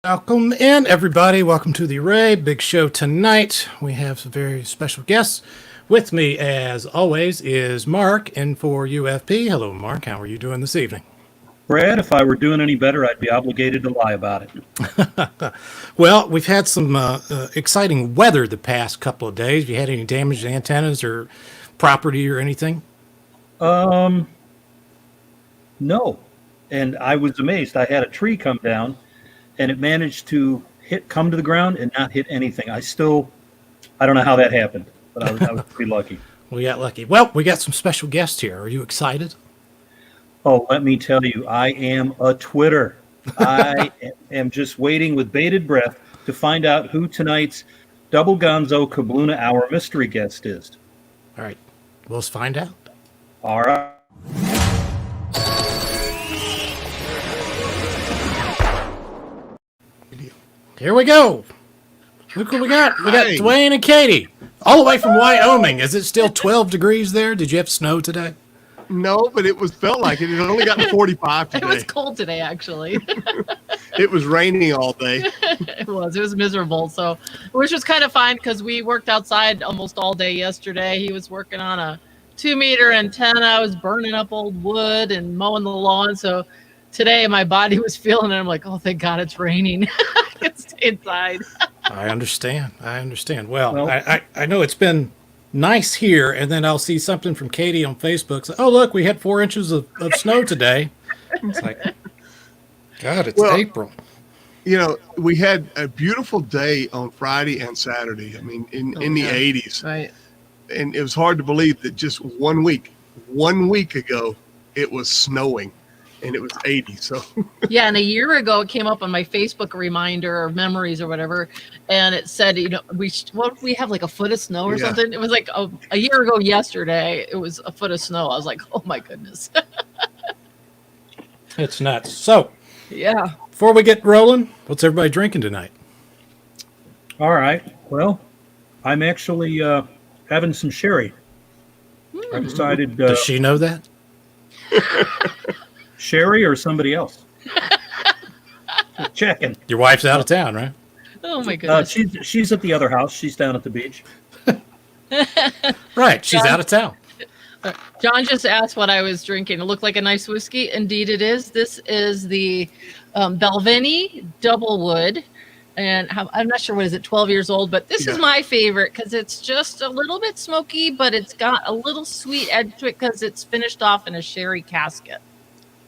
Welcome in, everybody. Welcome to the Array. Big show tonight. We have some very special guests. With me, as always, is Mark, N4UFP. Hello, Mark. How are you doing this evening? Brad, if I were doing any better, I'd be obligated to lie about it. Well, we've had some exciting weather the past couple of days. Have you had any damage to antennas or property or anything? No. And I was amazed. I had a tree come down, and it managed to come to the ground and not hit anything. I don't know how that happened, but I was pretty lucky. We got lucky. Well, we got some special guests here. Are you excited? Oh, let me tell you, I am a Twitter. I am just waiting with bated breath to find out who tonight's Double Gonzo Kabluna Hour mystery guest is. All right. Let's find out. All right. Here we go. Look what we got. We got Dwayne and Katie, all the way from Wyoming. Is it still 12 degrees there? Did you have snow today? No, but felt like it. It only got 45 today. It was cold today, actually. It was raining all day. It was miserable. So, which was kind of fine because we worked outside almost all day yesterday. He was working on a 2-meter antenna. I was burning up old wood and mowing the lawn. So today my body was feeling it. I'm like, oh, thank God it's raining. I can stay inside. I understand. Well, I know it's been nice here, and then I'll see something from Katie on Facebook. So, oh, look, we had 4 inches of snow today. It's like, God, it's April. You know, we had a beautiful day on Friday and Saturday. I mean, in the 80s. Right. And it was hard to believe that just 1 week ago, it was snowing. And it was 80. So yeah, and a year ago it came up on my Facebook reminder or memories or whatever, and it said, we have like a foot of snow or something. It was like a year ago yesterday. It was a foot of snow. I was like, oh my goodness. It's nuts. So yeah, before we get rolling, what's everybody drinking tonight? All right. Well, I'm actually having some sherry. I decided. Does she know that? Sherry or somebody else? Checking. Your wife's out of town, right? Oh my goodness. She's at the other house. She's down at the beach. Right. She's out of town. John just asked what I was drinking. It looked like a nice whiskey. Indeed it is. This is the Balvenie Double Wood. And I'm not sure, what is it, 12 years old, but this is my favorite because it's just a little bit smoky, but it's got a little sweet edge to it because it's finished off in a sherry casket.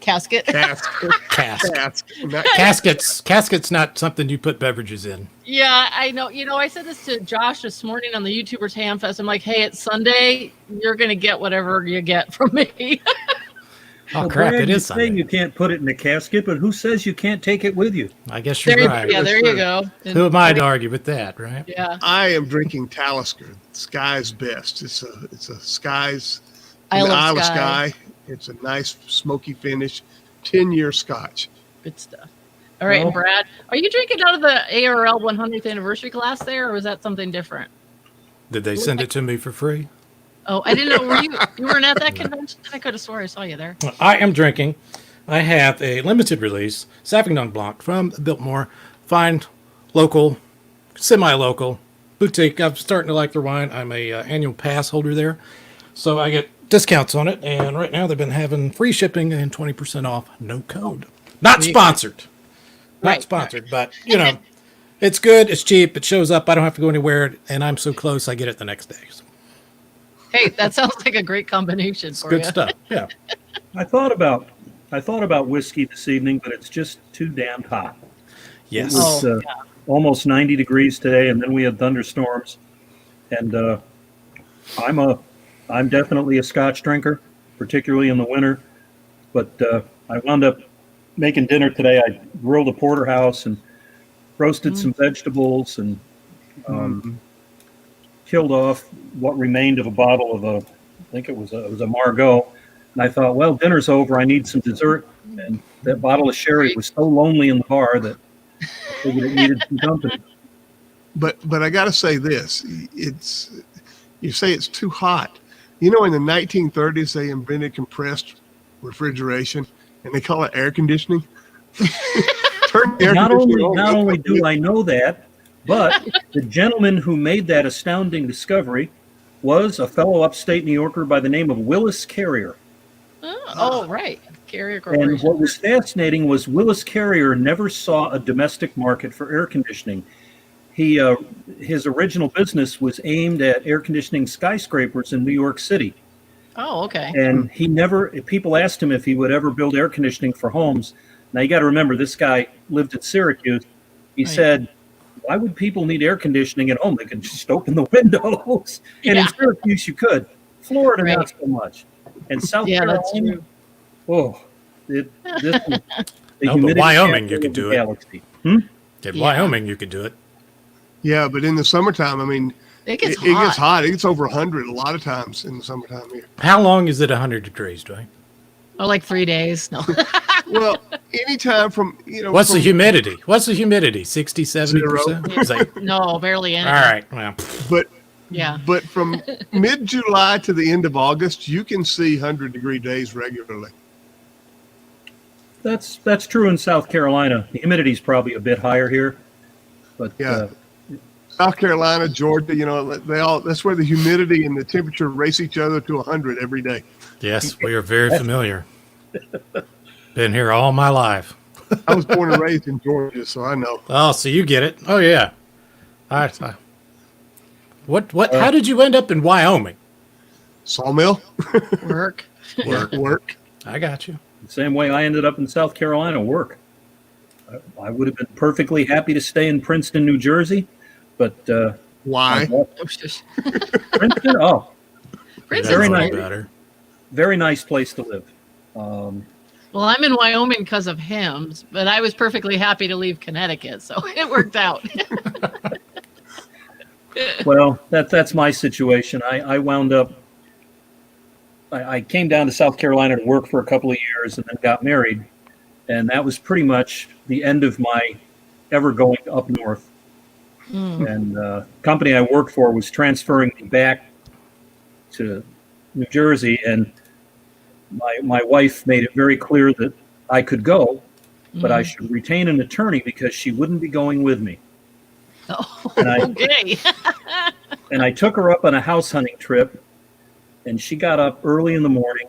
Casket's not something you put beverages in. Yeah, I know. I said this to Josh this morning on the YouTubers Hamfest. I'm like, hey, it's Sunday. You're going to get whatever you get from me. Oh, crap. Brad, it is Sunday. You can't put it in a casket, but who says you can't take it with you? I guess you're right. Yeah, there you go. Who am I to argue with that, right? Yeah. I am drinking Talisker, Sky's Best. It's a Sky's Isle of of Skye. It's a nice smoky finish, 10-year Scotch. Good stuff. All right, and Brad, are you drinking out of the ARRL 100th anniversary glass there, or was that something different? Did they send it to me for free? Oh, I didn't know. You weren't at that convention? I could have swore I saw you there. I am drinking. I have a limited release Sauvignon Blanc from Biltmore. Fine, local, semi-local boutique. I'm starting to like their wine. I'm a annual pass holder there, so I get discounts on it, and right now they've been having free shipping and 20% off, no code. Not sponsored. But it's good, it's cheap, it shows up, I don't have to go anywhere, and I'm so close I get it the next day. So. Hey, that sounds like a great combination for you. Good stuff. Yeah. I thought about whiskey this evening, but it's just too damned hot. Yes. It was almost 90 degrees today, and then we had thunderstorms, and I'm definitely a Scotch drinker, particularly in the winter. But I wound up making dinner today. I grilled a porterhouse and roasted some vegetables and killed off what remained of a bottle of I think it was a Margaux. And I thought, well, dinner's over. I need some dessert. And that bottle of sherry was so lonely in the bar that I figured it needed some company. But I got to say this: you say it's too hot. In the 1930s, they invented compressed refrigeration, and they call it air conditioning. Turn the air Not conditioner only, on. not only do I know that, but the gentleman who made that astounding discovery was a fellow upstate New Yorker by the name of Willis Carrier. Oh, right. Carrier And Corporation. what was fascinating was Willis Carrier never saw a domestic market for air conditioning. His original business was aimed at air conditioning skyscrapers in New York City. Oh, okay. And people asked him if he would ever build air conditioning for homes. Now you got to remember, this guy lived in Syracuse. He Right. said, why would people need air conditioning at home? They could just open the windows. And in Yeah. Syracuse, you could. Florida, Right. not so much. And South Yeah, that's Carolina, true. this was the No, but humidity Wyoming, you capital could of the do it. galaxy. In Yeah. Wyoming, you could do it. Yeah, but in the summertime, I mean, It gets it gets hot. hot. It gets over 100 a lot of times in the summertime here. How long is it 100 degrees, Dwayne? Oh, like 3 days. No. Well, anytime from, What's the from- humidity? 60, 70%? Is that- No, barely all anything. right. Well, But Yeah. but from mid-July to the end of August, you can see 100-degree days regularly. That's true in South Carolina. The humidity's probably a bit higher here. But Yeah. South Carolina, Georgia, that's where the humidity and the temperature race each other to 100 every day. yes, we are very familiar. Been here all my life. I was born and raised in Georgia, so I know. Oh, so you get it. Oh, yeah. All right. How did you end up in Wyoming? Sawmill, Work. work. I got you. the same way I ended up in South Carolina, work. I would have been perfectly happy to stay in Princeton, New Jersey, but Why? Oh, shush. Princeton, oh, Princeton's Very That's a nice. little better. very nice place to live. Well, I'm in Wyoming because of him, but I was perfectly happy to leave Connecticut, so it worked out. Well, that's my situation. I wound up. I came down to South Carolina to work for a couple of years, and then got married, and that was pretty much the end of my ever going up north. And the company I worked for was transferring me back to New Jersey, and my wife made it very clear that I could go, but I should retain an attorney because she wouldn't be going with me. Oh, And I- okay. And I took her up on a house hunting trip, and she got up early in the morning.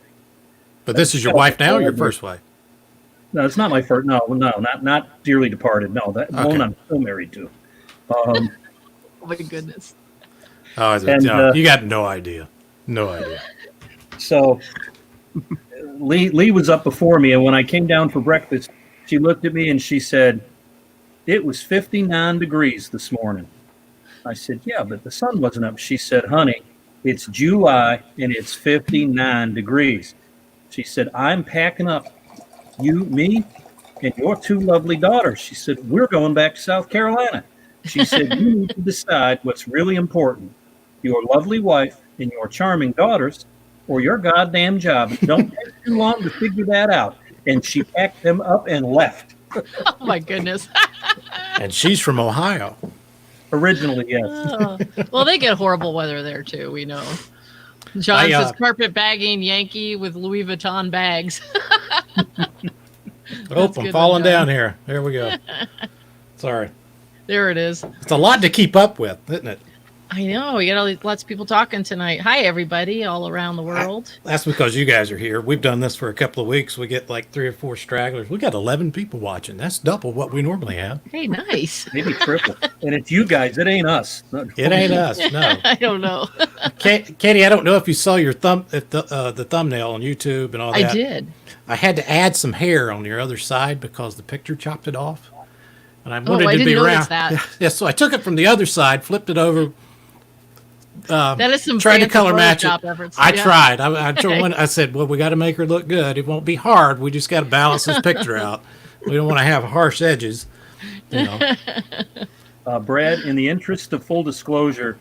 But this is your wife now or your first wife? No, it's not my first. No, not dearly departed. No, that Okay. one I'm still married to. Oh my goodness. Oh, And, no, you got no idea. No idea. So Lee was up before me, and when I came down for breakfast, she looked at me and she said, "It was 59 degrees this morning." I said, "Yeah, but the sun wasn't up." She said, "Honey, it's July and it's 59 degrees." She said, "I'm packing up me, and your two lovely daughters." She said, "We're going back to South Carolina." She said, "You need to decide what's really important, your lovely wife and your charming daughters, or your goddamn job. It don't take too long to figure that out." And she packed them up and left. Oh my goodness. And she's from Ohio. Originally, yes. Oh. Well, they get horrible weather there too, we know. John I, says carpet bagging Yankee with Louis Vuitton bags. Oh, good I'm one, falling John. down here. There we go. Sorry. There it is. It's a lot to keep up with, isn't it? I know. We got lots of people talking tonight. Hi, everybody, all around the world. That's because you guys are here. We've done this for a couple of weeks. We get like 3 or 4 stragglers. We got 11 people watching. That's double what we normally have. Hey, nice. Maybe triple. And it's you guys. It ain't us. It ain't us, no. I don't know. Katie, I don't know if you saw your the thumbnail on YouTube and all that. I did. I had to add some hair on your other side because the picture chopped it off. And I I wanted to didn't be notice around. that. Yeah, so I took it from the other side, flipped it over, That is some tried to fancy color match it. Photoshop efforts. I Yeah. tried. I said, well, we got to make her look good. It won't be hard. We just got to balance this picture out. We don't want to have harsh edges. You know. Brad, in the interest of full disclosure,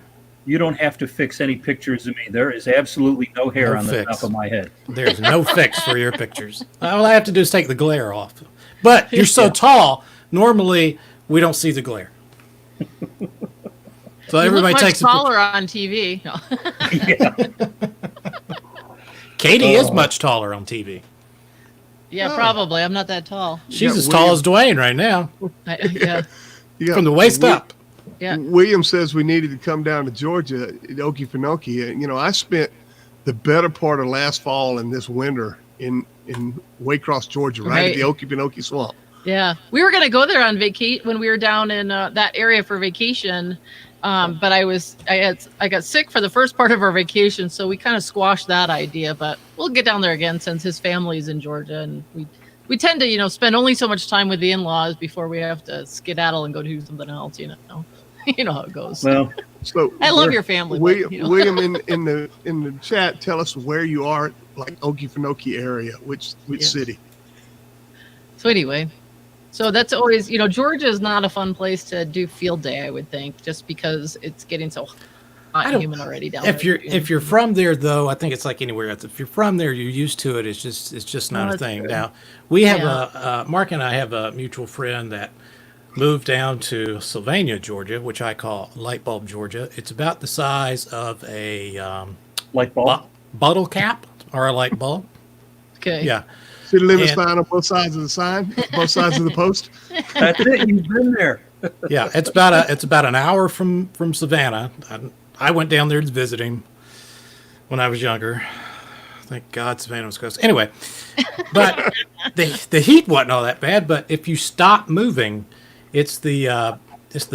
you don't have to fix any pictures of me. There is absolutely no hair No on the fix. top of my head. There's no fix for your pictures. All I have to do is take the glare off. But you're so tall, normally we don't see the glare. So You everybody look much takes a picture. taller on TV. No. Yeah. Katie is much taller on TV. Yeah, Oh. probably. I'm not that tall. She's got as tall as Dwayne right now, Yeah. You got from the waist up. Yeah. William says we needed to come down to Georgia, Okefenokee. And, I spent the better part of last fall and this winter in Waycross, Georgia, right at the Okefenokee Swamp. Yeah, we were gonna go there on vacation when we were down in that area for vacation, but I got sick for the first part of our vacation, so we kind of squashed that idea. But we'll get down there again since his family's in Georgia, and we tend to spend only so much time with the in-laws before we have to skedaddle and go do something else. You know how it goes. Well, So I love your family. William, but, William in the chat, tell us where you are, like Okefenokee area, which Yes. city? So anyway, so that's always, Georgia is not a fun place to do field day, I would think, just because it's getting so hot and humid already down If there. you're from there, though, I think it's like anywhere else. If you're from there, you're used to it. It's just not a that's thing. true. Now we have Yeah. Mark and I have a mutual friend that moved down to Sylvania, Georgia, which I call Light Bulb, Georgia. It's about the size of a light bulb. bottle cap or a light bulb. Okay. Yeah. City limit And- sign on both sides of the sign, both sides of the post. That's it. You've been there. Yeah, it's about an hour from Savannah. I went down there to visit him when I was younger. Thank God Savannah was close. Anyway, but the heat wasn't all that bad. But if you stop moving, it's the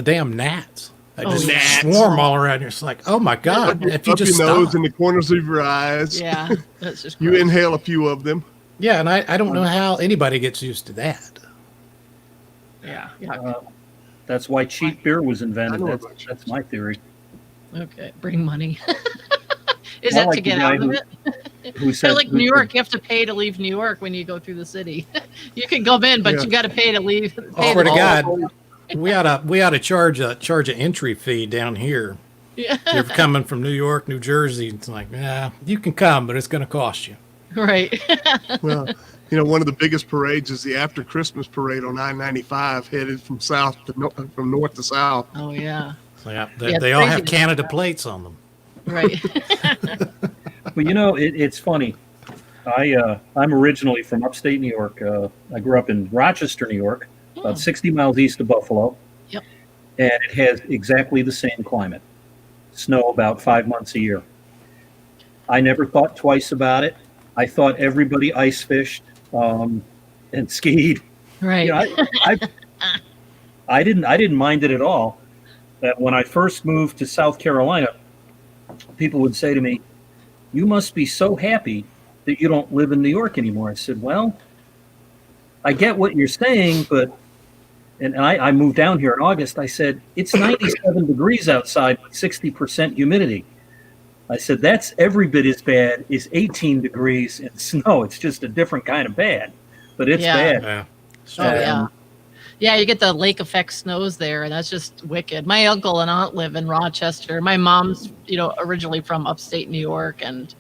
damn gnats. They Oh, just gnats. swarm all around you. It's like, oh my God! If you Up just your nose stop. and the corners of your eyes. Yeah, that's just You gross. inhale a few of them. Yeah, and I don't know how anybody gets used to that. Yeah. That's why cheap beer was I invented. know That's, about that's my theory. Okay. Bring money. Is I that like to the get guy out of it? Who said Kind of like New York, you have to pay to leave New York when you go through the city. You can come in, but Yeah. you got to pay to leave. I swear to God, we ought to charge an entry fee down here. Yeah. If you're coming from New York, New Jersey, it's like, yeah, you can come, but it's going to cost you. Right. Well, one of the biggest parades is the after Christmas parade on I-95, headed from from north to south. Oh yeah. So, yeah, Yeah, they it's all crazy have to Canada plates on them. Right. But it's funny. I'm originally from upstate New York. I grew up in Rochester, New York, about 60 miles east of Buffalo. Yep. And it has exactly the same climate. Snow about 5 months a year. I never thought twice about it. I thought everybody ice fished and skied. Right. I didn't mind it at all. That when I first moved to South Carolina, people would say to me, "You must be so happy that you don't live in New York anymore." I said, "Well, I get what you're saying, but," and I moved down here in August. I said, "It's 97 degrees outside with 60% humidity." I said, "That's every bit as bad as 18 degrees and snow. It's just a different kind of bad, but it's Yeah. bad." Yeah. Oh yeah. Yeah, you get the lake effect snows there, and that's just wicked. My uncle and aunt live in Rochester. My mom's, originally from upstate New York, and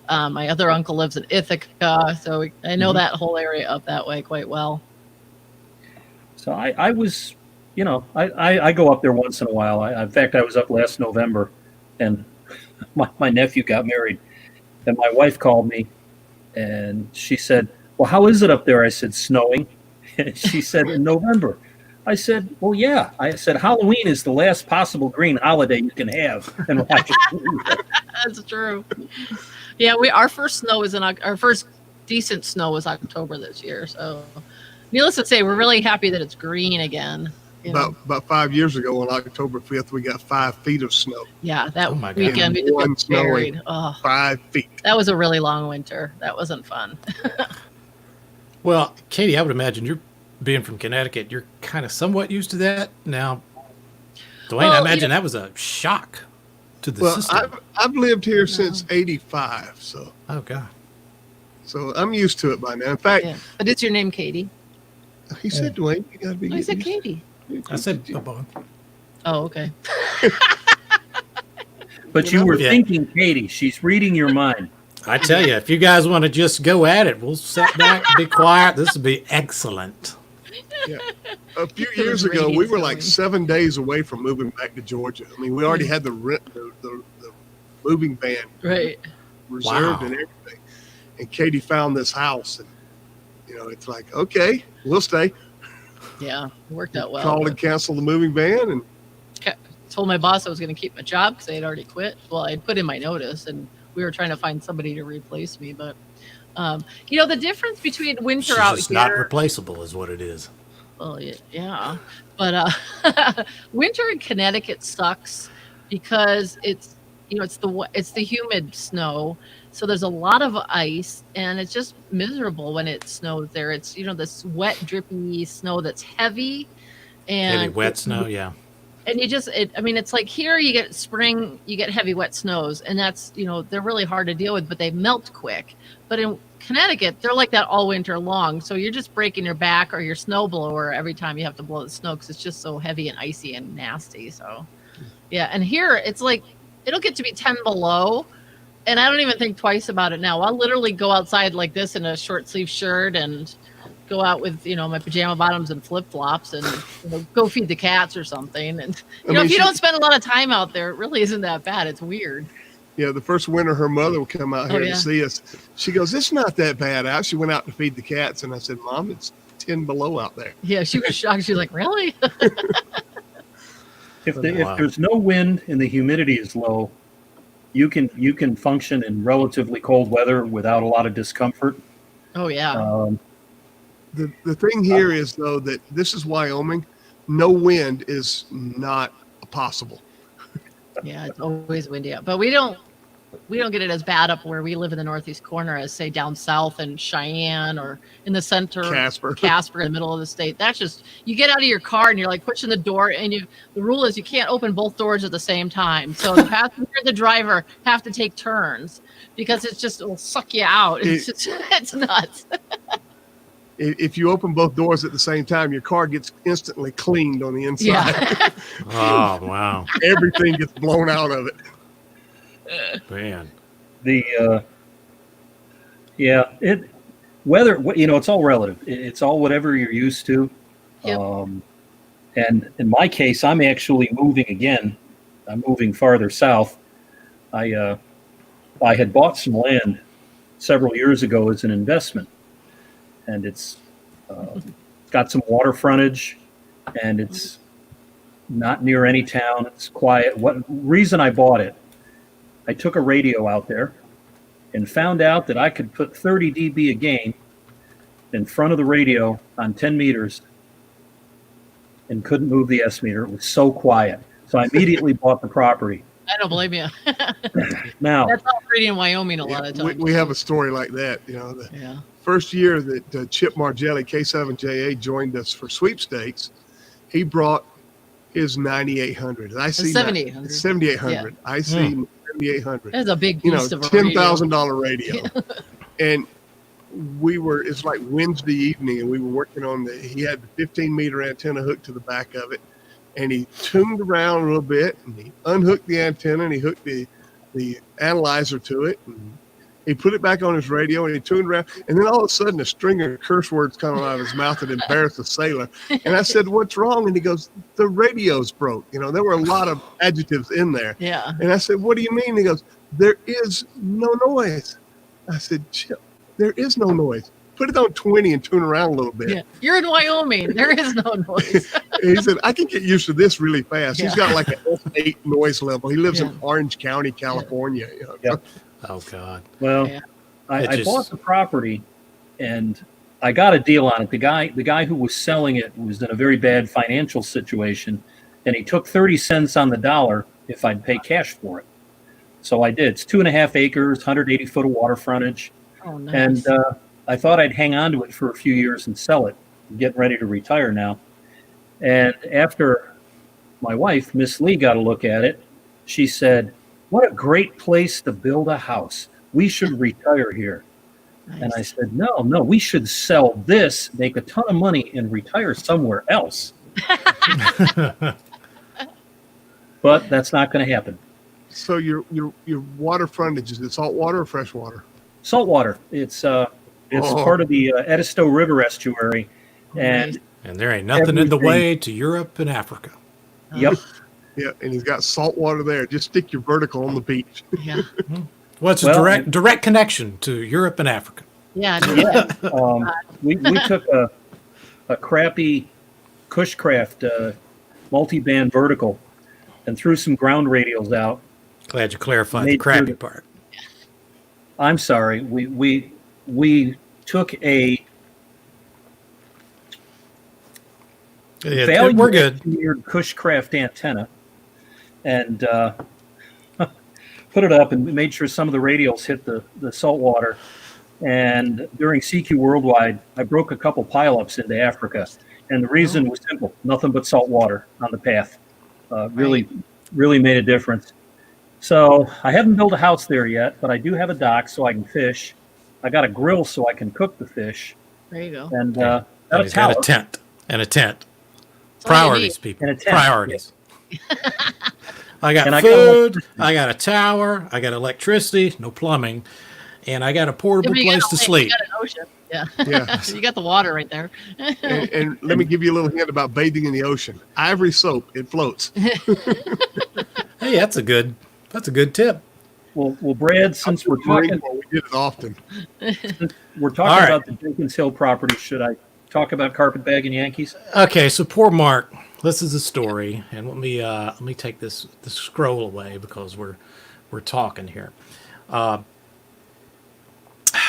my other uncle lives in Ithaca, so I know that whole area up that way quite well. So I was, I go up there once in a while. In fact, I was up last November, and my nephew got married, and my wife called me, and she said, "Well, how is it up there?" I said, "Snowing." And she said, "In November." I said, "Well, yeah." I said, "Halloween is the last possible green holiday you can have." And That's true. Yeah, our first snow was our first decent snow was October this year. So, needless to say, we're really happy that it's green again. About 5 years ago on October 5th, we got 5 feet of snow. Yeah, that Oh my God. weekend we just One got snowing. buried. Oh, 5 feet. that was a really long winter. That wasn't fun. Well, Katie, I would imagine you're being from Connecticut. You're kind of somewhat used to that now. Dwayne, Well, I imagine that was a shock to the Well, system. I've lived here since '85, so Oh God. I'm used to it by now. In fact, Yeah. But is your name Katie? he said, "Dwayne, you got to be." Oh, I said getting used Katie. I said, Bubba. Oh, okay. But you were Yeah. thinking, Katie, she's reading your mind. I tell you, if you guys want to just go at it, we'll sit back, be quiet. This will be excellent. Yeah. A few It years was ago, we radiant were like snowing. 7 days away from moving back to Georgia. I mean, we already had the moving van Right. reserved Wow. and everything. And Katie found this house, and it's like, okay, we'll stay. Yeah, it worked out well. Called and canceled the moving van, and told my boss I was going to keep my job because I had already quit. Well, I put in my notice, and we were trying to find somebody to replace me. But the difference between winter She's out just here, not replaceable, is what it is. well, yeah, but winter in Connecticut sucks because it's the humid snow, so there's a lot of ice, and it's just miserable when it snows there. It's this wet, drippy snow that's heavy, and Heavy wet snow, yeah. And it's like here you get spring, you get heavy wet snows, and that's, they're really hard to deal with, but they melt quick. But in Connecticut, they're like that all winter long. So you're just breaking your back or your snow blower every time you have to blow the snow because it's just so heavy and icy and nasty. So, yeah. And here it's like, it'll get to be 10 below, and I don't even think twice about it now. I'll literally go outside like this in a short sleeve shirt and go out with my pajama bottoms and flip flops and go feed the cats or something. And if you don't spend a lot of time out there, it really isn't that bad. It's weird. Yeah, the first winter her mother would come out here to see us. She goes, "It's not that bad out." She went out to feed the cats, and I said, "Mom, it's 10 below out there." Yeah, she was shocked. She was like, "Really?" If there's no wind and the humidity is low, you can function in relatively cold weather without a lot of discomfort. Oh yeah. The thing here is, though, that this is Wyoming. No wind is not possible. Yeah, it's always windy out. But we don't get it as bad up where we live in the northeast corner as, say, down south in Cheyenne or in the center, Casper, in the middle of the state. That's just, you get out of your car and you're like pushing the door, and the rule is you can't open both doors at the same time. So the passenger and the driver have to take turns because it'll suck you out. It's nuts. If you open both doors at the same time, your car gets instantly cleaned on the inside. Yeah. Oh, wow. Everything gets blown out of it. Man. Weather, it's all relative. It's all whatever you're used to. Yep. And in my case, I'm actually moving again. I'm moving farther south. I had bought some land several years ago as an investment, and it's got some water frontage, and it's not near any town. It's quiet. What reason I bought it? I took a radio out there and found out that I could put 30 dB a gain in front of the radio on 10 meters and couldn't move the S meter. It was so quiet. So I immediately bought the property. I don't blame you. Now, that's all pretty in Wyoming a lot of times. We have a story like that. First year that Chip Margelli, K7JA, joined us for sweepstakes, he brought his 9800. I see 7800. 7800. I see 7800. That's a big beast of a $10,000 radio. And it's like Wednesday evening, and we were working on he had the 15 meter antenna hooked to the back of it, and he tuned around a little bit, and he unhooked the antenna, and he hooked the analyzer to it, and he put it back on his radio, and he tuned around, and then all of a sudden a string of curse words coming out of his mouth that embarrassed the sailor. And I said, "What's wrong?" And he goes, "The radio's broke." There were a lot of adjectives in there. Yeah. And I said, "What do you mean?" He goes, "There is no noise." I said, "Chip, there is no noise. Put it on 20 and tune around a little bit." Yeah. You're in Wyoming. There is no noise. He said, "I can get used to this really fast." Yeah. He's got like an S8 noise level. He lives in Orange County, California. Yeah. Oh, God. Well, Yeah. I bought the property, and I got a deal on it. The guy who was selling it was in a very bad financial situation, and he took 30 cents on the dollar if I'd pay cash for it. So I did. It's 2.5 acres, 180 foot of water frontage. Oh, nice. And I thought I'd hang on to it for a few years and sell it. I'm getting ready to retire now. And after my wife, Miss Lee, got a look at it, she said, "What a great place to build a house. We should retire here." Nice. And I said, no, we should sell this, make a ton of money, and retire somewhere else. But that's not going to happen. So your water frontage, is it salt water or fresh water? Saltwater. It's part of the Edisto River estuary, and there ain't nothing in the way to Europe and Africa. Yep. Yeah, and he's got salt water there. Just stick your vertical on the beach. Yeah. Well, it's a direct connection to Europe and Africa. Yeah. Yeah, we took a crappy Cushcraft multi-band vertical and threw some ground radials out. Glad you clarified the Made crappy sure part. I'm sorry. We took a Yeah, we're good. value-engineered Cushcraft antenna and put it up and made sure some of the radials hit the salt water. And during CQ Worldwide, I broke a couple pileups into Africa. And the reason was simple: nothing but salt water on the path. Really made a difference. So I haven't built a house there yet, but I do have a dock so I can fish. I got a grill so I can cook the fish. There you go. And And got he's got a tower. tent. And a tent. That's all you Priorities, people. And a tent, Priorities. I got And I got food. I got a tower. I got electricity. No plumbing. And I got a portable Yeah, but you place got to a lake, sleep. You got an ocean. Yeah. Yeah. You got the water right there. And let me give you a little hint about bathing in the ocean. Ivory soap, it floats. Hey, that's a good tip. Well, Brad, since we're talking, We did it often. we're talking All right. about the Jenkins Hill property, should I talk about carpetbagging Yankees? Okay, so poor Mark. This is the story, and let me take the scroll away because we're talking here.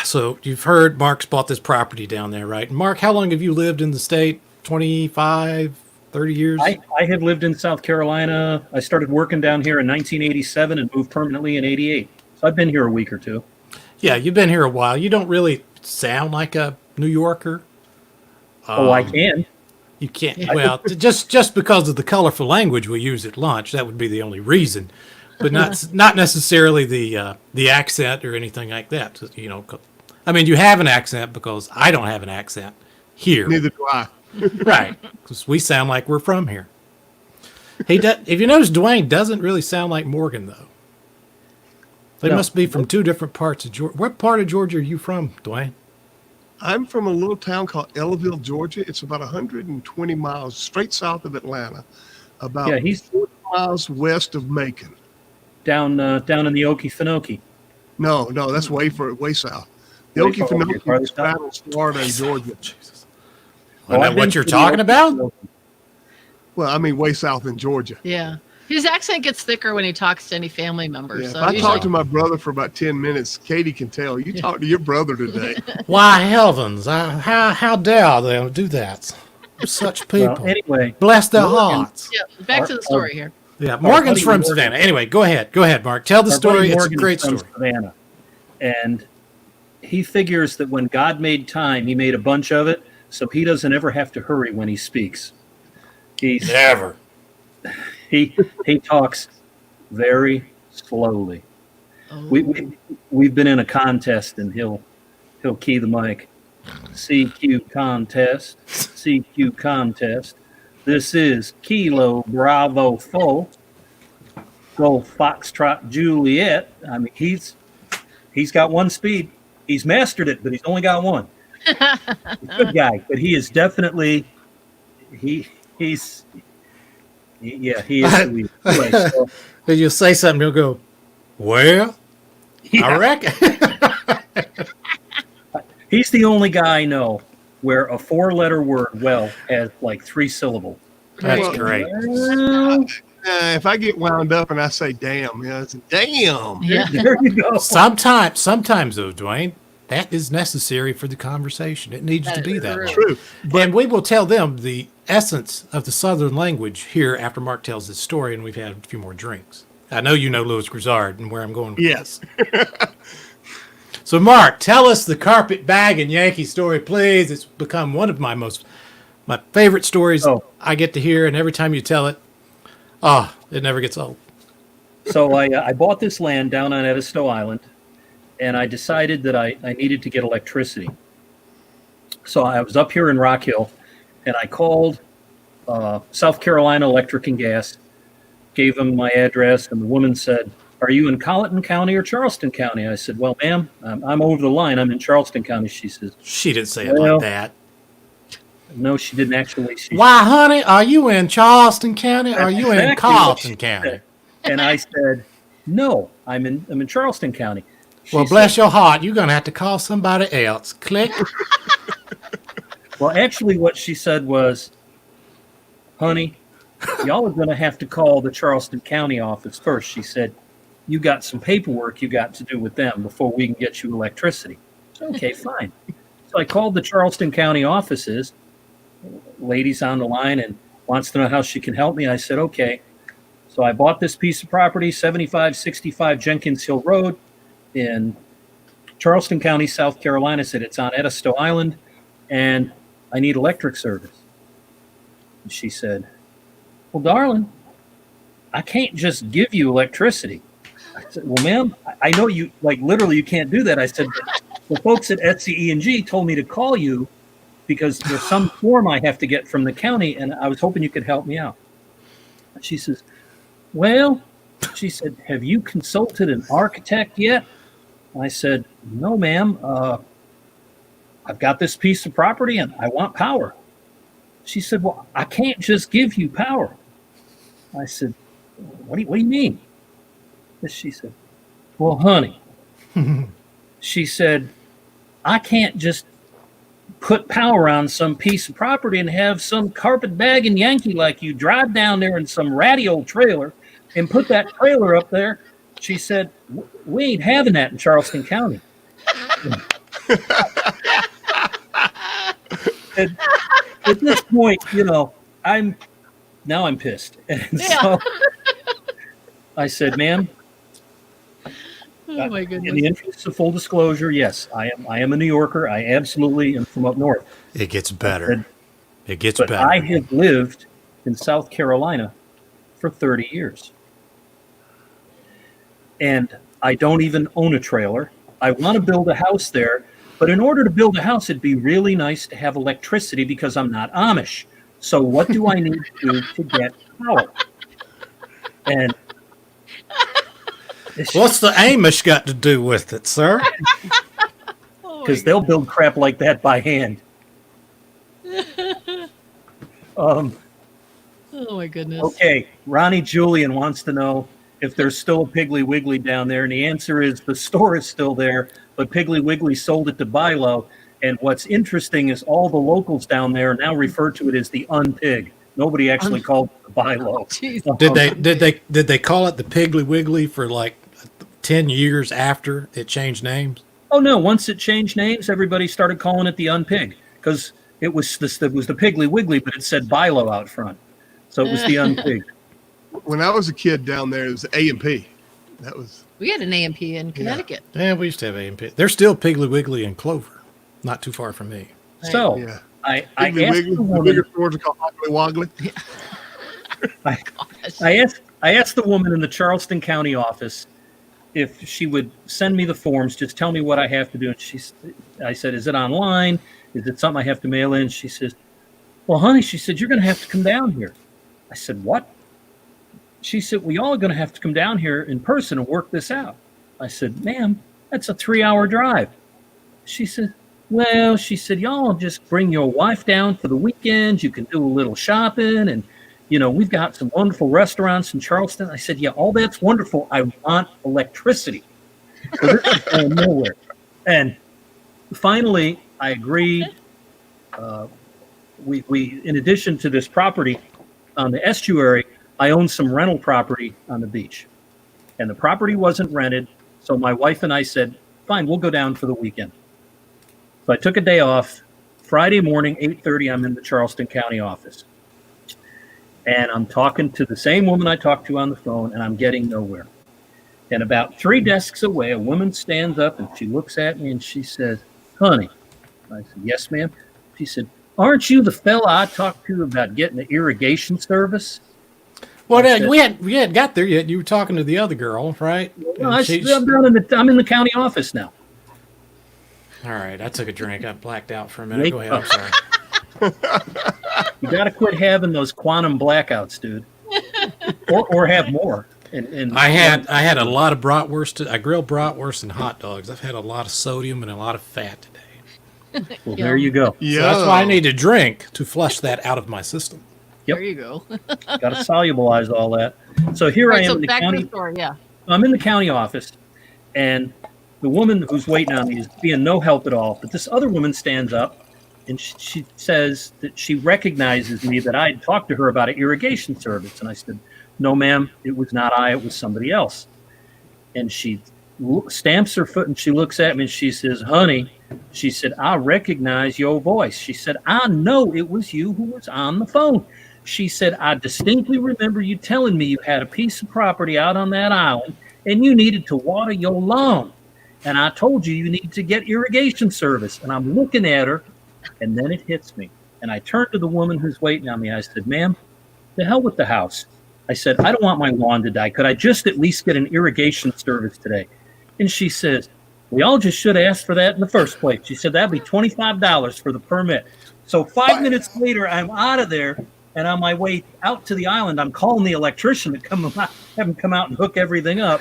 So you've heard Mark's bought this property down there, right? Mark, how long have you lived in the state? 25, 30 years? I have lived in South Carolina. I started working down here in 1987 and moved permanently in 88. So I've been here a week or two. Yeah, you've been here a while. You don't really sound like a New Yorker. I can. You can't. Well, just because of the colorful language we use at lunch, that would be the only reason, but not necessarily the accent or anything like that. So, you know, I mean, you have an accent because I don't have an accent here, Neither do I. right? Because we sound like we're from here. If you notice, Dwayne doesn't really sound like Morgan though. They No. must be from two different parts of Georgia. What part of Georgia are you from, Dwayne? I'm from a little town called Ellaville, Georgia. It's about 120 miles straight south of Atlanta, about Yeah, he's 40 miles west of Macon. down in the Okefenokee. No, that's way south. The Way farther, Okefenokee farther south. straddles Florida and Georgia. Jesus. Oh, I know I've been what you're to the talking about. Okefenokee. Well, I mean, way south in Georgia. Yeah. His accent gets thicker when he talks to any family members. Yeah, if So I usually- talk to my brother for about 10 minutes, Katie can tell. You talked to your brother today. Why heavens? How dare they do that? Such people. Well, anyway, Bless their Morgan- hearts. Yeah, back to the story here. Yeah, Morgan's buddy from Morgan- Savannah. Anyway, go ahead, Mark. Tell the our story. buddy It's a Morgan great is from story. Savannah, and he figures that when God made time, He made a bunch of it, so he doesn't ever have to hurry when he speaks. Never. He talks very slowly. Oh. We've been in a contest, and he'll key the mic. CQ contest. CQ contest. This is Kilo Bravo 4. Go Foxtrot Juliet. I mean, he's got one speed. He's mastered it, but he's only got one. He's a good guy, but he is definitely he is. Anyway, so, If you say something, he'll go, well, I yeah, reckon. he's the only guy I know where a 4-letter word "well" has like 3 syllables. That's Well, great. If I get wound up and I say "damn," it's damn. Yeah. There you go. Sometimes though, Dwayne, that is necessary for the conversation. It needs That to be is that true. way. True. And we will tell them the essence of the Southern language here after Mark tells his story and we've had a few more drinks. I know you know Louis Grizzard and where I'm going with Yes. this. So, Mark, tell us the carpet bag and Yankee story, please. It's become one of my favorite stories Oh. I get to hear, and every time you tell it, it never gets old. So I bought this land down on Edisto Island, and I decided that I needed to get electricity. So I was up here in Rock Hill, and I called South Carolina Electric and Gas, gave them my address, and the woman said, "Are you in Colleton County or Charleston County?" I said, "Well, ma'am, I'm over the line. I'm in Charleston County." She says, She didn't say it Well, like that. "No, she didn't actually." Why, honey, are you in Charleston County or are you in Exactly what Carlton she County? said. And I said, "No, I'm in Charleston County." Well, bless your heart. You're going to have to call somebody else. Click. Well, actually, what she said was, honey, y'all are going to have to call the Charleston County office first. She said, you got some paperwork you got to do with them before we can get you electricity. Okay, fine. So I called the Charleston County offices. Lady's on the line and wants to know how she can help me. I said, okay. So I bought this piece of property, 7565 Jenkins Hill Road in Charleston County, South Carolina. I said, it's on Edisto Island, and I need electric service. And she said, well, darling, I can't just give you electricity. I said, well, ma'am, I know you, like, literally you can't do that. I said, the folks at SCE&G told me to call you because there's some form I have to get from the county, and I was hoping you could help me out. She says, well, she said, have you consulted an architect yet? I said, no, ma'am. I've got this piece of property and I want power. She said, well, I can't just give you power. I said, what do you mean? She said, well, honey, she said, I can't just put power on some piece of property and have some carpetbagging Yankee like you drive down there in some ratty old trailer and put that trailer up there. She said, we ain't having that in Charleston County. At this point, I'm pissed. And so I said, ma'am, Oh my goodness. in the interest of full disclosure, yes, I am a New Yorker. I absolutely am from up north. It gets better. It gets But better. I have lived in South Carolina for 30 years. And I don't even own a trailer. I want to build a house there. But in order to build a house, it'd be really nice to have electricity because I'm not Amish. So what do I need to do to get power? And What's the Amish got to do with it, sir? because they'll build crap like that by hand. Oh my goodness. Okay, Ronnie Julian wants to know if there's still a Piggly Wiggly down there, and the answer is the store is still there, but Piggly Wiggly sold it to Bilo. And what's interesting is all the locals down there now refer to it as the Unpig. Nobody actually called it the Bilo. Jeez. Did they call it the Piggly Wiggly for like 10 years after it changed names? Oh no! Once it changed names, everybody started calling it the Unpig because it was the Piggly Wiggly, but it said Bilo out front, so it was the Unpig. When I was a kid down there, it was A&P. That was We had an AMP in Connecticut. Yeah, we used to have A&P. There's still Piggly Wiggly in Clover, not too far from me. So yeah. I Piggly asked Wiggly, the the woman. bigger stores are called Hoggly Woggly. I asked the woman in the Charleston County office if she would send me the forms, just tell me what I have to do. And I said, is it online? Is it something I have to mail in? She says, well, honey, she said, you're going to have to come down here. I said, what? She said, we all are going to have to come down here in person and work this out. I said, ma'am, that's a 3-hour drive. She said, well, she said, y'all just bring your wife down for the weekend. You can do a little shopping and we've got some wonderful restaurants in Charleston. I said, yeah, all that's wonderful. I want electricity. So this is going nowhere. And finally, I agreed. We, in addition to this property on the estuary, I own some rental property on the beach. And the property wasn't rented. So my wife and I said, fine, we'll go down for the weekend. So I took a day off. Friday morning, 8:30, I'm in the Charleston County office. And I'm talking to the same woman I talked to on the phone, and I'm getting nowhere. And about 3 desks away, a woman stands up, and she looks at me, and she says, honey. I said, yes, ma'am. She said, aren't you the fella I talked to about getting the irrigation service? Well, we hadn't got there yet. You were talking to the other girl, right? Well, I'm in the county office now. All right, I took a drink. I blacked out for a minute. Go ahead. I'm sorry. You got to quit having those quantum blackouts, dude, or have more. And I had a lot of bratwurst. I grilled bratwurst and hot dogs. I've had a lot of sodium and a lot of fat today. Well, there you go. Yeah. So that's why I need a drink to flush that out of my system. Yep. There you go. Got to solubilize all that. So here I am So in the back to county. the story, yeah. I'm in the county office, and the woman who's waiting on me is being no help at all. But this other woman stands up and she says that she recognizes me, that I had talked to her about an irrigation service. And I said, no, ma'am, it was not I, it was somebody else. And she stamps her foot and she looks at me and she says, honey, she said, I recognize your voice. She said, I know it was you who was on the phone. She said, I distinctly remember you telling me you had a piece of property out on that island and you needed to water your lawn. And I told you need to get irrigation service. And I'm looking at her, and then it hits me. And I turned to the woman who's waiting on me. I said, ma'am, the hell with the house. I said, I don't want my lawn to die. Could I just at least get an irrigation service today? And she says, we all just should have asked for that in the first place. She said, that'd be $25 for the permit. So 5 minutes later, I'm out of there. And on my way out to the island, I'm calling the electrician to have him come out and hook everything up.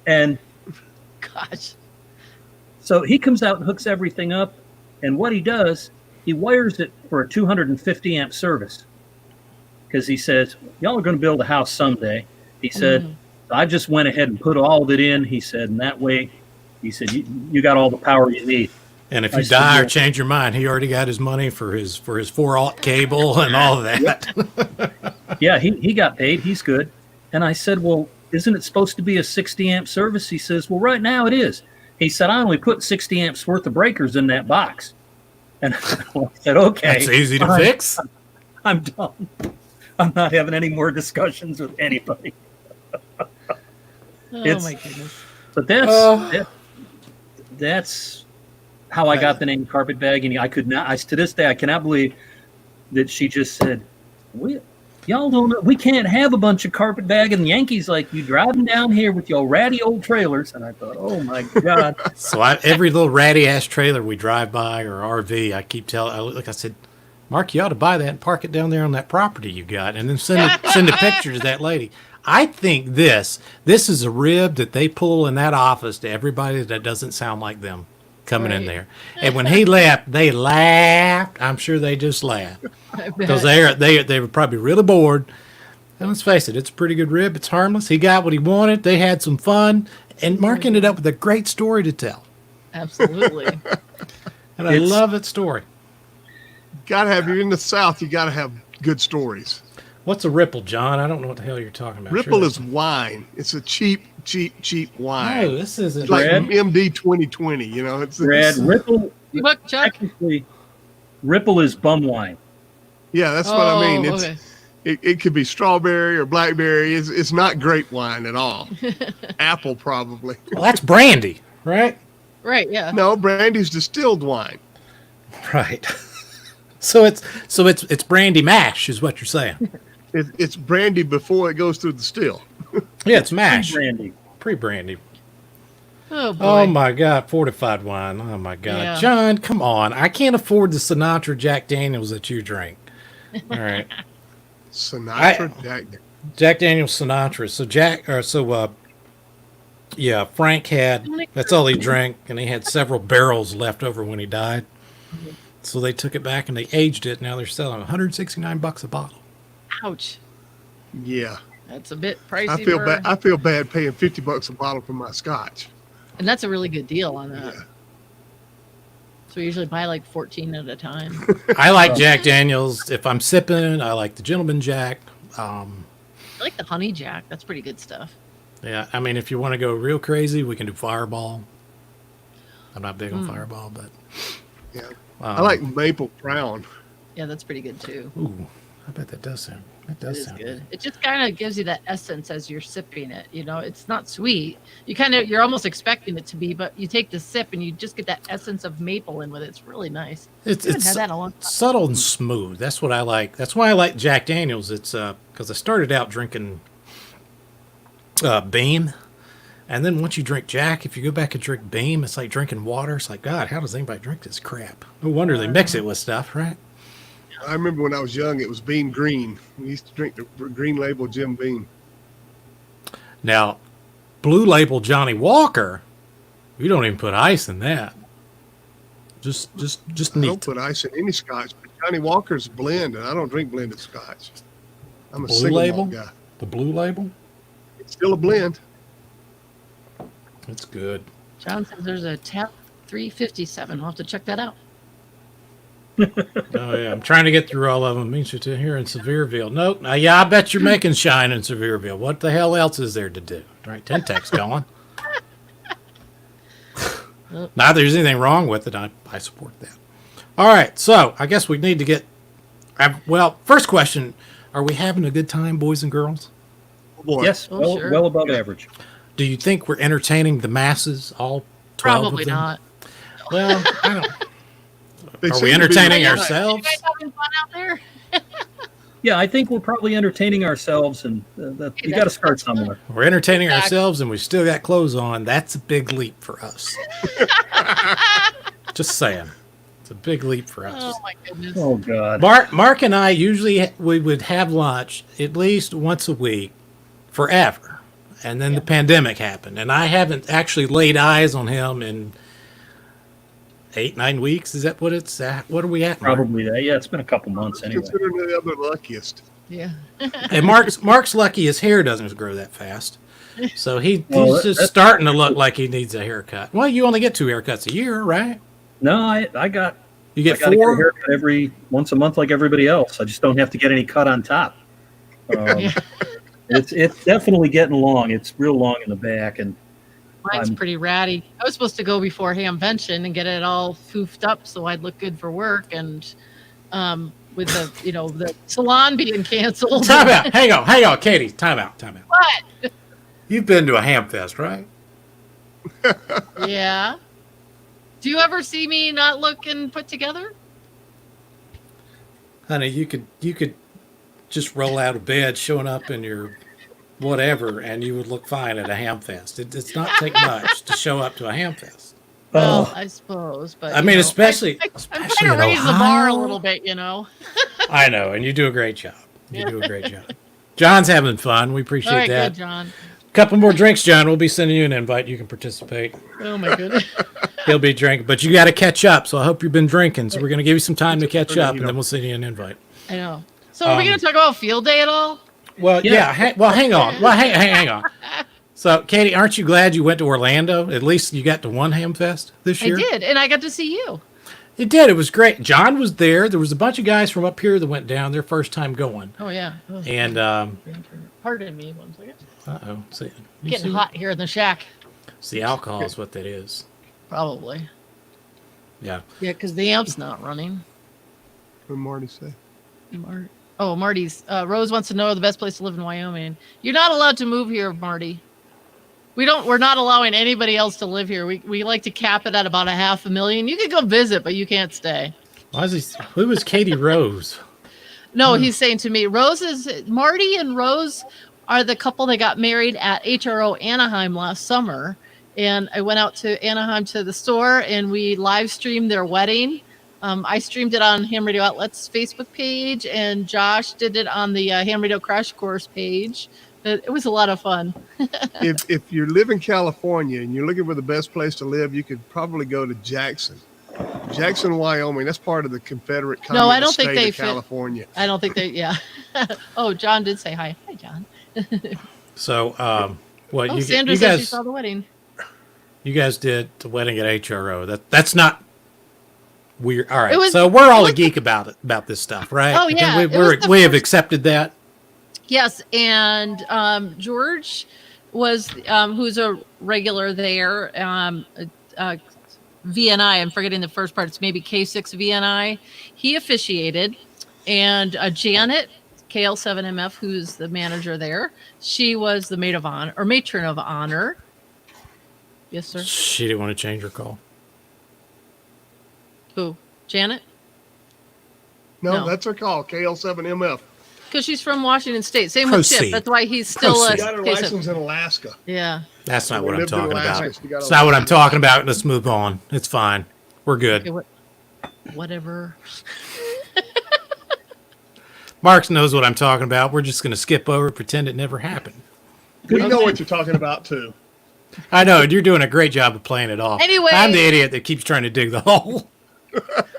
And Gosh. so he comes out and hooks everything up. And what he does, he wires it for a 250 amp service. Because he says, y'all are going to build a house someday. He said, I just went ahead and put all of it in. He said, and that way, he said, you got all the power you need. And if you die or change your mind, he already got his money for his 4-aught cable and all of that. Yeah, he got paid. He's good. And I said, well, isn't it supposed to be a 60 amp service? He says, well, right now it is. He said, I only put 60 amps worth of breakers in that box. And I said, okay. That's easy to fix. I'm done. I'm not having any more discussions with anybody. Oh my goodness. But that's how I got the name Carpetbagging. I could not. To this day, I cannot believe that she just said, "Y'all don't know. We can't have a bunch of carpetbagging Yankees like you driving down here with your ratty old trailers." And I thought, "Oh my God!" So every little ratty ass trailer we drive by or RV, I keep telling. Like I said, Mark, you ought to buy that and park it down there on that property you got, and then send a picture to that lady. I think this is a rib that they pull in that office to everybody that doesn't sound like them coming in there. And when he left, they laughed. I'm sure they just laughed because they were probably really bored. And let's face it, it's a pretty good rib. It's harmless. He got what he wanted. They had some fun, and Mark ended up with a great story to tell. Absolutely. And I love that story. Gotta have, you're in the South, you gotta have good stories. What's a ripple, John? I don't know what the hell you're talking about. Ripple is wine. It's a cheap wine. No, this isn't. It's like MD 2020, you know. Brad, Ripple. Look, Chuck. Technically, Ripple is bum wine. Yeah, that's what I mean. It's Okay. it could be strawberry or blackberry. It's not grape wine at all. Apple probably. Well, that's brandy, right? Right, yeah. No, brandy's distilled wine. Right. So it's brandy mash, is what you're saying. It's brandy before it goes through the still. Yeah, it's mash. Pre-brandy. Oh, boy. Oh my God, fortified wine. Oh my God, Yeah. John, come on! I can't afford the Sinatra Jack Daniels that you drink. All right, Jack Daniels Sinatra. So Frank had, that's all he drank, and he had several barrels left over when he died. So they took it back and they aged it. Now they're selling $169 a bottle. Ouch. Yeah. That's a bit pricey. I feel bad paying $50 a bottle for my scotch. And that's a really good deal on that. Yeah. So we usually buy like 14 at a time. I like Jack Daniels. If I'm sipping, I like the Gentleman Jack. I like the Honey Jack. That's pretty good stuff. Yeah, I mean, if you want to go real crazy, we can do Fireball. I'm not big on Fireball, but Yeah. I like Maple Crown. Yeah, that's pretty good too. ooh, I bet that does sound. That does It is sound good. It just kind of gives you that essence as you're sipping it. You know, it's not sweet. You're almost expecting it to be, but you take the sip and you just get that essence of maple in with it. It's really nice. It's I haven't had that in a long time. subtle and smooth. That's what I like. That's why I like Jack Daniels. It's because I started out drinking Beam, and then once you drink Jack, if you go back and drink Beam, it's like drinking water. It's like, God, how does anybody drink this crap? No wonder they mix it with stuff, right? I remember when I was young, it was Beam Green. We used to drink the Green Label Jim Beam. Now, Blue Label Johnny Walker, you don't even put ice in that. Just I neat. don't put ice in any scotch, but Johnny Walker's blend, and I don't drink blended scotch. I'm a Blue single Label? malt guy. The Blue Label, It's still a blend. it's good. John says there's a TAP 357. We'll have to check that out. Oh yeah, I'm trying to get through all of them. Means you're here in Sevierville. Nope. Yeah, I bet you're making shine in Sevierville. What the hell else is there to do? Right, Tentec's going. Not that there's anything wrong with it. I support that. All right, so I guess we need to get. Well, first question: are we having a good time, boys and girls? Oh, boy. Yes, Oh, well, sure. well above average. Do you think we're entertaining the masses? All 12 Probably of them? not. Well, I don't. They Are seem we to be entertaining right. You ourselves? guys having fun out there? Yeah, I think we're probably entertaining ourselves, and you got to start somewhere. We're entertaining Exactly. ourselves, and we still got clothes on. That's a big leap for us. Just saying, it's a big leap for us. Oh my goodness. Oh God. Mark and I usually we would have lunch at least once a week, forever, and then the pandemic happened, and I haven't actually laid eyes on him in 8-9 weeks. Is that what it's at? What are we at, Mark? Probably that. Yeah, it's been a couple months anyway. Considering the other luckiest. Yeah. And Mark's lucky his hair doesn't grow that fast. So he's Well, just that's- starting to look like he needs a haircut. Well, you only get 2 haircuts a year, right? No, I got You I get got to get a 4? haircut every once a month like everybody else. I just don't have to get any cut on top. Yeah. It's definitely getting long. It's real long in the back, and Mine's I'm- pretty ratty. I was supposed to go before Hamvention and get it all foofed up so I'd look good for work, and with the salon being canceled. Time out. Hang on, Katie. Time out. What? You've been to a ham fest, right? Yeah. Do you ever see me not looking put together? Honey, you could just roll out of bed, showing up in your whatever, and you would look fine at a ham fest. It does not take much to show up to a ham fest. Well, oh, I suppose, but I mean, especially I'm especially trying in to raise the bar a Ohio. little bit, you know. I know, and you do a great job. You do a great job. John's having fun. We appreciate All right, that. good, John. Couple more drinks, John. We'll be sending you an invite. You can participate. Oh my goodness. He'll be drinking, but you got to catch up. So I hope you've been drinking. So we're going to give you some time to catch up, and then we'll send you an invite. I know. So are we going to talk about field day at all? Well, Yeah. hang on. Well, hang on. So, Katie, aren't you glad you went to Orlando? At least you got to one ham fest this I year. did, and I got to see you. It did. It was great. John was there. There was a bunch of guys from up here that went down their first time going. Oh yeah. Oh, And pardon me one second. uh-oh, see, you Getting see- hot here in the shack. See, alcohol is what that is. Probably. Yeah. Yeah, because the amp's not running. What did Marty say? Marty's Rose wants to know the best place to live in Wyoming. You're not allowed to move here, Marty. We're not allowing anybody else to live here. We like to cap it at about 500,000. You can go visit, but you can't stay. Why is he? Who was Katie Rose? No, he's saying to me, Marty and Rose are the couple that got married at HRO Anaheim last summer. And I went out to Anaheim to the store and we live streamed their wedding. I streamed it on Ham Radio Outlet's Facebook page, and Josh did it on the Ham Radio Crash Course page. It was a lot of fun. If you live in California and you're looking for the best place to live, you could probably go to Jackson, Wyoming. That's part of the Confederate Communist No, I don't think state they of fit. California. I don't think they, yeah. Oh, John did say hi. Hi, John. So, what Oh, you Sandra you says she guys saw the wedding. you guys did the wedding at HRO. That's not weird. All right. It was- So we're all it a geek about this stuff, right? Oh, yeah, We, it was the we have first- accepted that. Yes, and George was, who's a regular there, VNI, I'm forgetting the first part, it's maybe K6 VNI. He officiated, and Janet, KL7MF, who's the manager there, she was the maid of honor, or matron of honor. Yes, sir. She didn't want to change her call. Who? Janet? No, No. that's her call, KL7MF. Because she's from Washington State. Same with Chip. Proceed. That's why he's still Proceed. She got her K7. license in Alaska. Yeah. That's not We what I'm lived in talking Alaska. about. She got It's a not what I'm license. talking about. Let's move on. It's fine. We're good. Okay, whatever. Mark knows what I'm talking about. We're just going to skip over, pretend it never happened. We know Okay. what you're talking about, too. I know. You're doing a great job of playing it off. Anyway. I'm the idiot that keeps trying to dig the hole.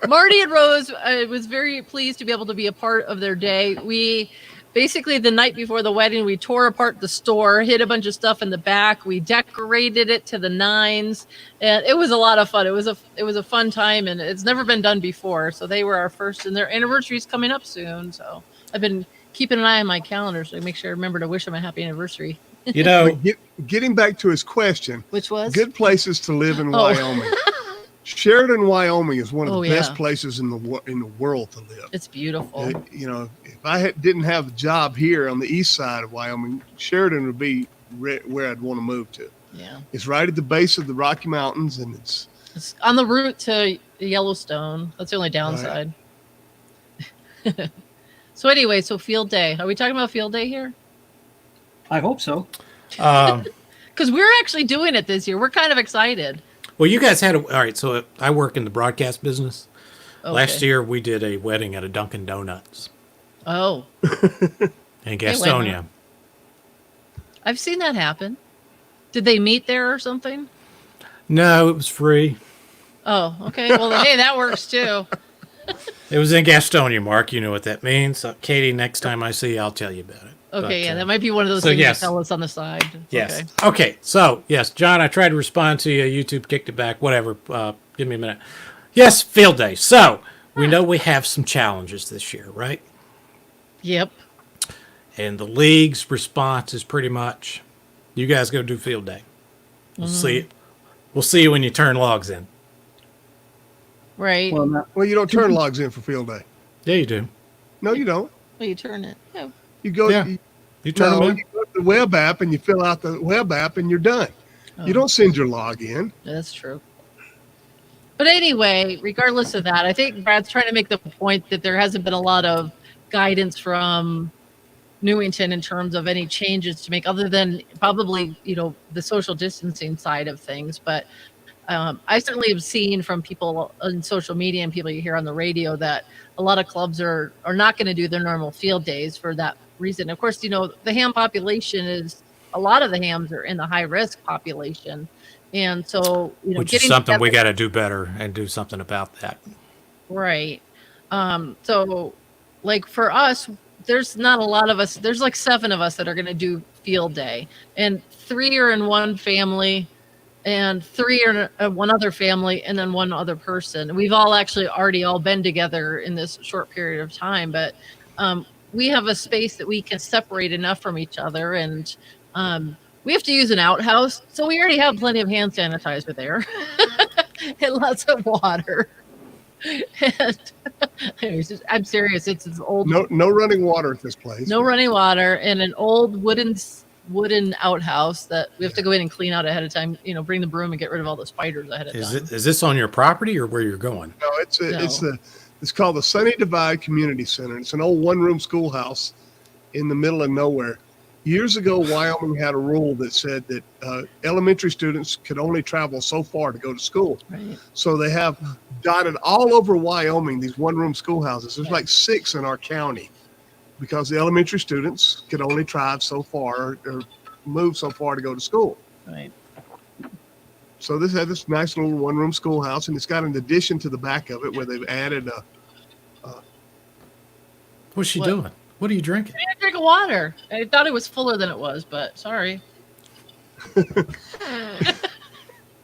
Marty and Rose was very pleased to be able to be a part of their day. We basically the night before the wedding, we tore apart the store, hid a bunch of stuff in the back. We decorated it to the nines, and it was a lot of fun. It was a fun time, and it's never been done before. So they were our first, and their anniversary's coming up soon. So I've been keeping an eye on my calendar so I make sure I remember to wish them a happy anniversary. You know, Getting back to his question, Which was good places to live in Wyoming. Sheridan, Wyoming is one of the best places in the world to live. It's beautiful. If I didn't have a job here on the east side of Wyoming, Sheridan would be where I'd want to move to. Yeah, it's right at the base of the Rocky Mountains, and it's on the route to Yellowstone. That's the only downside. Right. So anyway, field day. Are we talking about field day here? I hope so. Because we're actually doing it this year. We're kind of excited. Well, you guys had all right. So I work in the broadcast business. Okay. Last year we did a wedding at a Dunkin' Donuts. Oh. In Gastonia. I've seen that happen. Did they meet there or something? No, it was free. Oh, okay. Well, hey, that works too. It was in Gastonia, Mark. You know what that means. So, Katie, next time I see you, I'll tell you about it. Okay, that might be one of those things you tell us on the side. Yes. Okay. So, yes, John, I tried to respond to you. YouTube kicked it back. Whatever. Give me a minute. Yes, field day. So, we know we have some challenges this year, right? Yep. And the league's response is pretty much, you guys go do field day. We'll see. We'll see you when you turn logs in. Right. Well, you don't turn logs in for field day. Yeah, you do. No, you don't. Well, you turn it. Yeah. You go. Yeah. You turn them in. You go to the web app and you fill out the web app and you're done. You don't send your log in. That's true. But anyway, regardless of that, I think Brad's trying to make the point that there hasn't been a lot of guidance from Newington in terms of any changes to make, other than probably, the social distancing side of things. But I certainly have seen from people on social media and people you hear on the radio that a lot of clubs are not going to do their normal field days for that reason. Of course, the ham population is, a lot of the hams are in the high risk population. And so, which is something we got to do better and do something about that. Right. So like for us, there's not a lot of us. There's like 7 of us that are going to do field day, and 3 are in one family, and 3 are in one other family, and then 1 other person. We've all actually already been together in this short period of time, but we have a space that we can separate enough from each other, and we have to use an outhouse, so we already have plenty of hand sanitizer there and lots of water. And I'm serious. It's an old no running water at this place. No running water, and an old wooden outhouse that we have to go in and clean out ahead of time. Bring the broom and get rid of all the spiders ahead of time. Is this on your property or where you're going? No, it's called the Sunny Divide Community Center. It's an old one-room schoolhouse in the middle of nowhere. Years ago, Wyoming had a rule that said that elementary students could only travel so far to go to school. Right. So they have dotted all over Wyoming these one-room schoolhouses. There's like 6 in our county because the elementary students could only drive so far or move so far to go to school. Right. So this had this nice little one-room schoolhouse, and it's got an addition to the back of it where they've added What's she doing? What are you drinking? I didn't drink water. I thought it was fuller than it was, but sorry.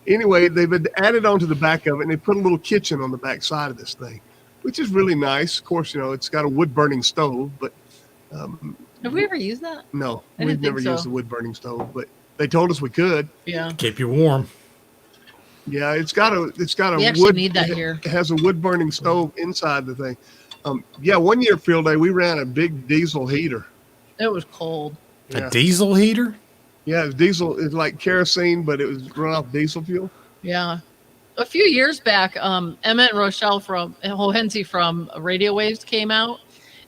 Anyway, they've added onto the back of it, and they put a little kitchen on the back side of this thing, which is really nice. Of course, it's got a wood-burning stove, but have we ever used that? No, I we've didn't never think so. used the wood-burning stove, but they told us we could. Yeah. Keep you warm. Yeah, it's got a We actually need that here. It has a wood-burning stove inside the thing. One year field day, we ran a big diesel heater. It was cold. A diesel heater? Yeah, diesel is like kerosene, but it was run off diesel fuel. Yeah. A few years back, Emmett and Rochelle from Hohensie from Radio Waves came out,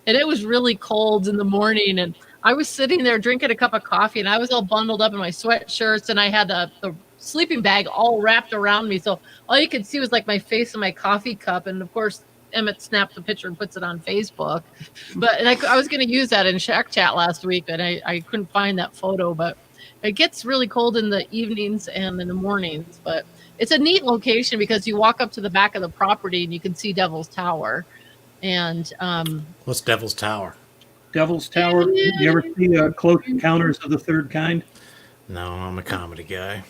and it was really cold in the morning, and I was sitting there drinking a cup of coffee, and I was all bundled up in my sweatshirts, and I had the sleeping bag all wrapped around me, so all you could see was like my face and my coffee cup, and of course Emmett snaps a picture and puts it on Facebook. But I was going to use that in Shack Chat last week, and I couldn't find that photo. But it gets really cold in the evenings and in the mornings. But it's a neat location because you walk up to the back of the property and you can see Devil's Tower. And what's Devil's Tower? Devil's Tower? You ever see Close Encounters of the Third Kind? No, I'm a comedy guy.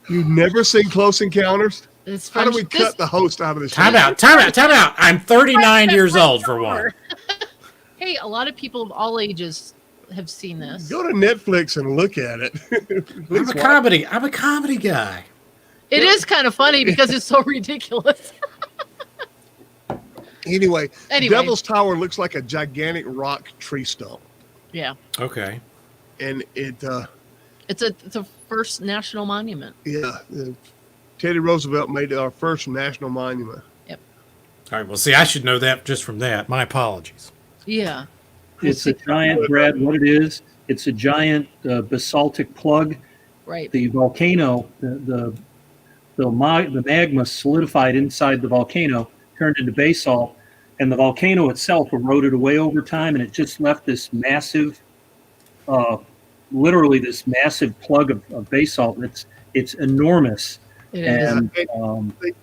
You've never seen Close Encounters? It's How do from we cut the host out of the show? Time out. I'm 39 years old for one. Hey, a lot of people of all ages have seen this. Go to Netflix and look at it. I'm a comedy guy. It is kind of funny because it's so ridiculous. Anyway, Anyway. Devil's Tower looks like a gigantic rock tree stump, Yeah, Okay. and it's a first national monument. Teddy Roosevelt made it our first national monument. All right. Well, see, I should know that just from that. My apologies. Yeah, It's a giant, Brad, what it is, it's a giant basaltic plug. right. The volcano, the magma solidified inside the volcano, turned into basalt, and the volcano itself eroded away over time, and it just left this massive, literally this massive plug of basalt. It's enormous. It is. And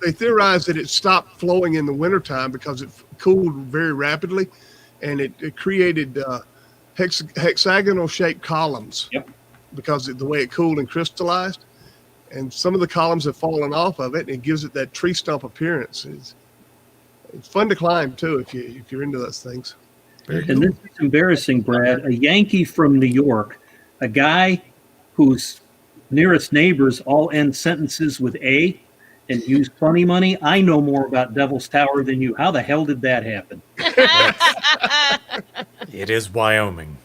They theorized that it stopped flowing in the wintertime because it cooled very rapidly, and it created hexagonal shaped columns. Yep. Because of the way it cooled and crystallized, and some of the columns have fallen off of it, and it gives it that tree stump appearance. It's fun to climb too if you're into those things. And this is embarrassing, Brad. A Yankee from New York, a guy whose nearest neighbors all end sentences with A and use funny money. I know more about Devil's Tower than you. How the hell did that happen? It is Wyoming.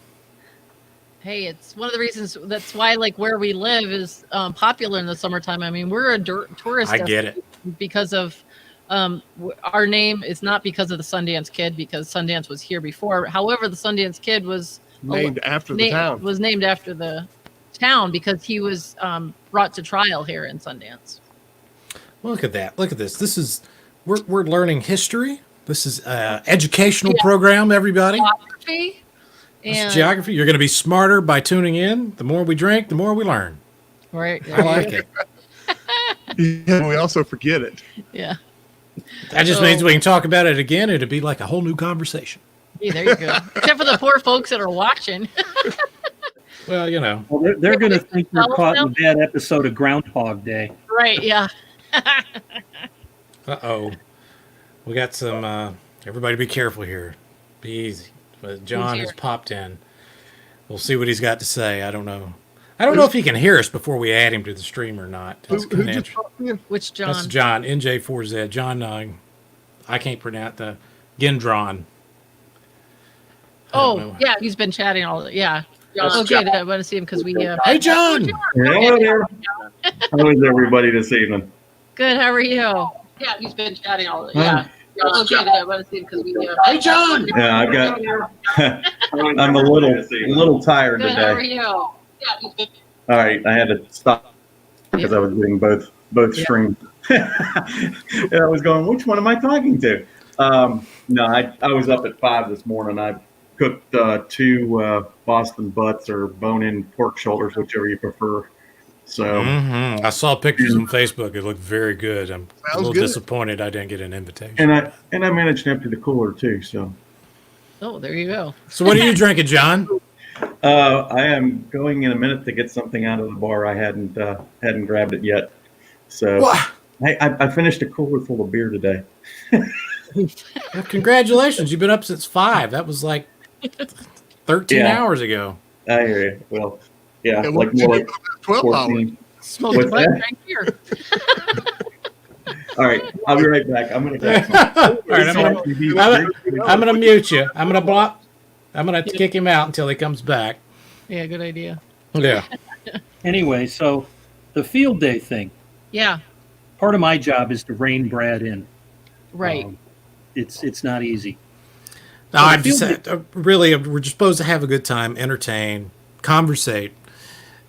Hey, it's one of the reasons. That's why, like, where we live is popular in the summertime. I mean, we're a tourist. I get it. Because of our name is not because of the Sundance Kid, because Sundance was here before. However, the Sundance Kid was Named after the town. Was named after the town because he was brought to trial here in Sundance. Look at that. Look at this. We're learning history. This is educational program, everybody. Geography. This And is geography. You're going to be smarter by tuning in. The more we drink, the more we learn. right. I like it. Yeah, we also forget it. Yeah. That just means we can talk about it again. It'd be like a whole new conversation. Hey, there you go. Except for the poor folks that are watching. Well, you know. Well, they're going to think we're caught in a bad episode of Groundhog Day. Right. Yeah. Uh-oh. We got some, everybody be careful here. Be easy. But John has popped in. We'll see what he's got to say. I don't know. I don't know if he can hear us before we add him to the stream or not. That's Who kinda just interesting. popped in? Which John? That's John, NJ4Z. John, I can't pronounce the Gendron. I don't know. Yeah, he's been chatting all. Yeah. Oh, good. I want to see him because we. Hey, John. Hello there. How is everybody this evening? Good. How are you? Yeah, he's been chatting all. Yeah. Oh, good. I want to see him because we. Hey, John. Yeah, I've got. I'm a little tired Good. How are today. you? Yeah, he's been. All right, I had to stop because I was getting both streams. And I was going, which one am I talking to? No, I was up at 5 this morning. I cooked 2 Boston butts or bone-in pork shoulders, whichever you prefer. So I saw pictures on Facebook. It looked very good. I'm a little good. disappointed I didn't get an invitation. and I managed to empty the cooler too. So Oh, there you go. So what are you drinking, John? I am going in a minute to get something out of the bar. I hadn't grabbed it yet. So What? I finished a cooler full of beer today. Well, congratulations. You've been up since 5. That was like 13 Yeah. hours ago. I hear you. Well, yeah, Yeah, like what did you more do like for 12 hours? 14. Smoked What's butt that? right here. All right, I'll be right back. I'm gonna grab All right, I'm gonna mute you. I'm gonna block. I'm gonna kick him out until he comes back. Yeah, good idea. Yeah. Anyway, so the field day thing. Yeah. Part of my job is to rein Brad in. Right. It's not easy. No, I'm just really. We're just supposed to have a good time, entertain, conversate,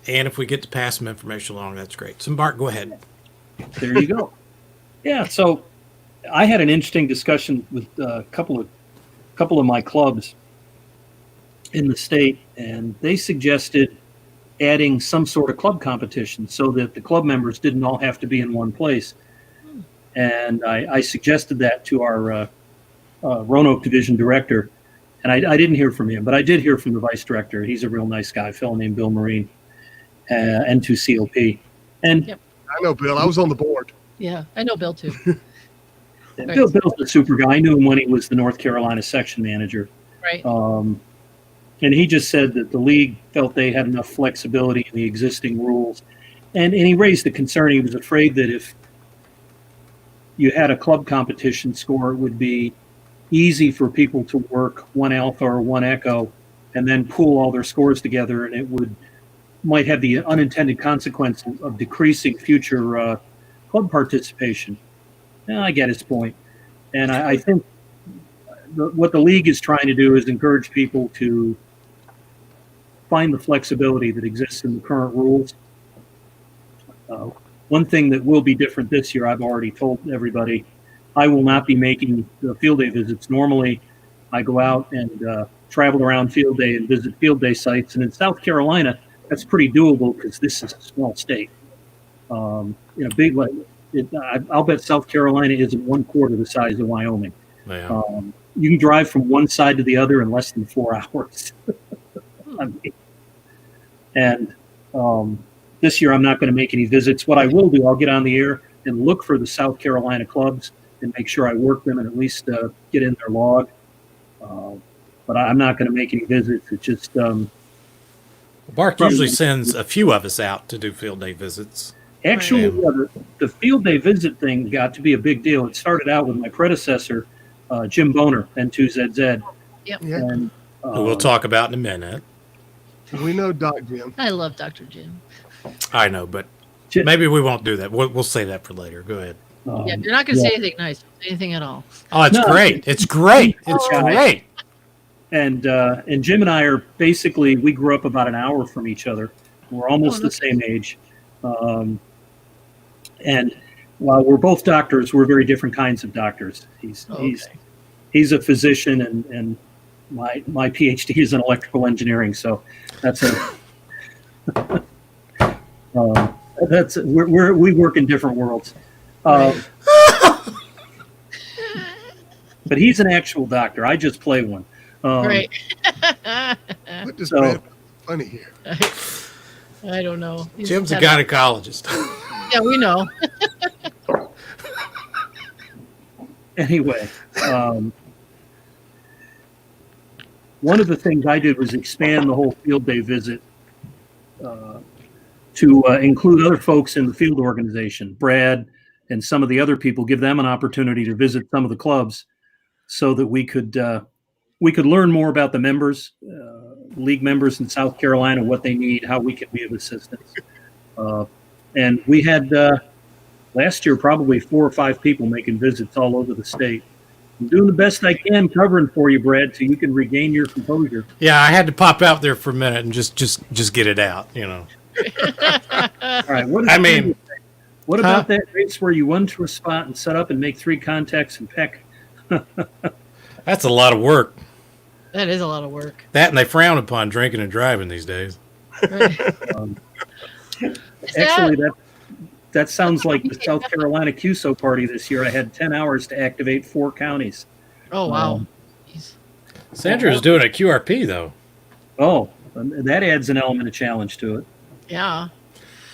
and if we get to pass some information along, that's great. So, Bart, go ahead. There you go. Yeah, so I had an interesting discussion with a couple of my clubs in the state, and they suggested adding some sort of club competition so that the club members didn't all have to be in one place. And I suggested that to our Roanoke division director, And I didn't hear from him, but I did hear from the vice director. He's a real nice guy, a fellow named Bill Marine, N4UFP. And Yep. I know, Bill. I was on the board. Yeah, I know Bill too. Bill's a super guy. I knew him when he was the North Carolina section manager. Right. And he just said that the league felt they had enough flexibility in the existing rules. And he raised the concern. He was afraid that if you had a club competition score, it would be easy for people to work one alpha or one echo and then pool all their scores together, and it might have the unintended consequence of decreasing future club participation. Yeah, I get his point. And I think what the league is trying to do is encourage people to find the flexibility that exists in the current rules. One thing that will be different this year, I've already told everybody, I will not be making the field day visits. Normally, I go out and travel around field day and visit field day sites. And in South Carolina, that's pretty doable because this is a small state. Big like I'll bet South Carolina isn't 1/4 the size of Wyoming. Yeah. You can drive from one side to the other in less than 4 hours. This year, I'm not going to make any visits. What I will do, I'll get on the air and look for the South Carolina clubs and make sure I work them and at least get in their log. But I'm not going to make any visits. It's just Bark usually sends a few of us out to do field day visits. actually the field day visit thing got to be a big deal. It started out with my predecessor, Jim Boner, N2ZZ. Yep. Yeah. And Who we'll talk about in a minute. We know Doc Jim. I love Dr. Jim. I know, but maybe we won't do that. We'll say that for later. Go ahead. Yeah, you're not going to say anything nice, anything at all. Oh, it's great. It's great. It's great. And Jim and I are basically, we grew up about an hour from each other. We're almost the same age. And while we're both doctors, we're very different kinds of doctors. He's a physician, and my PhD is in electrical engineering. So that's we work in different worlds. But he's an actual doctor. I just play one. Right. What does Brad funny here? I don't know. Jim's a gynecologist. Yeah, we know. Anyway, one of the things I did was expand the whole field day visit to include other folks in the field organization, Brad and some of the other people, give them an opportunity to visit some of the clubs so that we could learn more about the members, league members in South Carolina, what they need, how we can be of assistance. And we had last year probably 4 or 5 people making visits all over the state. I'm doing the best I can covering for you, Brad, so you can regain your composure. Yeah, I had to pop out there for a minute and just get it out, you know. All right. What about that race where you run to a spot and set up and make 3 contacts and peck? That's a lot of work. That is a lot of work. That and they frown upon drinking and driving these days. Right. Actually, that sounds like the South Carolina QSO party this year. I had 10 hours to activate 4 counties. Oh, wow. Sandra's doing a QRP, though. Oh, that adds an element of challenge to it. Yeah.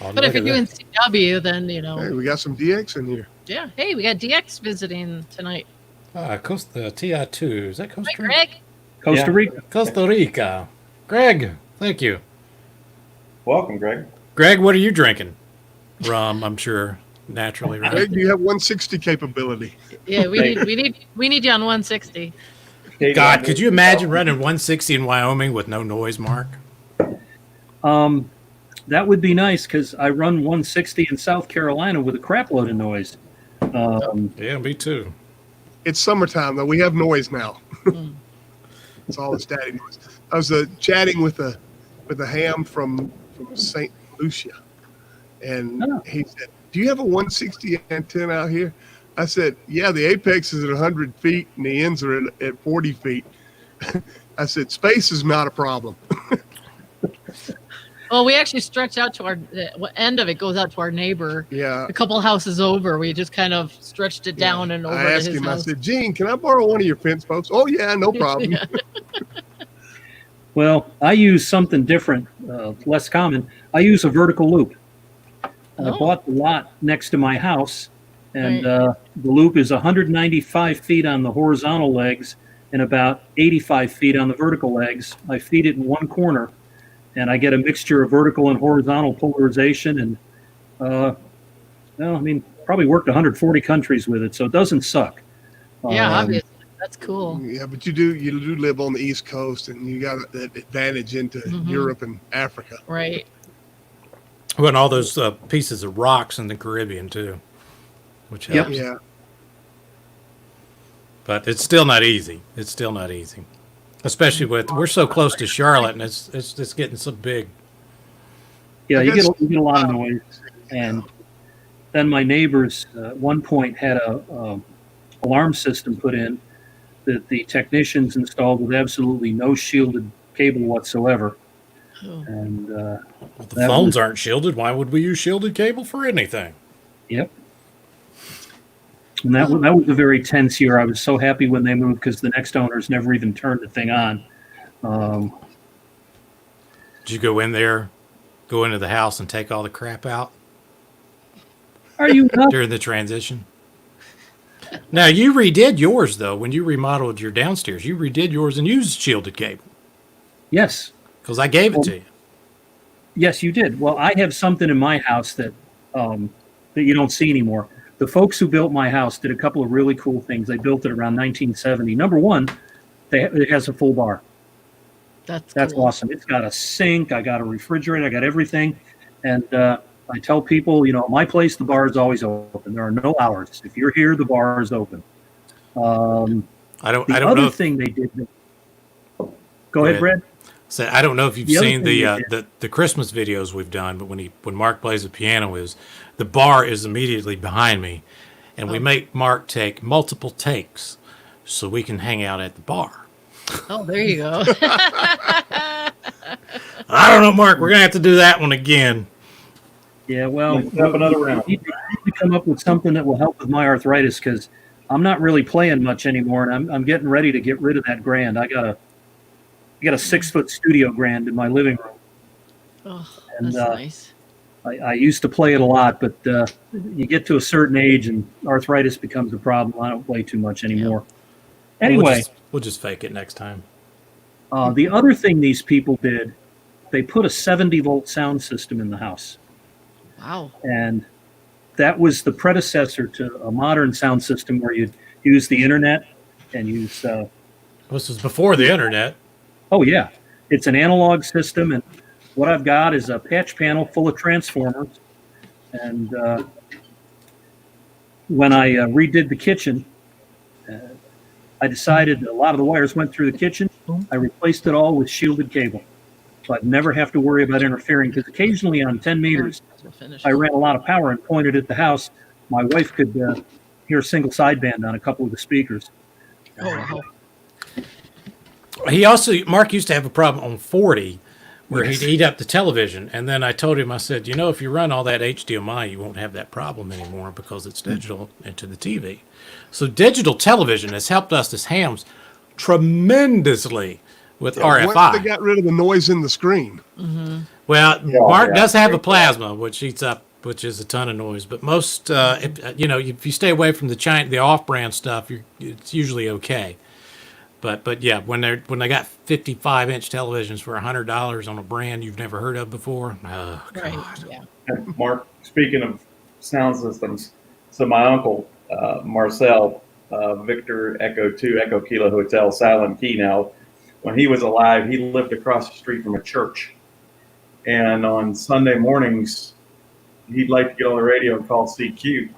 Oh, But if look you're at doing CW, then, you know. Hey, we got some DX in here. Yeah. Hey, we got DX visiting tonight. that. TI2. Is that Costa Hi, Rica? Greg. Costa Rica. Costa Rica. Greg, thank you. Welcome, Greg. Greg, what are you drinking? Rum, I'm sure. Naturally, right? Greg, do you have 160 capability? Yeah, we need you on 160. God, could you imagine running 160 in Wyoming with no noise, Mark? That would be nice because I run 160 in South Carolina with a crap load of noise. Yeah, me too. It's summertime, though. We have noise now. It's all the static noise. I was chatting with a ham from St. Lucia, and he said, "Do you have a 160 antenna out here?" I said, "Yeah, the apex is at 100 feet and the ends are at 40 feet." I said, "Space is not a problem." Well, we actually stretch out to our the end of it goes out to our neighbor. Yeah. A couple houses over. We just kind of stretched it down and over I to asked his him, house. I said, Gene, can I borrow one of your fence posts? Oh, yeah, no problem. Yeah. Well, I use something different, less common. I use a vertical loop. I Oh. bought the lot next to my house, and Right. the loop is 195 feet on the horizontal legs and about 85 feet on the vertical legs. I feed it in one corner, and I get a mixture of vertical and horizontal polarization. And, well, I mean, probably worked 140 countries with it, so it doesn't suck. Yeah, Um, obviously. That's cool. Yeah, but you do live on the East Coast, and you got that advantage into Mhm. Europe and Africa. Right. Well, and all those pieces of rocks in the Caribbean too, which Yep. helps. Yeah. But it's still not easy. It's still not easy, especially with we're so close to Charlotte, and it's getting so big. Yeah, I you guess- get a lot of noise. And then my neighbors at one point had a alarm system put in that the technicians installed with absolutely no shielded cable whatsoever. Oh. And Well, the That phones was- aren't shielded. Why would we use shielded cable for anything? yep. And that was a very tense year. I was so happy when they moved because the next owners never even turned the thing on. Did you go in there, go into the house, and take all the crap out Are you nuts? during the transition? Now you redid yours though. When you remodeled your downstairs, you redid yours and used shielded cable Yes. because I gave it to you. Yes, you did. Well, I have something in my house that you don't see anymore. The folks who built my house did a couple of really cool things. They built it around 1970. Number one, it has a full bar. That's cool. awesome. It's got a sink. I got a refrigerator. I got everything. And I tell people, at my place, the bar is always open. There are no hours. If you're here, the bar is open. I don't The know. other If, thing they did. Go Go ahead, ahead. Brad. so I don't know if you've The other seen thing the Christmas videos we've done, but when Mark plays the piano, is the bar is immediately behind me, and we make Mark take multiple takes so we can hang out at the bar. Oh, there you go. I don't know, Mark. We're gonna have to do that one again. Yeah, well, Let's have another round. we need to come up with something that will help with my arthritis because I'm not really playing much anymore, and I'm getting ready to get rid of that Grand. I got a 6-foot studio Grand in my living room. Oh, And, that's nice. I used to play it a lot, but you get to a certain age and arthritis becomes a problem. I don't play too much anymore. Anyway, we'll just fake it next time. the other thing these people did, they put a 70-volt sound system in the house. Wow. And that was the predecessor to a modern sound system where you'd use the internet and use This was before the internet. oh yeah, it's an analog system, and what I've got is a patch panel full of transformers. And when I redid the kitchen, I decided a lot of the wires went through the kitchen. I replaced it all with shielded cable, so I'd never have to worry about interfering. Because occasionally on 10 meters, We'll finish. I ran a lot of power and pointed at the house. My wife could hear single sideband on a couple of the speakers. Oh, wow. Mark used to have a problem on 40 where he'd eat up the television. And then I told him, I said, if you run all that HDMI, you won't have that problem anymore because it's digital into the TV. So digital television has helped us as hams tremendously with RFI. Once they got rid of the noise in the screen. Well, Yeah, Mark yeah. does have a plasma, which eats up, which is a ton of noise. But most, if you stay away from the off-brand stuff, it's usually okay. But yeah, when they got 55-inch televisions for $100 on a brand you've never heard of before, oh God. Right. Yeah. Mark, speaking of sound systems, so my uncle, Marcel, Victor Echo 2, Echo Kilo Hotel, Silent Key now, when he was alive, he lived across the street from a church. And on Sunday mornings, he'd like to get on the radio and call CQ.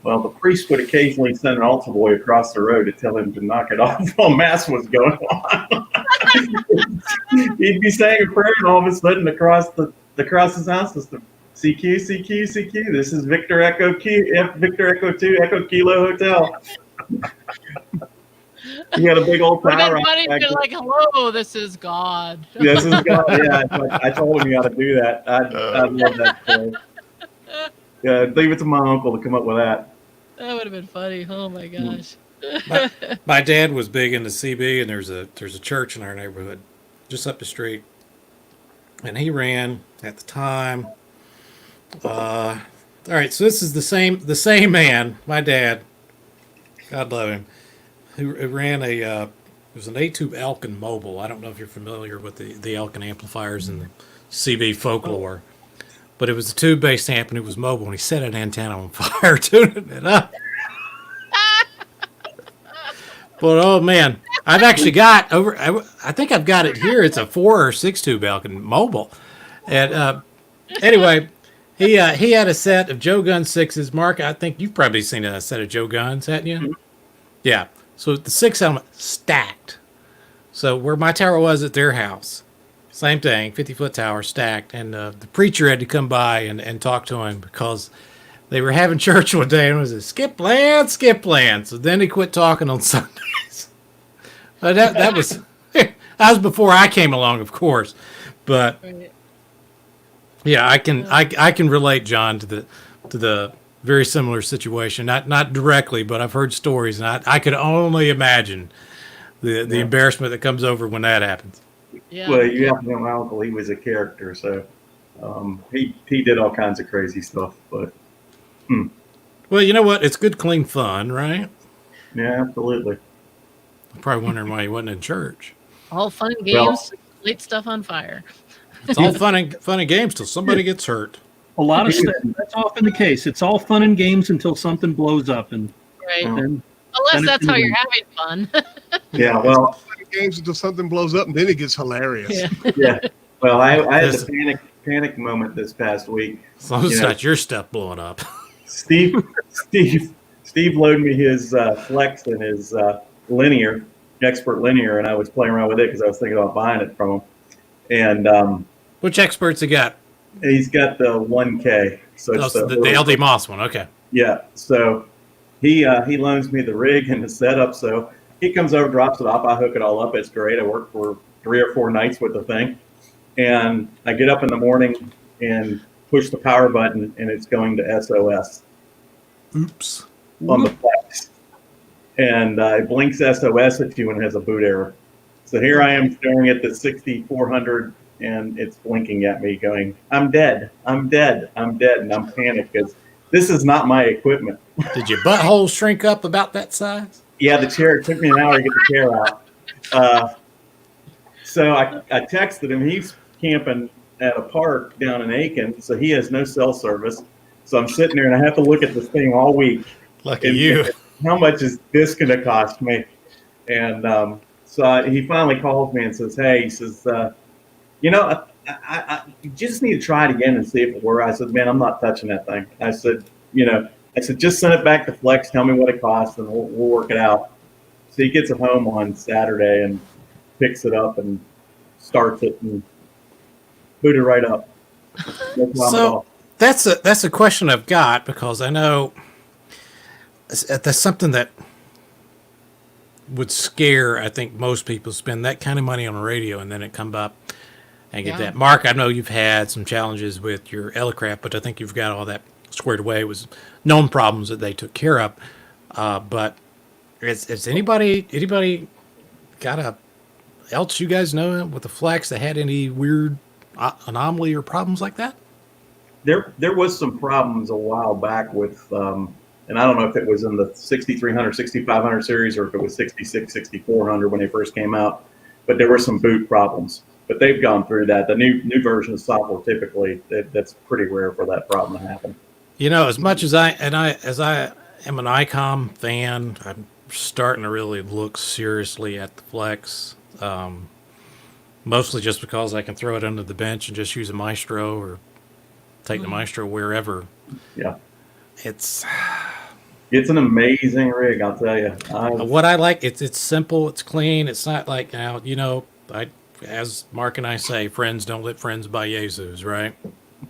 Well, the priest would occasionally send an altar boy across the road to tell him to knock it off while Mass was going on. He'd be saying a prayer, and all of a sudden, across the sound system, CQ, CQ, CQ. This is Victor Echo 2, Echo Kilo Hotel. He had a big old Would have power been funny back to be then. like, hello, this is God. This is God. Yeah, it's like, I told him you got to do that. I love that story. Yeah, leave it to my uncle to come up with that. That would have been funny. Oh my gosh. My dad was big into CB, and there's a church in our neighborhood, just up the street, and he ran at the time. All right, so this is the same man, my dad, God love him, who ran it was an A-tube Elkin Mobile. I don't know if you're familiar with the Elkin amplifiers and the CB folklore, but it was a tube-based amp and it was mobile, and he set an antenna on fire tuning it up. But oh man, I've actually got I think I've got it here. It's a 4 or 6 tube Elkin Mobile, and anyway, he had a set of Joe Gun 6s. Mark, I think you've probably seen a set of Joe Guns, hadn't you? Mm-hmm. Yeah. So the 6 element stacked. So where my tower was at their house, same thing, 50-foot tower stacked, and the preacher had to come by and talk to him because they were having church one day and it was a skip land. So then he quit talking on Sundays. But that was before I came along, of course. But yeah, I can relate, John, to the very similar situation. Not directly, but I've heard stories, and I could only imagine the embarrassment that comes over when that happens. Yeah. Well, you have to know my uncle. He was a character, so he did all kinds of crazy stuff. But well, you know what? It's good, clean fun, right? yeah, absolutely. I'm probably wondering why he wasn't in church. All fun and games, light stuff on fire. It's all fun and games till somebody gets hurt. A lot of stuff. That's often the case. It's all fun and games until something blows up, and Right. then Unless that's how you're having fun. Yeah, well, Games until something blows up, and then it gets hilarious. Yeah. yeah. Well, I had the panic moment this past week. As long as it's not your stuff blowing up. Steve loaded me his Flex and his linear, expert linear, and I was playing around with it because I was thinking about buying it from him. And Which experts he got? he's got the 1K, so it's The LD Moss one. Okay. yeah. So he loans me the rig and the setup. So he comes over, drops it off. I hook it all up. It's great. I work for 3 or 4 nights with the thing, and I get up in the morning and push the power button, and it's going to SOS. Oops. On the Flex, and it blinks SOS at you and has a boot error. So here I am staring at the 6400, and it's blinking at me, going, "I'm dead, I'm dead, I'm dead," and I'm panicked because this is not my equipment. Did your butthole shrink up about that size? Yeah, the chair. It took me an hour to get the chair out. So I texted him. He's camping at a park down in Aiken, so he has no cell service. So I'm sitting there, and I have to look at this thing all week. Lucky you. How much is this going to cost me? And so he finally calls me and says, "Hey," he says, I just need to try it again and see if it works. I said, "Man, I'm not touching that thing." I said, just send it back to Flex. Tell me what it costs, and we'll work it out. So he gets it home on Saturday and picks it up and starts it and boot it right up. No problem at all. That's a question I've got, because I know that's something that would scare, I think, most people, spend that kind of money on a radio and then it come up and get that. Mark, I know you've had some challenges with your Elecraft, but I think you've got all that squared away. It was known problems that they took care of. But is anybody got else you guys know with the Flex that had any weird anomaly or problems like that? There was some problems a while back with, and I don't know if it was in the 6300, 6500 series, or if it was 66, 6400 when they first came out, but there were some boot problems. But they've gone through that. The new version of software, typically, that's pretty rare for that problem to happen. As much as I am an ICOM fan, I'm starting to really look seriously at the Flex. Mostly just because I can throw it under the bench and just use a Maestro or take the Maestro wherever. Yeah. It's an amazing rig, I'll tell you. What I like, it's simple, it's clean. It's not like, as Mark and I say, friends don't let friends buy Jesus, right?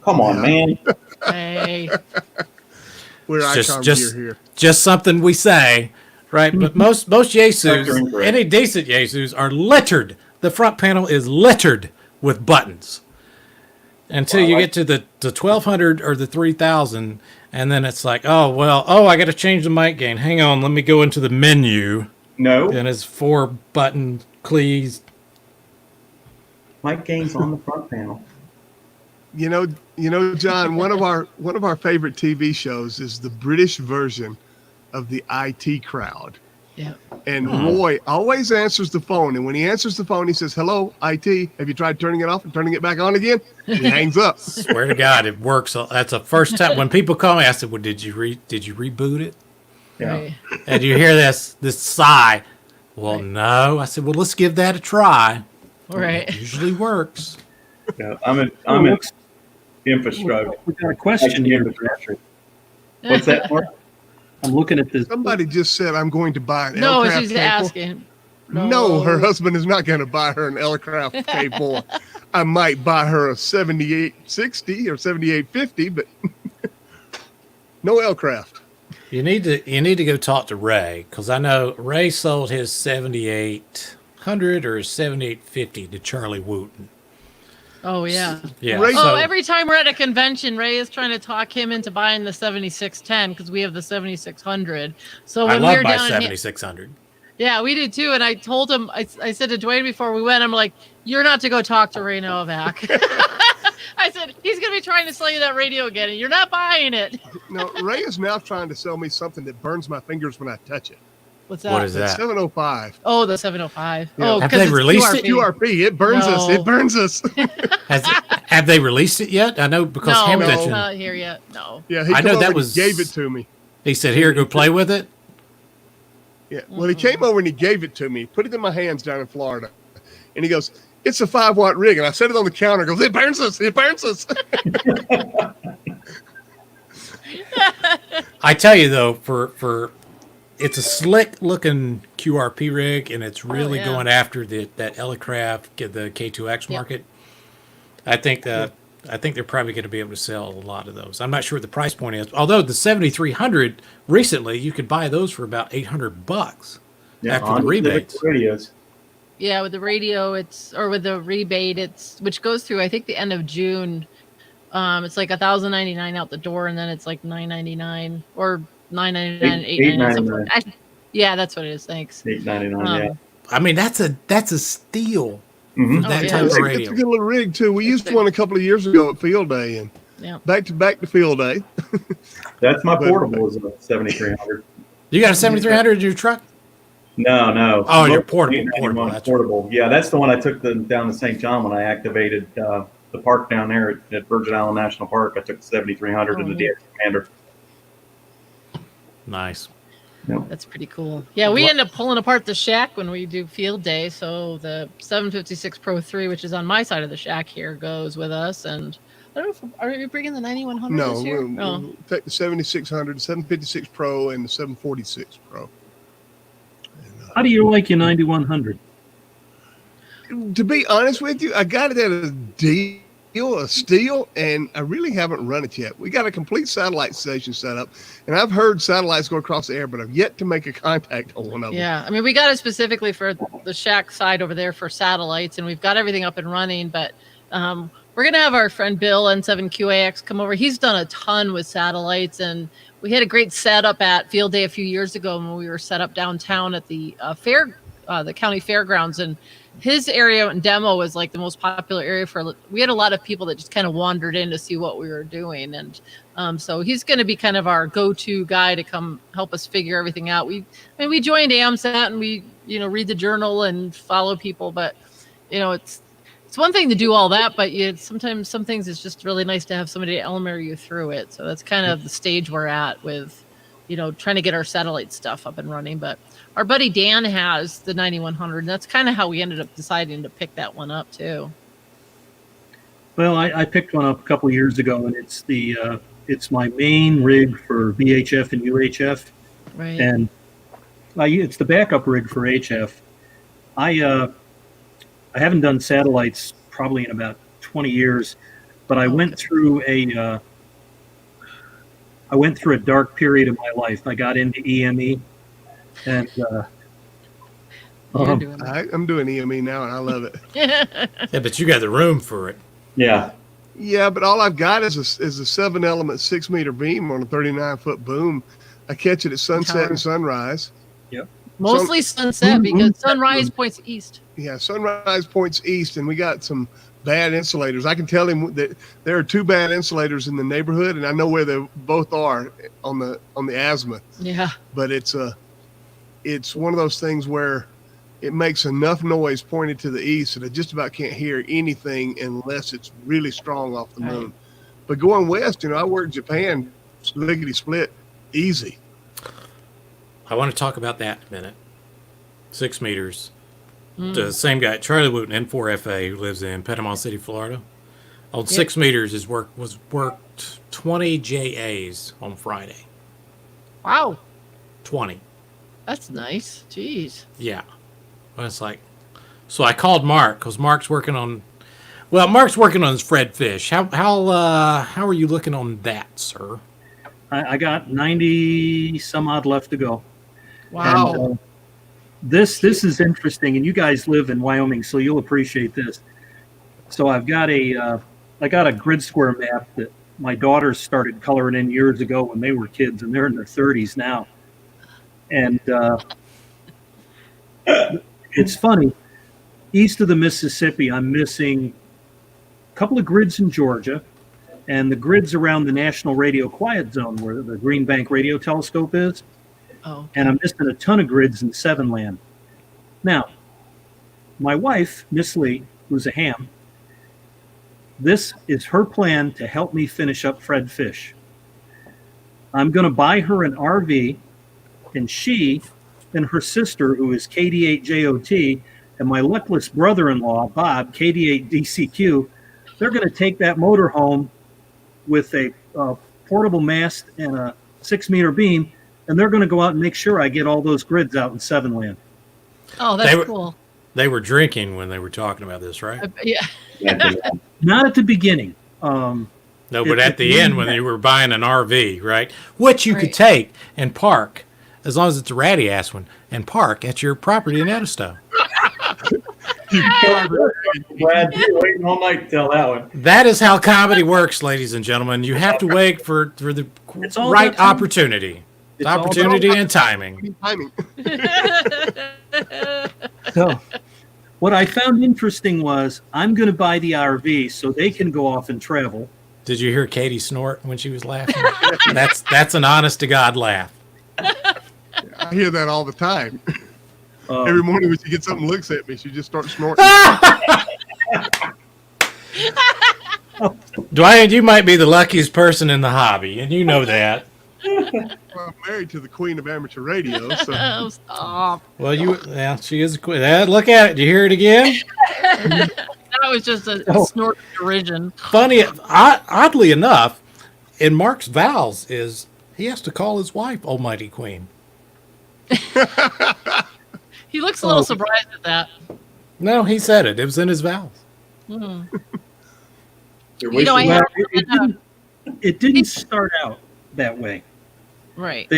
Come on, man. Hey. We're It's icon gear here. just something we say, right? But most Yaesus, incorrect. any decent Yaesus, are littered. The front panel is littered with buttons until you get to the 1200 or the 3000, and then it's like, I got to change the mic gain. Hang on, let me go into the menu. No, And it's 4 button keys. mic gain's on the front panel. You know, John. One of our favorite TV shows is the British version of the IT Crowd. Yeah. And Roy always answers the phone. And when he answers the phone, he says, "Hello, IT. Have you tried turning it off and turning it back on again?" And he hangs up. Swear to God, it works. That's the first time when people call me. I said, "Well, did you reboot it?" Yeah. Right. And you hear this sigh. Well, no. I said, "Well, let's give that a try." Right. It usually works. Yeah. I'm in infrastructure. We've got a question here. What's that, Mark? I'm looking at this. Somebody just said, "I'm going to buy an No, aircraft she's K4." asking. No, her husband is not going to buy her an aircraft K4. I might buy her a 7860 or 7850, but no aircraft. You need to go talk to Ray, because I know Ray sold his 7800 or 7850 to Charlie Wooten. Oh, yeah. Yeah. Ray- so- Every time we're at a convention, Ray is trying to talk him into buying the 7610 because we have the 7600. So I when love we're my down 7600. yeah, we do too. And I told him, I said to Dwayne before we went, I'm like, you're not to go talk to Ray Novak. I said, he's going to be trying to sell you that radio again, and you're not buying it. No, Ray is now trying to sell me something that burns my fingers when I touch it. What's that? What is It's that? 705. Oh, the 705. Yeah. Oh, Have 'cause they it's released it? QRP, it burns us. No. It burns us. Have they released it yet? I know because No, Hamilton. it's not here yet. No. Yeah, he I came know over that and was- gave it to me. He said, "Here, go play with it." Yeah. Well, he came over and he gave it to me, put it in my hands down in Florida. And he goes, "It's a 5-watt rig." And I set it on the counter. Goes, "It burns us. It burns us." I tell you though, for it's a slick looking QRP rig, and it's really yeah. going after that Elecraft, the K2X market. I think they're probably going to be able to sell a lot of those. I'm not sure what the price point is. Although the 7300 recently, you could buy those for about $800 after on the rebates. radios. Yeah, with the radio, with the rebate, which goes through, I think, the end of June. It's like $1,099 out the door, and then it's like $999 or $999, $899. Yeah, that's what it is. Thanks. $899. Yeah. I mean, that's a steal. Mhm. For that yeah. type of It's radio. a good little rig, too. We used one a couple of years ago at Field Day. And Yeah. back to Field Day. That's my portable is a 7300. You got a 7300 in your truck? No. Oh, your portable, 891 that's portable. Yeah, that's the one I took down to St. John when I activated the park down there at Virgin Island National Park. I took the 7300 and the DX Commander. Nice. That's pretty cool. Yeah, we end up pulling apart the shack when we do field day. So the 756 Pro 3, which is on my side of the shack here, goes with us. And I don't know, are you bringing the 9100 No, this year? we'll take the 7600, 756 Pro, and the 746 Pro. How do you like your 9100? To be honest with you, I got it at a steal, and I really haven't run it yet. We got a complete satellite station set up, and I've heard satellites go across the air, but I've yet to make a contact on one of them. Yeah, I mean, we got it specifically for the shack side over there for satellites, and we've got everything up and running. But we're going to have our friend Bill, N4UFP come over. He's done a ton with satellites, and we had a great setup at Field Day a few years ago when we were set up downtown at the the county fairgrounds, and his area and demo was like the most popular area we had a lot of people that just kind of wandered in to see what we were doing. And so he's going to be kind of our go-to guy to come help us figure everything out. We joined AMSAT and we, read the journal and follow people, but it's one thing to do all that, but sometimes some things it's just really nice to have somebody to elmer you through it. So that's kind of the stage we're at with, trying to get our satellite stuff up and running. But our buddy Dan has the 9100, and that's kind of how we ended up deciding to pick that one up too. Well, I picked one up a couple of years ago, and it's my main rig for VHF and UHF, Right. and it's the backup rig for HF. I haven't done satellites probably in about 20 years, but I went through a dark period of my life. I got into EME, And You're um, doing that. I'm doing EME now, and I love it. Yeah, but you got the room for it. Yeah. Yeah, but all I've got is a 7-element 6-meter beam on a 39-foot boom. I catch it at sunset Tower. and sunrise. Mostly sunset because sunrise points east. Yeah, sunrise points east, and we got some bad insulators. I can tell him that there are 2 bad insulators in the neighborhood, and I know where they both are on the azimuth. Yeah. But it's one of those things where it makes enough noise pointed to the east that I just about can't hear anything unless it's really strong off the Right. moon. But going west, I worked Japan, lickety split, easy. I want to talk about that in a minute. 6 meters. The same guy, Charlie Wooten, N4FA, who lives in Panama City, Florida. On 6 meters, was worked 20 JAs on Friday. Wow. 20. That's nice. Jeez. Yeah. Well, it's like, so I called Mark because Mark's working on his Fred fish. How are you looking on that, sir? I got 90 some odd left to go. Wow. And, this is interesting, and you guys live in Wyoming, so you'll appreciate this. So I got a grid square map that my daughters started coloring in years ago when they were kids, and they're in their 30s now. And it's funny. East of the Mississippi, I'm missing a couple of grids in Georgia, and the grids around the National Radio Quiet Zone where the Green Bank Radio Telescope is. Oh. And I'm missing a ton of grids in 7 land. Now, my wife, Miss Lee, who's a ham, this is her plan to help me finish up Fred Fish. I'm going to buy her an RV, and she and her sister, who is KD8JOT, and my luckless brother-in-law, Bob, KD8DCQ, they're going to take that motor home with a portable mast and a 6-meter beam, and they're going to go out and make sure I get all those grids out in 7 land. Oh, that's cool. They were drinking when they were talking about this, right? Yeah. Not at the beginning. No, but at the end when they were buying an RV, right? Which you could take and park, as long as it's a ratty ass one, and park at your property in Edisto. Brad, you're waiting all night to tell that one. That is how comedy works, ladies and gentlemen. You have to wait for the all right about timing. opportunity. It's all Opportunity about and timing. Timing. So, what I found interesting was I'm going to buy the RV so they can go off and travel. Did you hear Katie snort when she was laughing? That's an honest to God laugh. I hear that all the time. Every morning when she gets up and looks at me, she just starts snorting. Dwayne, you might be the luckiest person in the hobby, and you know that. Well, I'm married to the queen of amateur radio, so Oh, stop. Well, she is a queen. Look at it. Did you hear it again? That was just a snort of derision. Funny, oddly enough, in Mark's vows is he has to call his wife Almighty Queen. He looks a little surprised at that. No, he said it. It was in his vows. Hmm. You're You know, I wasting have It didn't start out that way. right.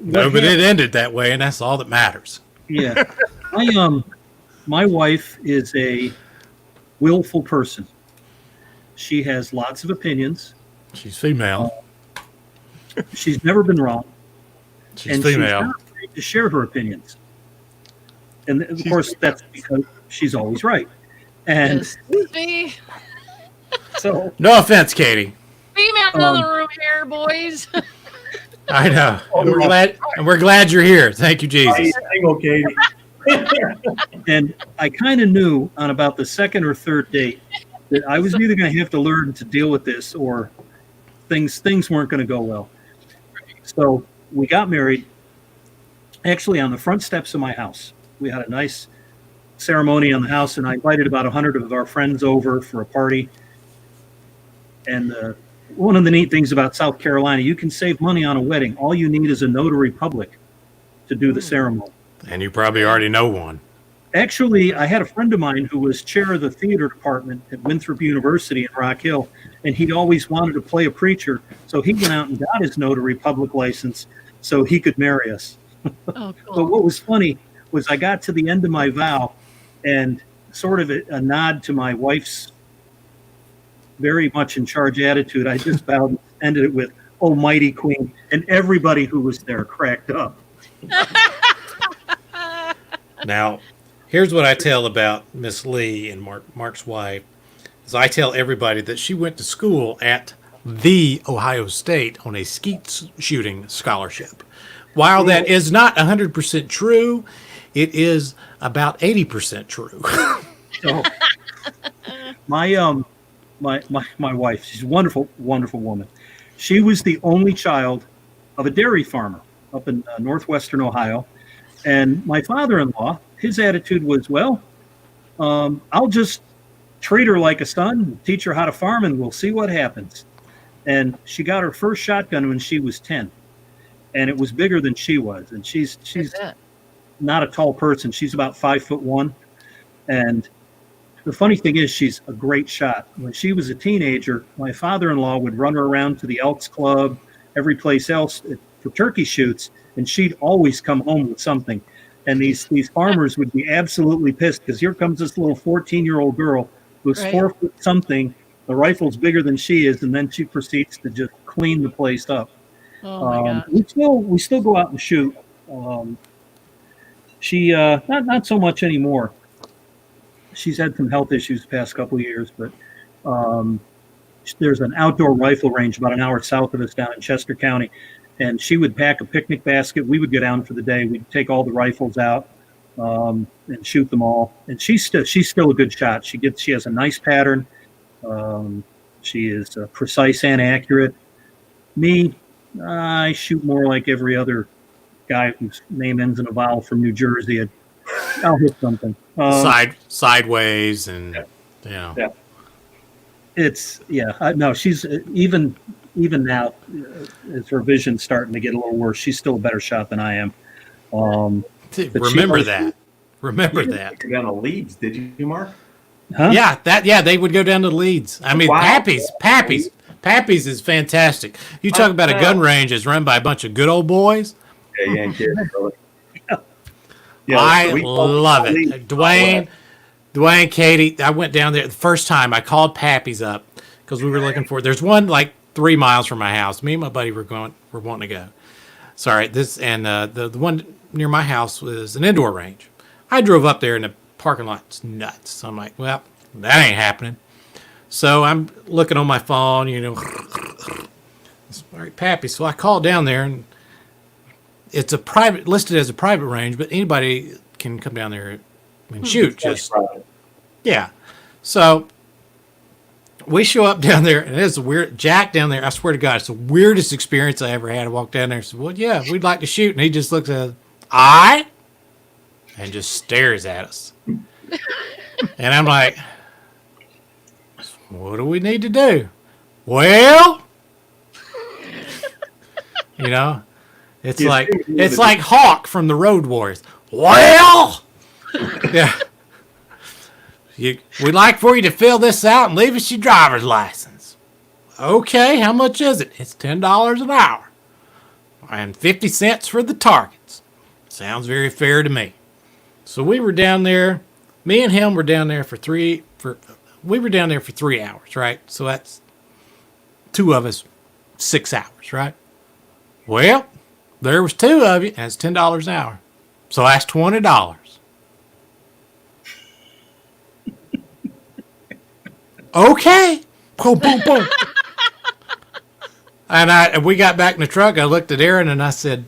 No, but it ended that way, and that's all that matters. Yeah. My wife is a willful person. She has lots of opinions. She's female. She's never been wrong. She's and female. she's not afraid to share her opinions. And of course, that's because she's always right. And Excuse me. so, No offense, Katie. Female in the room here, boys. I know. And we're glad you're here. Thank you, Jesus. single, Katie. and I kind of knew on about the second or third date that I was either going to have to learn to deal with this or things weren't going to go well. So we got married actually on the front steps of my house. We had a nice ceremony on the house, and I invited about 100 of our friends over for a party. And one of the neat things about South Carolina, you can save money on a wedding. All you need is a notary public to do the ceremony. And you probably already know one. Actually, I had a friend of mine who was chair of the theater department at Winthrop University in Rock Hill, and he'd always wanted to play a preacher, so he went out and got his notary public license so he could marry us. Oh, But cool. what was funny was I got to the end of my vow, and sort of a nod to my wife's very much in charge attitude, I just vowed and ended it with, "Oh, mighty queen," and everybody who was there cracked up. Now, here's what I tell about Miss Lee and Mark's wife. Is I tell everybody that she went to school at the Ohio State on a skeet shooting scholarship. While that is not 100% true, it is about 80% true. So, my wife, she's a wonderful, wonderful woman. She was the only child of a dairy farmer up in northwestern Ohio. And my father-in-law, his attitude was, well, I'll just treat her like a son, teach her how to farm, and we'll see what happens. And she got her first shotgun when she was 10. And it was bigger than she was. And she's not a tall person. She's about 5'1". And the funny thing is, she's a great shot. When she was a teenager, my father-in-law would run her around to the Elks Club, every place else for turkey shoots, and she'd always come home with something. And these farmers would be absolutely pissed because here comes this little 14-year-old girl who's Right. 4 foot something. The rifle's bigger than she is, and then she proceeds to just clean the place up. Oh my God. We still go out and shoot. She not so much anymore. She's had some health issues the past couple of years, but there's an outdoor rifle range about an hour south of us down in Chester County, and she would pack a picnic basket. We would go down for the day. We'd take all the rifles out and shoot them all. And she's still a good shot. She has a nice pattern. She is precise and accurate. Me, I shoot more like every other guy whose name ends in a vowel from New Jersey. I'll hit something. Sideways and, you know. Yeah. It's no. She's even now, as her vision's starting to get a little worse. She's still a better shot than I am. Remember that. Remember that. You're down to Leeds, did you, Mark? Huh? Yeah, they would go down to Leeds. I mean, Wow. Pappy's is fantastic. You talk about a gun range that's run by a bunch of good old boys. Yeah, you ain't kidding, really. I we- love it. Dwayne, Katie, I went down there the first time. I called Pappy's up because we were looking for. There's one like 3 miles from my house. Me and my buddy were wanting to go. Sorry, the one near my house was an indoor range. I drove up there and the parking lot's nuts. So I'm like, well, that ain't happening. So I'm looking on my phone, you know. All right, Pappy. So I called down there, and it's listed as a private range, but anybody can come down there and shoot. Yeah. So we show up down there, and it's a weird Jack down there. I swear to God, it's the weirdest experience I ever had. I walked down there and said, well, yeah, we'd like to shoot. And he just looks at us, and just stares at us. And I'm like, what do we need to do? Well, you know, it's like Hawk from the Road Warriors. Well, yeah. We'd like for you to fill this out and leave us your driver's license. Okay, how much is it? It's $10 an hour. And 50 cents for the targets. Sounds very fair to me. So we were down there. Me and him were down there for 3 hours, right? So that's 2 of us, 6 hours, right? Well, there was 2 of you, and it's $10 an hour. So that's $20. Okay. Boom, boom, boom. And we got back in the truck. I looked at Aaron and I said,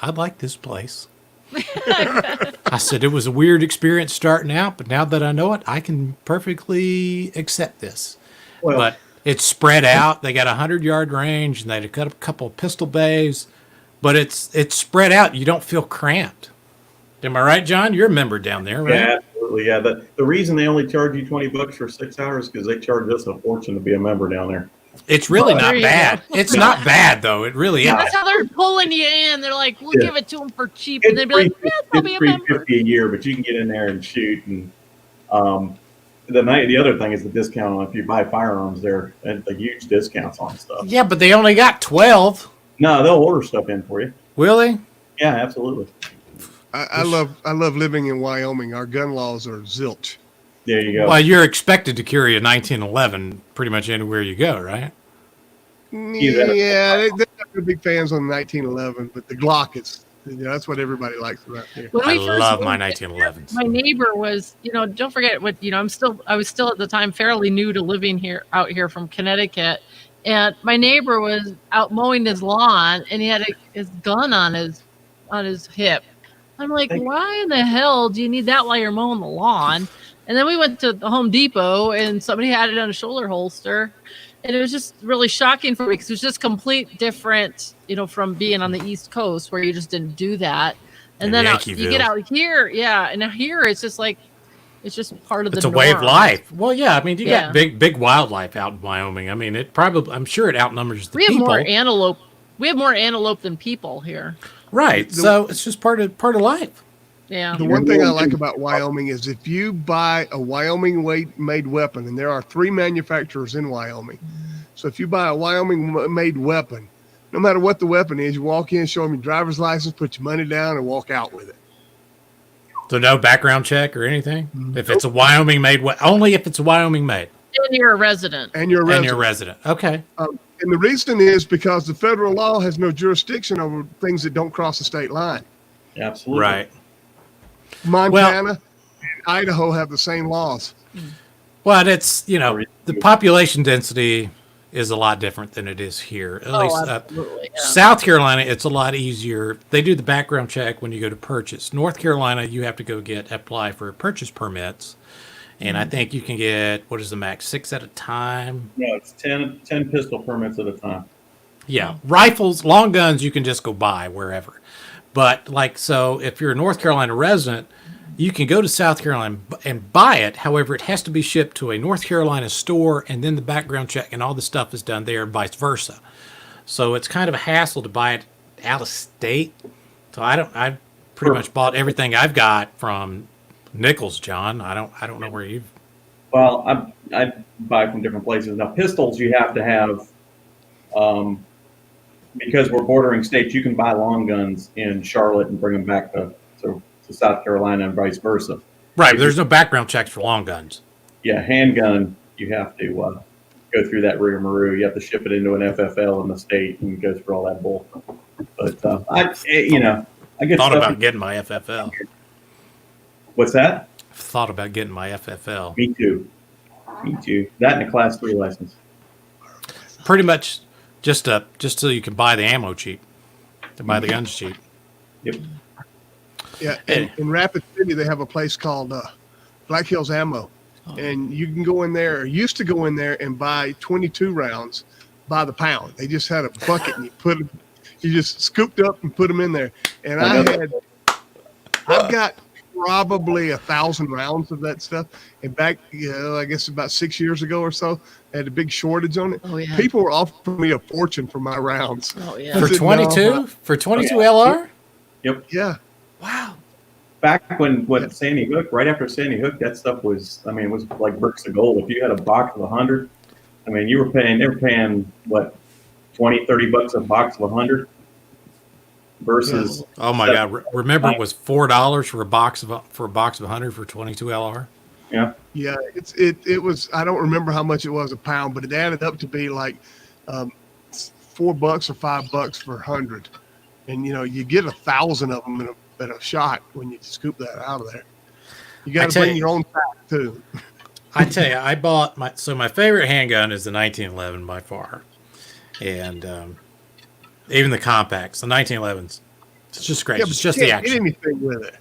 I like this place. I said, it was a weird experience starting out, but now that I know it, I can perfectly accept this. Well, But it's spread out. They got a 100-yard range, and they got a couple of pistol bays, but it's spread out. You don't feel cramped. Am I right, John? You're a member down there, right? yeah, absolutely. Yeah, the reason they only charge you $20 for 6 hours because they charge us a fortune to be a member down there. It's really There not you bad. go. It's not bad, though. It really is. That's how they're pulling you in. They're like, we'll Yeah. give it to them for cheap. And they'd be like, yes, I'll be a member. $350 a year, but you can get in there and shoot. And the other thing is the discount on if you buy firearms. They're the huge discounts on stuff. Yeah, but they only got 12. No, they'll order stuff in for you. Will they? Yeah, absolutely. I love living in Wyoming. Our gun laws are zilch. There you go. Well, you're expected to carry a 1911 pretty much anywhere you go, right? Yeah, they're not big fans on the 1911, but the Glock is, that's what everybody likes around here. When I we first love my moved, 1911s. my neighbor was, don't forget what, I was still at the time fairly new to living out here from Connecticut. And my neighbor was out mowing his lawn and he had his gun on his hip. I'm like, why in the hell do you need that while you're mowing the lawn? And then we went to the Home Depot and somebody had it on a shoulder holster. And it was just really shocking for me because it was just complete different, from being on the East Coast where you just didn't do that. And then you get out here, and here it's just like, it's just part of the norm. It's a way of life. Well, yeah, I mean, you got big wildlife out in Wyoming. I mean, I'm sure it outnumbers the people. More antelope. We have more antelope than people here. Right. So it's just part of life. Yeah. The one thing I like about Wyoming is if you buy a Wyoming-made weapon, and there are 3 manufacturers in Wyoming. So if you buy a Wyoming-made weapon, no matter what the weapon is, you walk in, show them your driver's license, put your money down, and walk out with it. So no background check or anything? If it's a Wyoming-made, only if it's a Wyoming-made. And you're a resident. And you're a resident. Okay. And the reason is because the federal law has no jurisdiction over things that don't cross the state line. Absolutely. Right. Montana and Idaho have the same laws. Well, it's, the population density is a lot different than it is here. At least absolutely, South Carolina, it's a lot easier. They do the background check when you go to purchase. North Carolina, you have to apply for purchase permits. And I think you can get, what is the max, 6 at a time? No, it's 10 pistol permits at a time. Yeah. Rifles, long guns, you can just go buy wherever. But so if you're a North Carolina resident, you can go to South Carolina and buy it. However, it has to be shipped to a North Carolina store, and then the background check and all the stuff is done there, and vice versa. So it's kind of a hassle to buy it out of state. So I've pretty much bought everything I've got from Nichols, John. I don't know where you've. Well, I buy from different places. Now, pistols you have to have. Because we're bordering states, you can buy long guns in Charlotte and bring them back to South Carolina and vice versa. Right, there's no background checks for long guns. Yeah, handgun, you have to go through that rigmarole. You have to ship it into an FFL in the state and go through all that bull. But I get thought about getting my FFL. What's that? I've thought about getting my FFL. Me too. That and a Class 3 license. Pretty much. Just so you can buy the ammo cheap, to buy the guns cheap. Yep. Yeah, in Rapid City, they have a place called Black Hills Ammo. And you can go in there, or used to go in there and buy 22 rounds by the pound. They just had a bucket and you just scooped up and put them in there. And I've got probably 1,000 rounds of that stuff. And back, I guess about 6 years ago or so, I had a big shortage on it. Oh, yeah. People were offering me a fortune for my rounds. Oh, yeah. For 22? For 22 LR? Yep. Yeah. Wow. Back when Sandy Hook, right after Sandy Hook, that stuff was, it was like bricks of gold. If you had a box of 100, they were paying, what, 20, 30 bucks a box of 100 versus. Oh my God. Remember it was $4 for a box of 100 for 22 LR? Yeah. Yeah. It was, I don't remember how much it was a pound, but it added up to be like $4 or $5 for 100. And, you get 1,000 of them in a shot when you scoop that out of there. You got to bring your own pack too. I tell you, I bought my favorite handgun is the 1911 by far. And even the compacts, the 1911s. It's just great. Yeah, it's just the action. Get anything with it.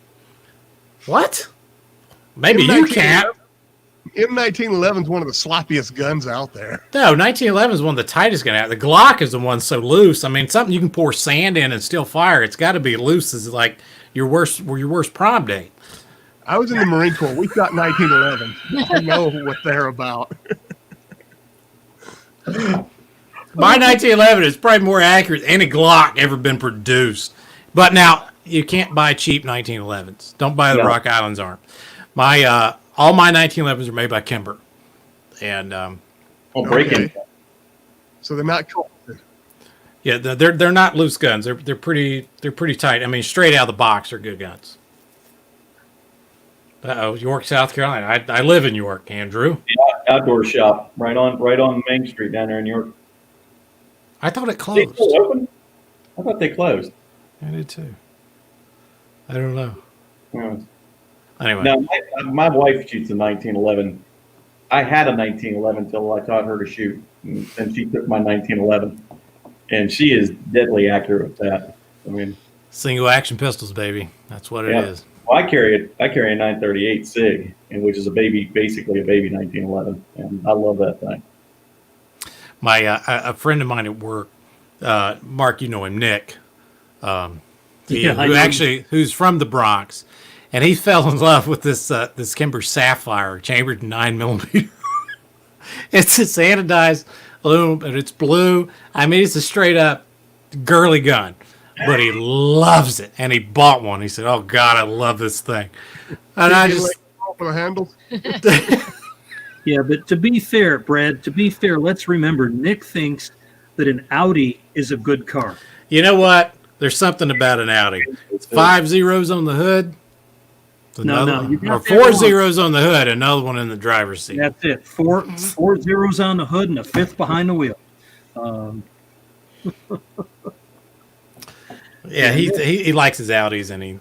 What? Maybe you can't. M1911 is one of the sloppiest guns out there. No, 1911 is one of the tightest guns out. The Glock is the one so loose. Something you can pour sand in and still fire. It's got to be loose as like your worst prom date. I was in the Marine Corps. We shot 1911. I know what they're about. My 1911 is probably more accurate than any Glock ever been produced. But now you can't buy cheap 1911s. Don't buy the Rock Islands arm. All my 1911s are made by Kimber, and breaking. So they're not cold. Yeah, they're not loose guns. They're pretty tight. I mean, straight out of the box, they're good guns. York, South Carolina. I live in York, Andrew. Outdoor shop right on Main Street down there in York. I thought it They closed. still open? I thought they closed. I did too. I don't know. Yeah. Anyway, Now, my wife shoots a 1911. I had a 1911 until I taught her to shoot, and then she took my 1911, and she is deadly accurate with that. I mean, single action pistols, baby. That's what it Yeah. is. well, I carry a 938 SIG, and which is basically a baby 1911, and I love that thing. My a friend of mine at work, Mark, you know him, Nick, who's from the Bronx, and he fell in love with this Kimber Sapphire chambered 9mm. It's a anodized aluminum, but it's blue. I mean, it's a straight up girly gun, but he loves it, and he bought one. He said, "Oh God, I love this thing," and I just for the handles. Yeah, but to be fair, Brad, let's remember Nick thinks that an Audi is a good car. You know what? There's something about an Audi. 5 zeros on the hood. No, you got or that 4 wrong. zeros on the hood, another one in the driver's seat. That's it. Four zeros on the hood and a fifth behind the wheel. Yeah, he likes his Audis, and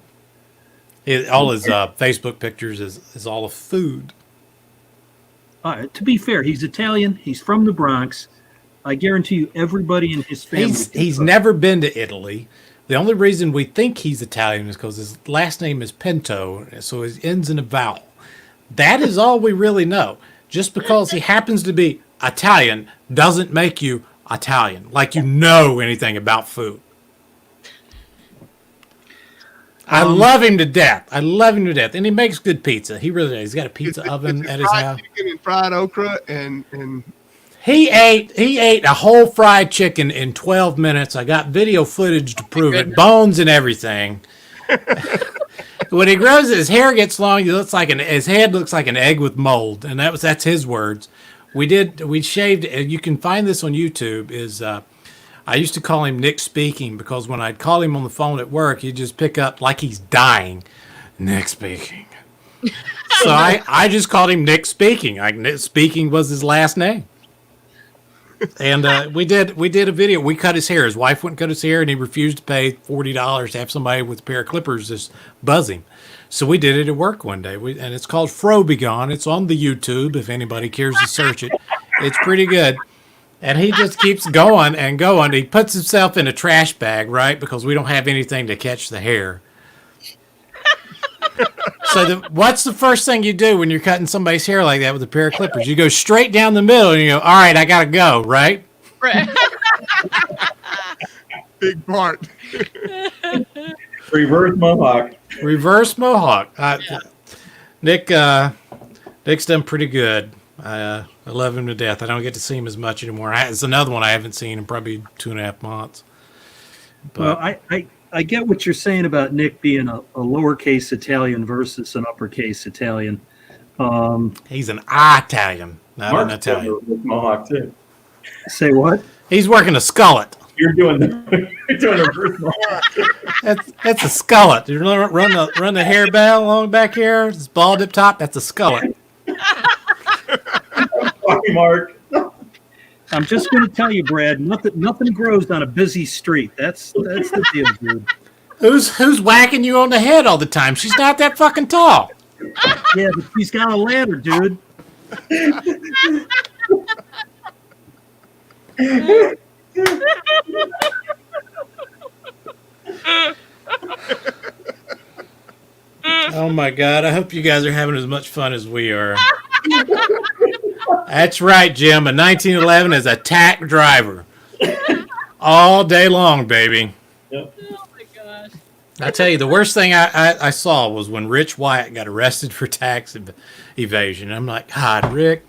all his Facebook pictures is all of food. To be fair, he's Italian. He's from the Bronx. I guarantee you, everybody in his family. He's never been to Italy. The only reason we think he's Italian is because his last name is Pinto, so it ends in a vowel. That is all we really know. Just because he happens to be Italian doesn't make you Italian, like you know anything about food. I love him to death. And he makes good pizza. He really does. He's got a pizza oven at his fried house. chicken and fried okra and He ate a whole fried chicken in 12 minutes. I got video footage to prove it, bones and everything. When he grows, his hair gets long. His head looks like an egg with mold, and that's his words. We shaved. You can find this on YouTube. I used to call him Nick Speaking because when I'd call him on the phone at work, he'd just pick up like he's dying. Nick Speaking. So I just called him Nick Speaking. Nick Speaking was his last name. And we did a video. We cut his hair. His wife wouldn't cut his hair, and he refused to pay $40 to have somebody with a pair of clippers just buzz him. So we did it at work one day, and it's called Fro Be Gone. It's on the YouTube if anybody cares to search it. It's pretty good. And he just keeps going and going. He puts himself in a trash bag, right, because we don't have anything to catch the hair. So what's the first thing you do when you're cutting somebody's hair like that with a pair of clippers? You go straight down the middle and you go, all right, I got to go, right? big part. Reverse mohawk. Reverse mohawk. Nick's done pretty good. I love him to death. I don't get to see him as much anymore. It's another one I haven't seen in probably 2.5 months. But, Well, I get what you're saying about Nick being a lowercase Italian versus an uppercase Italian. he's an Italian, not an Mark's got a Italian. reverse mohawk too. Say what? He's working a skullet. You're doing a reverse mohawk. That's a skullet. You run the hair bell along back here. It's bald up top. That's a skullet. Sorry, Mark. I'm just going to tell you, Brad. Nothing grows on a busy street. That's the deal, dude. Who's whacking you on the head all the time? She's not that fucking tall. Yeah, but he's got a ladder, dude. Oh my God! I hope you guys are having as much fun as we are. That's right, Jim. A 1911 is a tack driver all day long, baby. Yep. Oh my gosh. I tell you, the worst thing I saw was when Rich Wyatt got arrested for tax evasion. I'm like, God, Rick,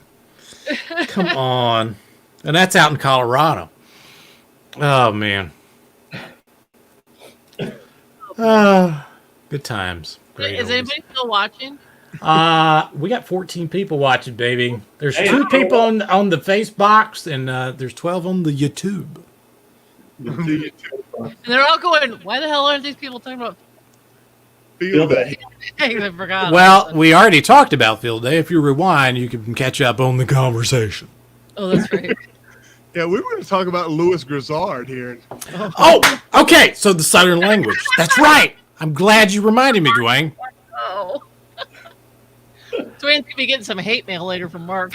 come on. And that's out in Colorado. Oh, man. Good times. Great Is oldies. anybody still watching? We got 14 people watching, baby. There's Hey, 2 people on the face box, and there's 12 on the YouTube. Do you too? And they're all going, why the hell aren't these people talking about Field day. things? I forgot. Well, we already talked about field day. If you rewind, you can catch up on the conversation. Oh, that's right. Yeah, we were going to talk about Louis Grizzard here. Oh, okay. So the Southern language. That's right. I'm glad you reminded me, Dwayne. Oh. Dwayne's going to be getting some hate mail later from Mark.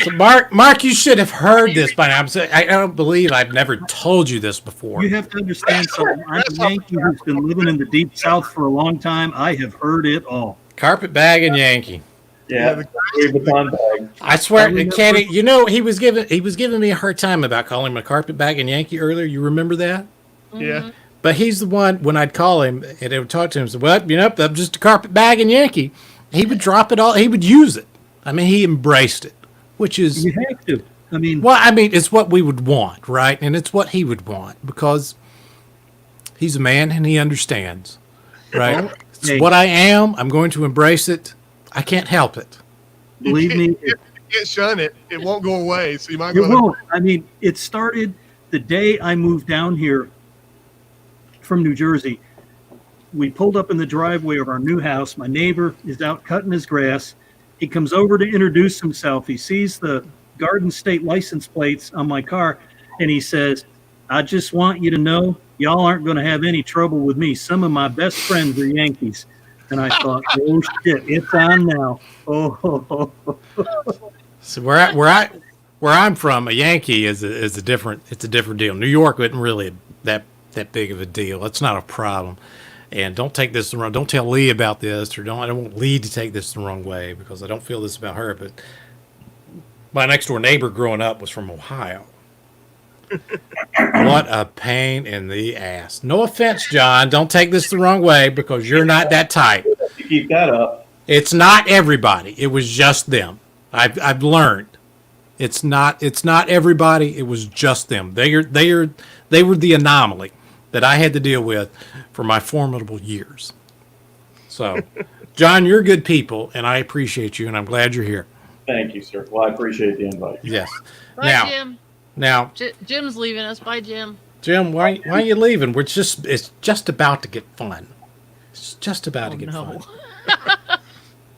So Mark, you should have heard this by now. I don't believe I've never told you this before. You have to understand something. I'm a Yankee who's been living in the deep South for a long time. I have heard it all. Carpetbagging Yankee. Yeah, Louis Vuitton bag. I swear, Kenny, you know he was giving me a hard time about calling him a carpetbagging Yankee earlier. You remember that? Yeah. But he's the one, when I'd call him and I would talk to him, say, well, I'm just a carpetbagging Yankee. He would drop it all. He would use it. I mean, he embraced it, which is, You have to. I mean, it's what we would want, right? And it's what he would want because he's a man and he understands, right? It's hey. what I am. I'm going to embrace it. I can't help it. believe me, If you can't shun it, it won't go away. So you might it go. won't. I mean, it started the day I moved down here from New Jersey. We pulled up in the driveway of our new house. My neighbor is out cutting his grass. He comes over to introduce himself. He sees the Garden State license plates on my car, and he says, I just want you to know y'all aren't going to have any trouble with me. Some of my best friends are Yankees. And I thought, oh, shit, it's on now. Oh. So where I'm from, a Yankee is a different deal. New York isn't really that big of a deal. It's not a problem. And don't take this the wrong. Don't tell Lee about this, or I don't want Lee to take this the wrong way because I don't feel this about her. But my next door neighbor growing up was from Ohio. What a pain in the ass. No offense, John. Don't take this the wrong way because you're not that type. You keep that up. It's not everybody. It was just them. I've learned. It's not everybody. It was just them. They were the anomaly that I had to deal with for my formidable years. So, John, you're good people, and I appreciate you, and I'm glad you're here. Thank you, sir. Well, I appreciate the invite. Yes. Bye, Jim. Now, Jim's leaving us. Bye, Jim. Jim, why are you leaving? It's just about to get fun. It's just about to get fun. I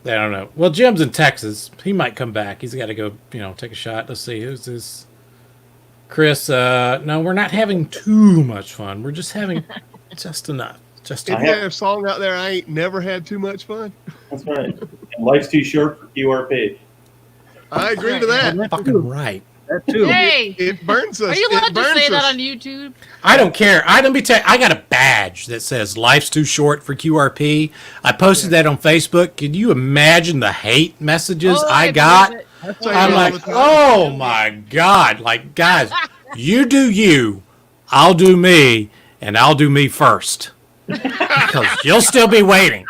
don't know. Well, Jim's in Texas. He might come back. He's got to go, take a shot. Let's see. Who's this? Chris, no, we're not having too much fun. We're just having just enough. If you have a song out there, I ain't never had too much fun. That's right. And life's too short for QRP. I agree to that. That's fucking right. That too. Hey, It burns us. are you allowed It to burns say that us. on YouTube? I don't care. I got a badge that says life's too short for QRP. I posted that on Facebook. Can you imagine the hate messages Oh, I believe got? it. That's how I'm you like, all the time. oh my God. Like, guys, you do you, I'll do me, and I'll do me first. Because you'll still be waiting.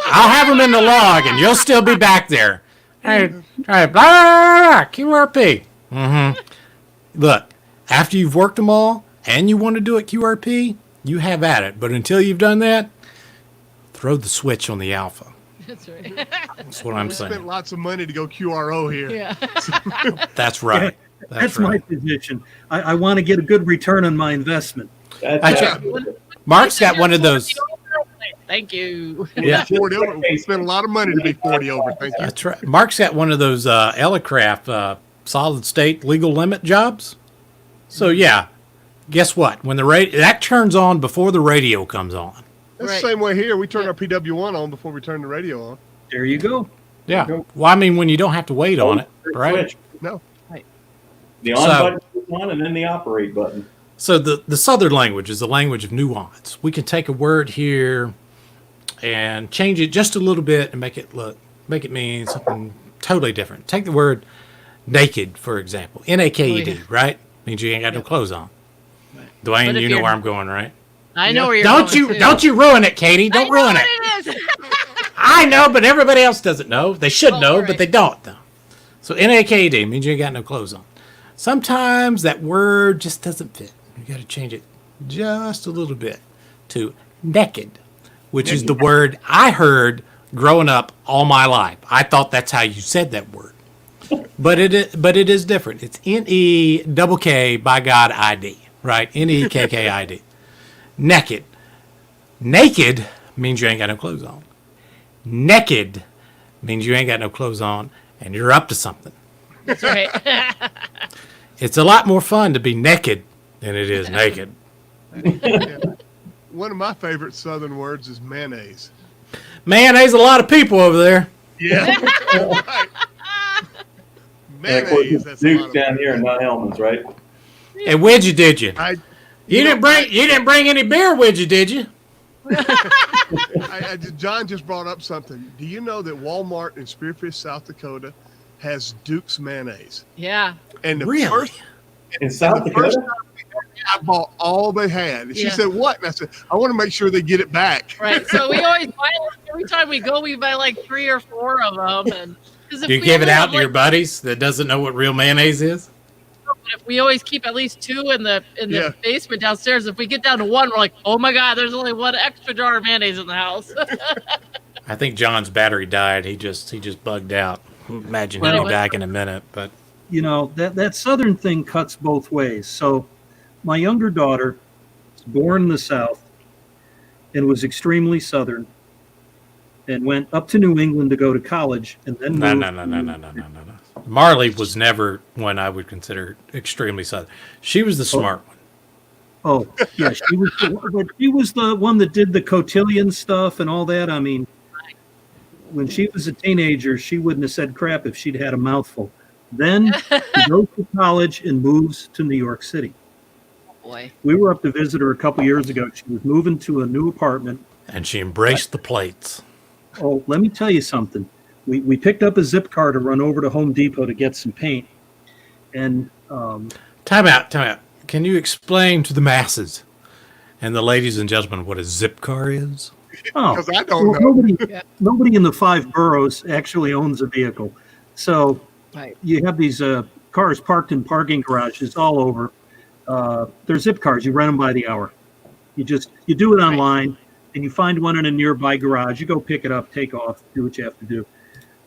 I'll have them in the log, and you'll still be back there. Hey, blah, blah, blah, QRP. Mm-hmm. Look, after you've worked them all, and you want to do it QRP, you have at it. But until you've done that, throw the switch on the alpha. That's right. That's what I'm We saying. spent lots of money to go QRO here. Yeah. That's right. That's my position. I want to get a good return on my investment. That's I- Mark's got one of those. Thank you. Yeah, 40 over. We spent a lot of money to be 40 over. Thank you. that's right. Mark's got one of those Elecraft solid state legal limit jobs. So yeah, guess what? When that turns on before the radio comes on. That's Right. the same way here. We turn our PW1 on before we turn the radio on. There you go. Yeah. Well, I mean, when you don't have to wait on it, right? Switch. No. The on button is on, and then the operate button. So the Southern language is a language of nuance. We can take a word here and change it just a little bit and make it mean something totally different. Take the word naked, for example. NAKED, Oh, yeah. right? Means you ain't got no clothes on. Dwayne, But if you know you're- where I'm going, right? I know where you're Don't going, you too. don't you ruin it, Katie. Don't ruin it. I know what it is. I know, but everybody else doesn't know. They should Oh, know, all but right. they don't though. So NAKD means you ain't got no clothes on. Sometimes that word just doesn't fit. You got to change it just a little bit to naked, which is the word I heard growing up all my life. I thought that's how you said that word. But it is different. It's NE by God ID, right? NEKK ID. Naked. Naked means you ain't got no clothes on. Naked means you ain't got no clothes on and you're up to something. That's right. It's a lot more fun to be naked than it is naked. Yeah. One of my favorite Southern words is mayonnaise. Man, there's a lot of people over there. Yeah. Right. And of course, Mayonnaise. it's That's a lot Duke's of down here and not Hellman's, right? And would you, did you? You didn't bring any beer with you, did you? John just brought up something. Do you know that Walmart in Spearfish, South Dakota, has Duke's mayonnaise? Yeah. And the Really? first In South the first Dakota? time we had it, I bought all they had. And she Yeah. said, "What?" And I said, "I want to make sure they get it back." Right. So we always buy, every time we go, we buy like 3 or 4 of them. And Do you give it out to your buddies that doesn't know what real mayonnaise is? If we always keep at least 2 in the Yeah. basement downstairs. If we get down to 1, we're like, oh my God, there's only 1 extra jar of mayonnaise in the house. I think John's battery died. He just bugged out. Imagine Well, he'll be back in a minute. But You know, that Southern thing cuts both ways. So my younger daughter was born in the South and was extremely Southern and went up to New England to go to college and then no. moved. Marley was never one I would consider extremely southern. She was the smart one. Oh, yeah, she was the one that did the cotillion stuff and all that. I mean, when she was a teenager, she wouldn't have said crap if she'd had a mouthful. Then she goes to college and moves to New York City. Boy. We were up to visit her a couple years ago. She was moving to a new apartment. And she embraced the plates. Oh, let me tell you something. We picked up a zip car to run over to Home Depot to get some paint. And Time out. Can you explain to the masses and the ladies and gentlemen what a zip car is? Because I don't know. Nobody in the 5 boroughs actually owns a vehicle. So Right. you have these cars parked in parking garages all over. They're zip cars. You rent them by the hour. You do it online, and you find one in a nearby garage. You go pick it up, take off, do what you have to do.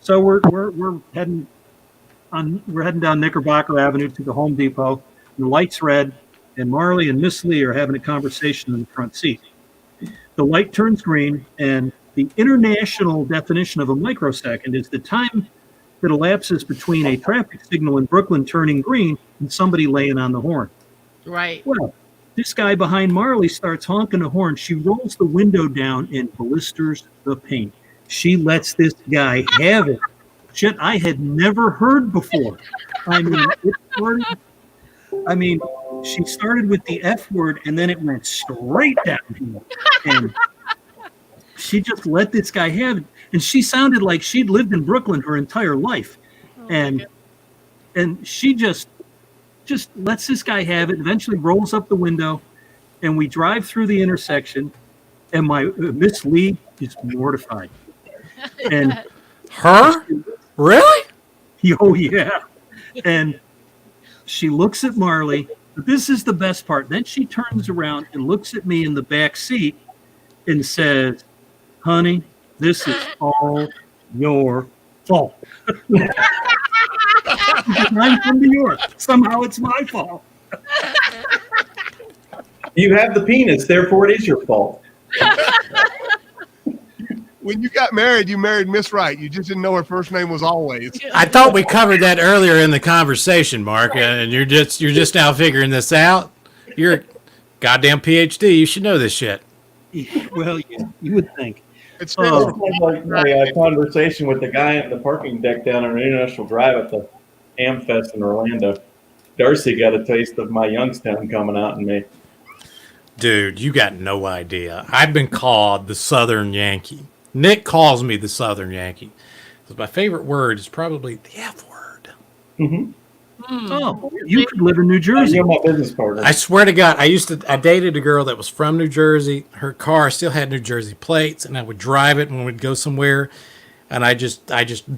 So we're heading down Knickerbocker Avenue to the Home Depot. And the light's red, and Marley and Miss Lee are having a conversation in the front seat. The light turns green, and the international definition of a microsecond is the time that elapses between a traffic signal in Brooklyn turning green and somebody laying on the horn. Right. Well, this guy behind Marley starts honking the horn. She rolls the window down and blisters the paint. She lets this guy have it. Shit I had never heard before. She started with the F word and then it went straight downhill. And she just let this guy have it. And she sounded like she'd lived in Brooklyn her entire life. And she just lets this guy have it, eventually rolls up the window, and we drive through the intersection, and my Miss Lee is mortified. And Her? Really? oh yeah. And she looks at Marley, but this is the best part. Then she turns around and looks at me in the back seat and says, "Honey, this is all your fault." I'm from New York. Somehow it's my fault. You have the penis, therefore it is your fault. When you got married, you married Miss Wright. You just didn't know her first name was Always. I thought we covered that earlier in the conversation, Mark, and you're just now figuring this out. You're a goddamn PhD. You should know this shit. Well, yeah, you would think. It's Oh. Like my conversation with the guy at the parking deck down on International Drive at the Amfest in Orlando. Darcy got a taste of my Youngstown coming out in me. Dude, you got no idea. I've been called the Southern Yankee. Nick calls me the Southern Yankee. Because my favorite word is probably the F word. Mm-hmm. Oh, you could live in New Jersey. You're my business partner. I swear to God, I dated a girl that was from New Jersey. Her car still had New Jersey plates, and I would drive it when we'd go somewhere. And I just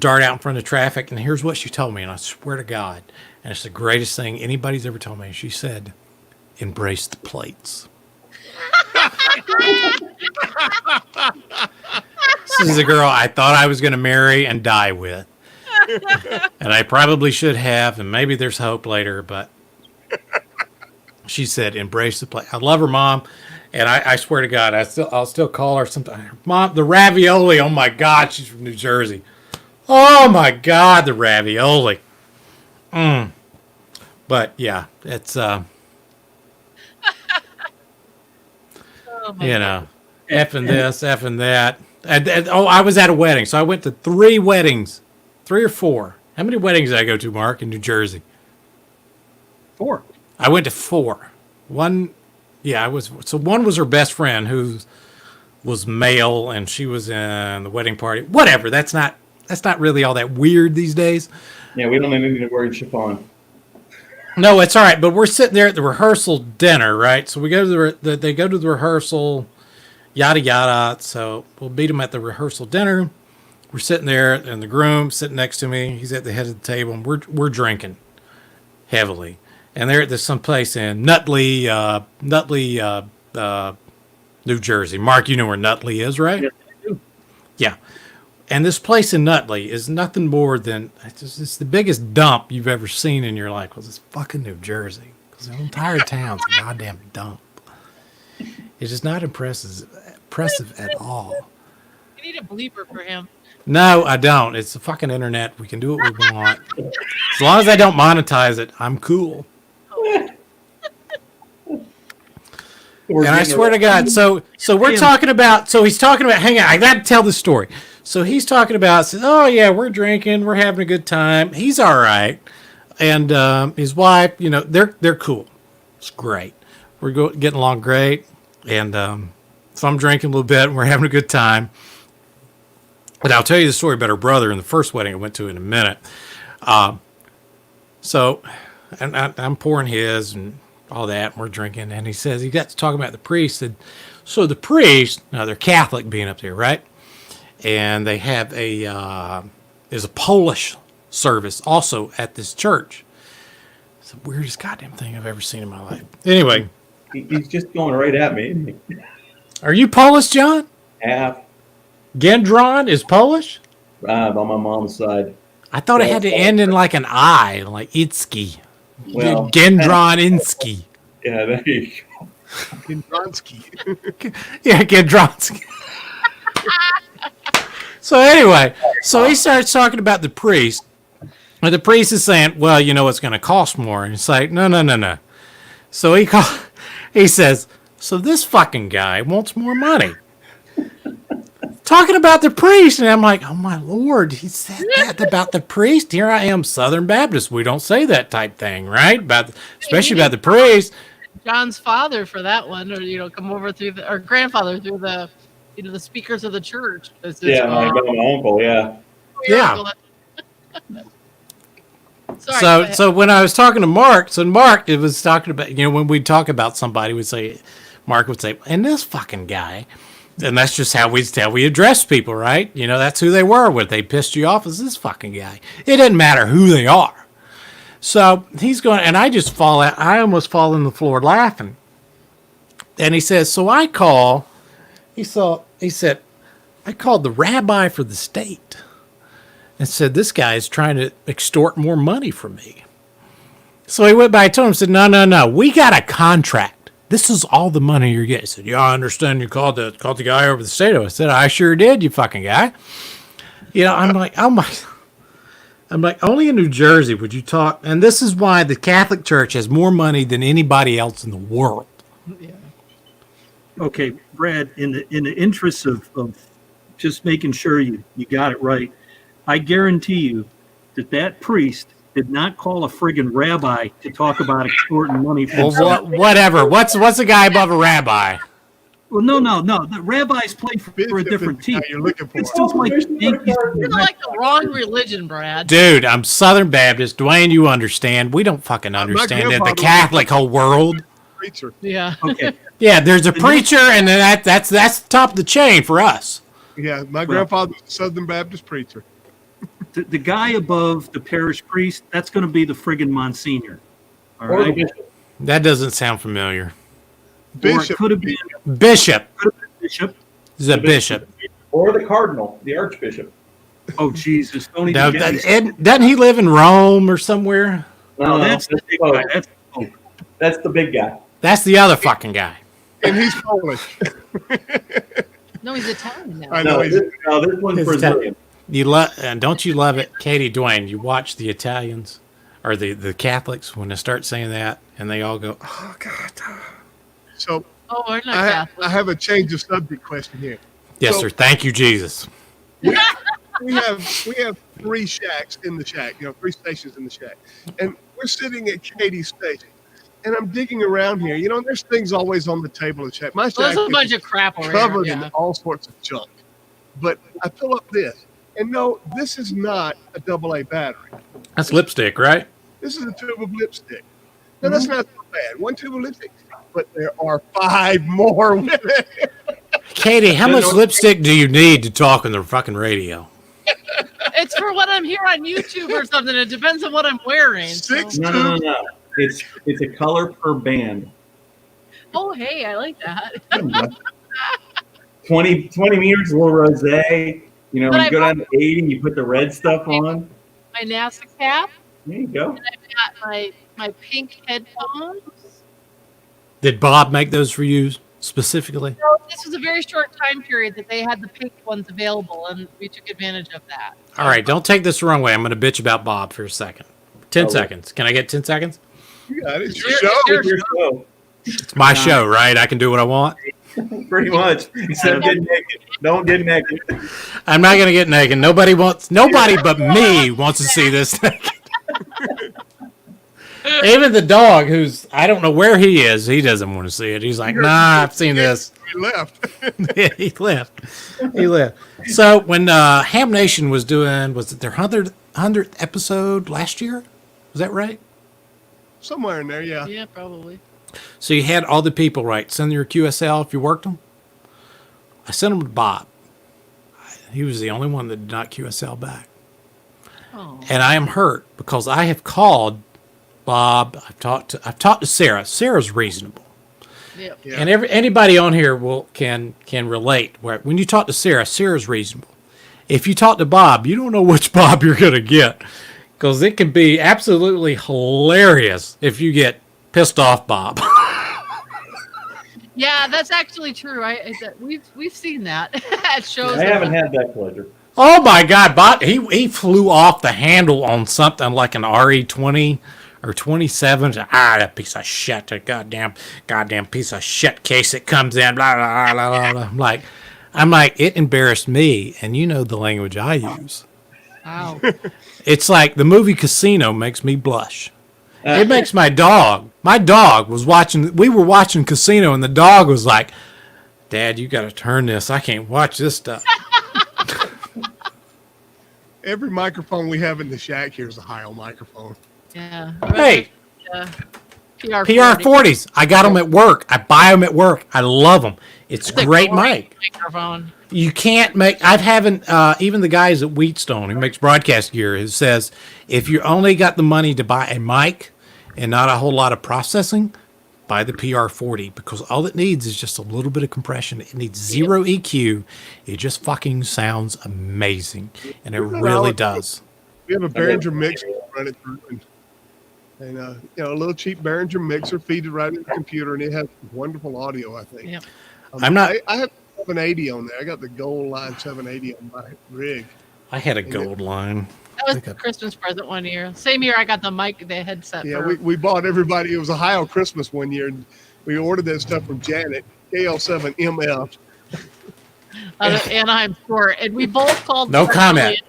dart out in front of traffic, and here's what she told me, and I swear to God, and it's the greatest thing anybody's ever told me. She said, "Embrace the plates." This is a girl I thought I was going to marry and die with. And I probably should have, and maybe there's hope later, but she said, embrace the play. I love her, Mom. And I swear to God, I'll still call her sometime. Mom, the ravioli. Oh my God, she's from New Jersey. Oh my God, the ravioli. But yeah, it's Oh my you know, effing this, effing that. And, I was at a wedding, so I went to 3 weddings, 3 or 4. How many weddings did I go to, Mark, in New Jersey? 4. I went to 4. One was her best friend who was male, and she was in the wedding party. Whatever. That's not really all that weird these days. Yeah, we don't need to wear chiffon. No, it's all right. But we're sitting there at the rehearsal dinner, right? So we go to they go to the rehearsal, yada yada. So we'll meet them at the rehearsal dinner. We're sitting there, and the groom sitting next to me. He's at the head of the table, and we're drinking heavily. And they're at this someplace in Nutley, New Jersey. Mark, you know where Nutley is, right? Yes, I do. Yeah. And this place in Nutley is nothing more than it's the biggest dump you've ever seen in your life. Because it's fucking New Jersey. Because the entire town's a goddamn dump. It's just not impressive at all. You need a bleeper for him. No, I don't. It's the fucking internet. We can do what we want. As long as I don't monetize it, I'm cool. And I swear to God, so we're talking about, so he's talking about, hang on, I got to tell the story. So he's talking about, says, oh yeah, we're drinking, we're having a good time. He's all right. And his wife, you know, they're cool. It's great. We're getting along great. And so I'm drinking a little bit, and we're having a good time. And I'll tell you the story about her brother in the first wedding I went to in a minute. So and I'm pouring his and all that, and we're drinking. And he says, he got to talk about the priest. And so the priest, now they're Catholic being up there, right? And they have there's a Polish service also at this church. It's the weirdest goddamn thing I've ever seen in my life. Anyway. He's just going right at me, isn't he? Are you Polish, John? Half. Gendron is Polish? On my mom's side. I thought it had to end in like an I, like Itsky. Well, Gendron Insky. Yeah, there you go. Gendronsky. Yeah, Gendronsky. So anyway, so he starts talking about the priest. And the priest is saying, well, you know, it's going to cost more. And it's like, no. So he says, so this fucking guy wants more money. Talking about the priest, and I'm like, oh my Lord, he said that about the priest. Here I am, Southern Baptist. We don't say that type thing, right? Especially about the priest. John's father for that one, or come over through or grandfather through the, the speakers of the church. Yeah, my uncle. Yeah. Yeah. Sorry, so when I was talking to Mark, it was talking about, when we talk about somebody, Mark would say, and this fucking guy. And that's just how we address people, right? That's who they were. When they pissed you off, is this fucking guy. It doesn't matter who they are. So he's going, and I just fall out. I almost fall on the floor laughing. And he says, so I call. He said, I called the rabbi for the state and said, this guy is trying to extort more money from me. So he went by, I told him, said, no, we got a contract. This is all the money you're getting. He said, yeah, I understand you called the guy over the state. I said, I sure did, you fucking guy. I'm like, oh my. I'm like, only in New Jersey would you talk. And this is why the Catholic Church has more money than anybody else in the world. Yeah. Okay, Brad, in the interest of just making sure you got it right, I guarantee you that priest did not call a friggin' rabbi to talk about extorting money from. Well, whatever. What's a guy above a rabbi? Well, no. The rabbis play for a different team. You're looking for. It's just like Yankees. You're like the wrong religion, Brad. Dude, I'm Southern Baptist. Dwayne, you understand. We don't fucking understand it. The Catholic whole world. Preacher. Yeah. Okay. Yeah, there's a preacher, and that's the top of the chain for us. Yeah, my grandfather was a Southern Baptist preacher. The guy above the parish priest, that's going to be the friggin' Monsignor. All Or the right. bishop. That doesn't sound familiar. Or it could have been Bishop. bishop. He's a bishop. Or the cardinal, the archbishop. Oh, Jesus. Don't even No, get me. doesn't he live in Rome or somewhere? No, No, that's the big guy. That's the big guy. That's the other fucking guy. And he's Polish. No, he's Italian now. I know No, he's this one's It's Brazilian. You love, and don't you love it, Katie Dwayne? You watch the Italians or the Catholics when they start saying that, and they all go, "Oh God." so. Oh, we're not I Catholic. have a change of subject question here. Yes, So- sir. Thank you, Jesus. We have 3 shacks in the shack, 3 stations in the shack, and we're sitting at Katie's station. And I'm digging around here. There's things always on the table of the shack. My Well, shack there's a is bunch of crap over covered here. in Yeah. all sorts of junk. But I fill up this, and no, this is not a AA battery. That's lipstick, right? This is a tube of lipstick. Now that's not so bad. 1 tube of lipstick, but there are 5 more with it. Katie, how much lipstick do you need to talk on the fucking radio? It's for when I'm here on YouTube or something. It depends on what I'm wearing. so- 6 No. tubes. It's a color per band. Oh, hey, I like that. 20 meters, a little rosé. You But I go down to 80 and you put the red stuff on. My NASA cap. There you go. And I've got my pink headphones. Did Bob make those for you specifically? So this was a very short time period that they had the pink ones available, and we took advantage of that. All right, don't take this the wrong way. I'm going to bitch about Bob for a second. 10 Oh. seconds. Can I get 10 seconds? You got it. It's your Your- show. your- Your show. It's my show, right? I can do what I want. Pretty much. Except get naked. Don't get naked. I'm not going to get naked. Nobody but me wants to see this naked. Even the dog, I don't know where he is, he doesn't want to see it. He's like, nah, I've seen this. He left. Yeah, he left. So when Ham Nation was it their 100th episode last year? Was that right? Somewhere in there, yeah. Yeah, probably. So you had all the people, right? Send your QSL if you worked them. I sent them to Bob. He was the only one that did not QSL back. Oh. And I am hurt because I have called Bob. I've talked to Sarah. Sarah's reasonable. Yep. Yeah. And anybody on here can relate. Where when you talk to Sarah, Sarah's reasonable. If you talk to Bob, you don't know which Bob you're going to get because it can be absolutely hilarious if you get pissed off Bob. Yeah, that's actually true. We've seen that at shows. I haven't had that pleasure. Oh my God, Bob! He flew off the handle on something like an RE20 or 27. That piece of shit! That goddamn piece of shit case it comes in. Blah blah blah blah. blah. I'm like, it embarrassed me, and you know the language I use. Wow. It's like the movie Casino makes me blush. It makes my dog. My dog was watching. We were watching Casino, and the dog was like, "Dad, you got to turn this. I can't watch this stuff." Every microphone we have in the shack here is a Heil microphone. Yeah. Hey, PR40 PR40s. I got them at work. I buy them at work. I love them. It's a great mic. microphone. You can't make. Even the guys at Wheatstone who makes broadcast gear. It says if you only got the money to buy a mic and not a whole lot of processing, buy the PR40 because all it needs is just a little bit of compression. It needs zero EQ. It just fucking sounds amazing, and it really does. We have a Behringer mixer to run it through, and a little cheap Behringer mixer, feed it right in the computer, and it has wonderful audio. I think. Yep. I'm not. I have 780 on there. I got the Gold Line 780 on my rig. I had a gold line. That was a Christmas present one year. Same year I got the headset. Yeah, for, we bought everybody. It was Ohio Christmas one year, and we ordered that stuff from Janet, KL7MF. the Anaheim store, and we both called. No comment.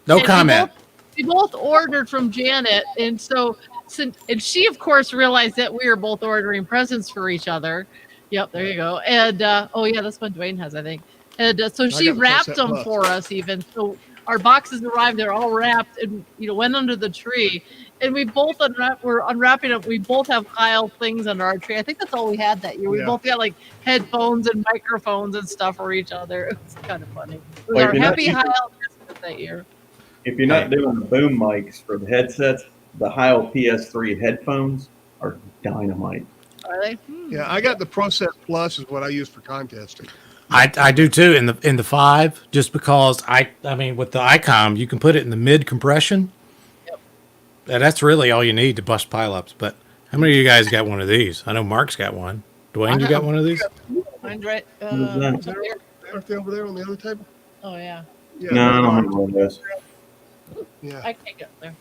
No And comment. We both ordered from Janet, and and she of course realized that we were both ordering presents for each other. Yep, there you go. And oh yeah, that's what Dwayne has, I think. And so she got the wrapped Set them Plus. for us, even. So our boxes arrived; they're all wrapped, and went under the tree. And we both we're unwrapping them. We both have Kyle things under our tree. I think that's all we had that year. We Yeah. both got like headphones and microphones and stuff for each other. It was kind of funny. It was Well, our if you're not happy using- Kyle Christmas that year. If you're not doing the boom mics for the headsets, the Heil PS3 headphones are dynamite. Are they? Yeah, I got the ProSet Plus is what I use for contesting. I do too in the 5, just because I mean with the ICOM you can put it in the mid compression. Yep. And that's really all you need to bust pileups. But how many of you guys got one of these? I know Mark's got one. Dwayne, you got one of these? Mine's right. What's up there. Aren't they over there on the other table? Oh yeah, Yeah. No, I don't have one of those. Yeah. I can't get there.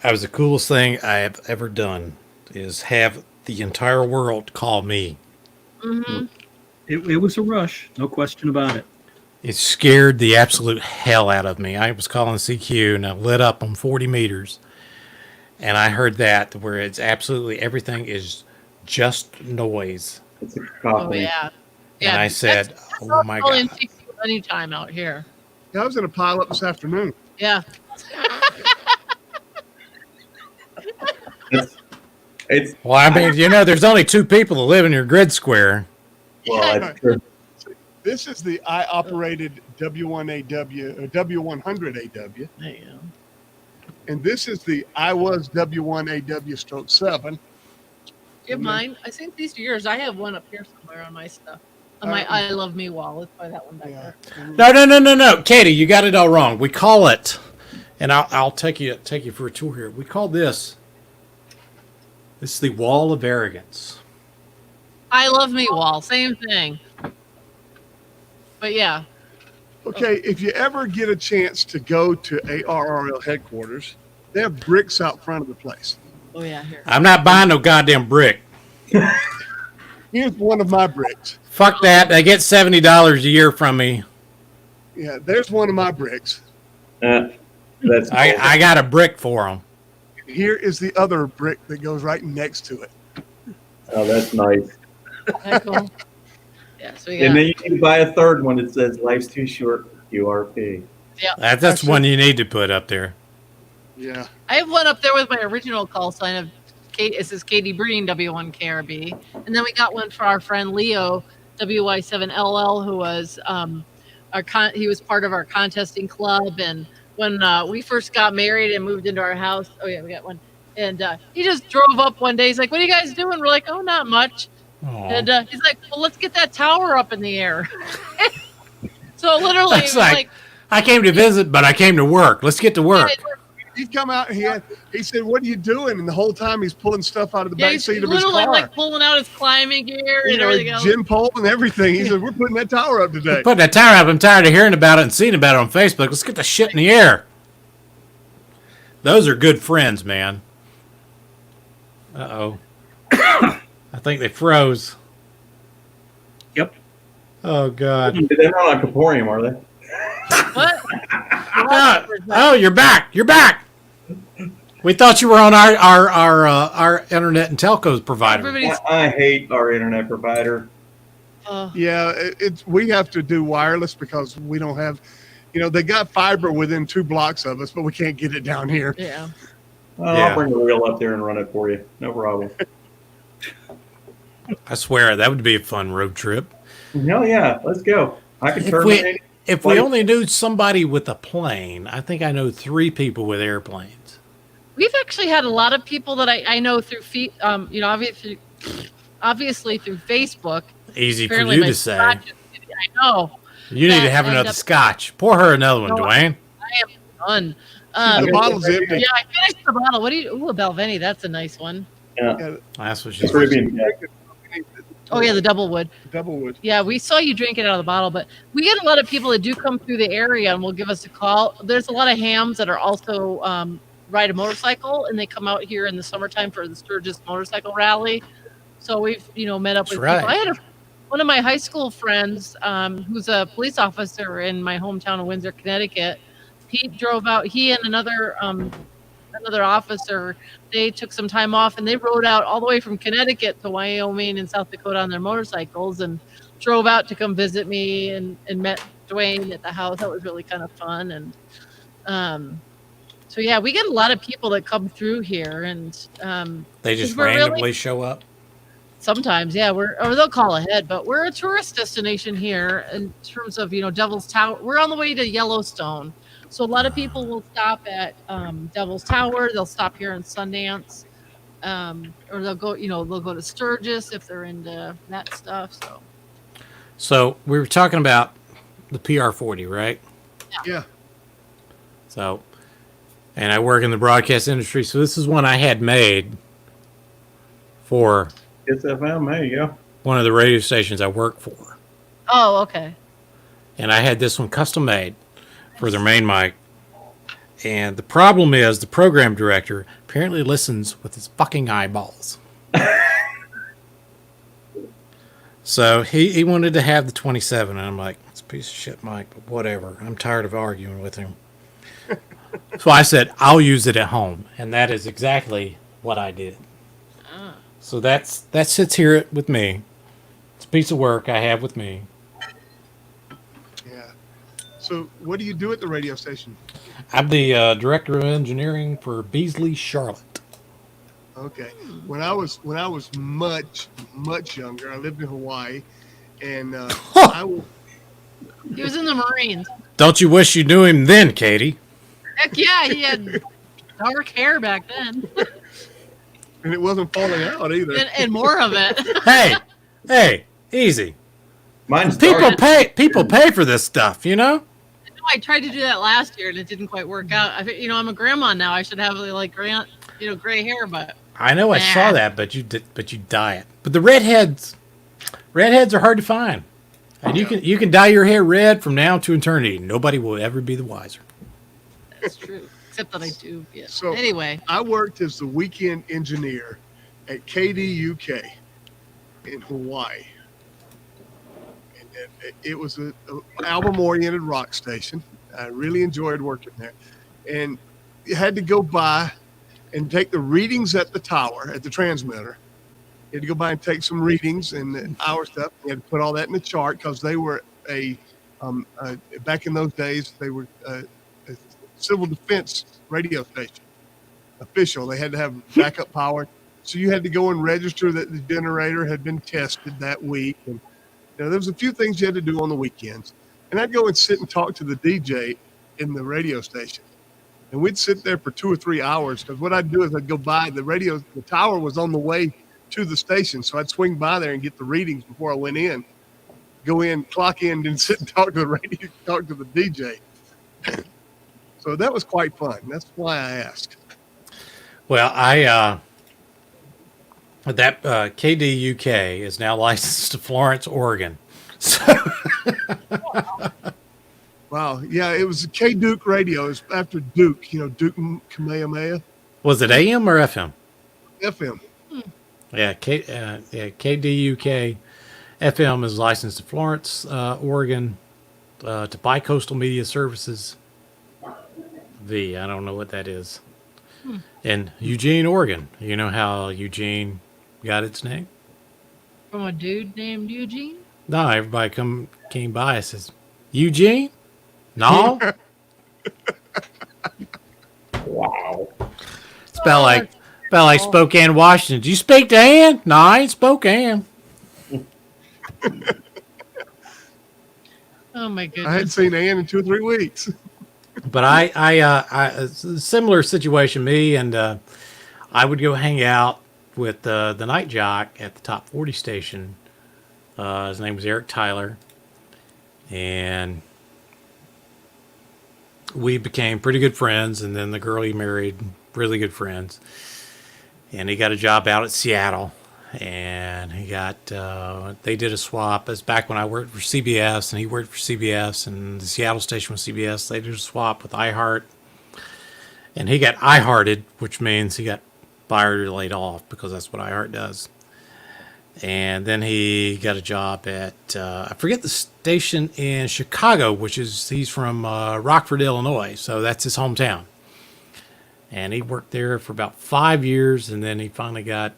That was the coolest thing I have ever done. Is have the entire world call me. Mm-hmm. It was a rush, no question about it. It scared the absolute hell out of me. I was calling CQ and I lit up on 40 meters. And I heard that where it's absolutely everything is just noise. It's a Oh coffee. yeah. And I said, oh my all God. in CQ anytime out here. I was in a pileup this afternoon. Yeah. It's Well, I mean, there's only 2 people that live in your grid square. well, that's true. This is the I operated W1AW or W100AW, There you go. and this is the I was W1AW stroke 7. You have mine? I think these are yours. I have one up here somewhere on my stuff. On my I Love Me wall. Let's buy that one back Yeah. there. No. Katie, you got it all wrong. We call it, and I'll take you for a tour here. We call this is the wall of arrogance. I Love Me wall. Same thing. But yeah. Okay, if you ever get a chance to go to ARRL headquarters, they have bricks out front of the place. Oh yeah, here. I'm not buying no goddamn brick. Here's one of my bricks. Fuck that. They get $70 a year from me. Yeah, there's one of my bricks. That's I got a brick for them. Here is the other brick that goes right next to it. oh, that's nice. Okay, cool. Yeah, so we And got then you need to buy a third one that says "Life's too short." URP. That's one you need to put up there. Yeah. I have one up there with my original call sign of Kate. It says Katie Breen W1KRB, and then we got one for our friend Leo WY7LL, who was he was part of our contesting club. And when we first got married and moved into our house, oh yeah, we got one. And he just drove up one day. He's like, "What are you guys doing?" We're like, "Oh, not much." Aw. And he's like, "Well, let's get that tower up in the air." So literally, That's like, I came to visit, but I came to work. Let's get to work. He'd come out and he said, "What are you doing?" And the whole time he's pulling stuff out of the yeah, back he's seat of his literally car. like pulling out his climbing gear You and know, everything else. gym pole and everything. He said, "We're putting that tower up today." Putting that tower up. I'm tired of hearing about it and seeing about it on Facebook. Let's get the shit in the air. Those are good friends, man. Uh-oh. I think they froze. Yep. Oh, God. They're not on Caporium, are they? What? Oh, you're back. You're back. We thought you were on our internet and telcos provider. Everybody's. I hate our internet provider. Yeah, we have to do wireless because we don't have, they got fiber within 2 blocks of us, but we can't get it down here. Yeah. Well, Yeah. I'll bring the reel up there and run it for you. No problem. I swear, that would be a fun road trip. Hell yeah, let's go. I can If terminate. If we only knew somebody with a plane, I think I know 3 people with airplanes. We've actually had a lot of people that I know through obviously through Facebook. Easy for Apparently you my to say. scotch is- I know. You need to that have end another up- scotch. Pour her another one, No, Dwayne. I am done. The bottle's empty. Yeah, I finished the bottle. What do you? Ooh, a Belveni. That's a nice one. Yeah, That's what she's. Caribbean. Yeah. Oh yeah, the double wood. Double wood. Yeah, we saw you drink it out of the bottle, but we get a lot of people that do come through the area and will give us a call. There's a lot of hams that are also ride a motorcycle, and they come out here in the summertime for the Sturgis Motorcycle Rally. So we've met up That's with right. people. I had one of my high school friends who's a police officer in my hometown of Windsor, Connecticut. He drove out. He and another officer. They took some time off and they rode out all the way from Connecticut to Wyoming and South Dakota on their motorcycles and drove out to come visit me and met Dwayne at the house. That was really kind of fun. And so yeah, we get a lot of people that come through here, and They just we're really- randomly show up. sometimes, yeah, or they'll call ahead, but we're a tourist destination here in terms of, Devil's Tower. We're on the way to Yellowstone. So a lot of people will stop at Devil's Tower. They'll stop here in Sundance, or they'll go to Sturgis if they're into that stuff. So So we were talking about the PR40, right? Yeah. So, and I work in the broadcast industry, so this is one I had made for It's FM. There you go. one of the radio stations I work for. Oh, okay. And I had this one custom made for their main mic. And the problem is the program director apparently listens with his fucking eyeballs. So he wanted to have the 27, and I'm like, it's a piece of shit mic, but whatever. I'm tired of arguing with him. So I said, I'll use it at home. And that is exactly what I did. So that sits here with me. It's a piece of work I have with me. Yeah. So what do you do at the radio station? I'm the director of engineering for Beasley, Charlotte. Okay. When I was much younger, I lived in Hawaii, and I was He was in the Marines. Don't you wish you knew him then, Katie? Heck yeah, he had dark hair back then, and it wasn't falling out either. and more of it. Hey, easy. Mine's People dark. pay for this stuff, you know? I tried to do that last year and it didn't quite work out. I'm a grandma now. I should have like gray hair, but I know I saw that, but you dye it. But the redheads are hard to find. And you can dye your hair red from now to eternity. Nobody will ever be the wiser. that's true. Except that I do. Yeah. So Anyway, I worked as the weekend engineer at KDUK in Hawaii. And it was an album-oriented rock station. I really enjoyed working there. And you had to go by and take the readings at the tower, at the transmitter. You had to go by and take some readings and our stuff. You had to put all that in the chart because they were back in those days, they were a civil defense radio station official. They had to have backup power. So you had to go and register that the generator had been tested that week. And there was a few things you had to do on the weekends. And I'd go and sit and talk to the DJ in the radio station. And we'd sit there for 2 or 3 hours because what I'd do is I'd go by the tower was on the way to the station. So I'd swing by there and get the readings before I went in, go in, clock in, and sit and talk to the radio, talk to the DJ. So that was quite fun. That's why I asked. Well, that KDUK is now licensed to Florence, Oregon. So Wow. Yeah, it was K Duke radio. It was after Duke, Duke Kamehameha. was it AM or FM? FM. Yeah, KDUK FM is licensed to Florence, Oregon, to Bicoastal Media Services. I don't know what that is. And Eugene, Oregon. You know how Eugene got its name? from a dude named Eugene. No, everybody came by and says, Eugene? No? Wow. It's about like Spokane, Washington. Do you speak to Ann? No, I ain't Spokane. Oh my I goodness. hadn't seen Ann in 2 or 3 weeks. But I a similar situation. Me and I would go hang out with the night jock at the top 40 station. His name was Eric Tyler, and we became pretty good friends. And then the girl he married, really good friends. And he got a job out at Seattle, and he got they did a swap. It's back when I worked for CBS and he worked for CBS, and the Seattle station was CBS. They did a swap with iHeart, and he got iHearted, which means he got fired or laid off, because that's what iHeart does. And then he got a job at I forget the station in Chicago, he's from Rockford, Illinois, so that's his hometown. And he worked there for about 5 years, and then he finally got,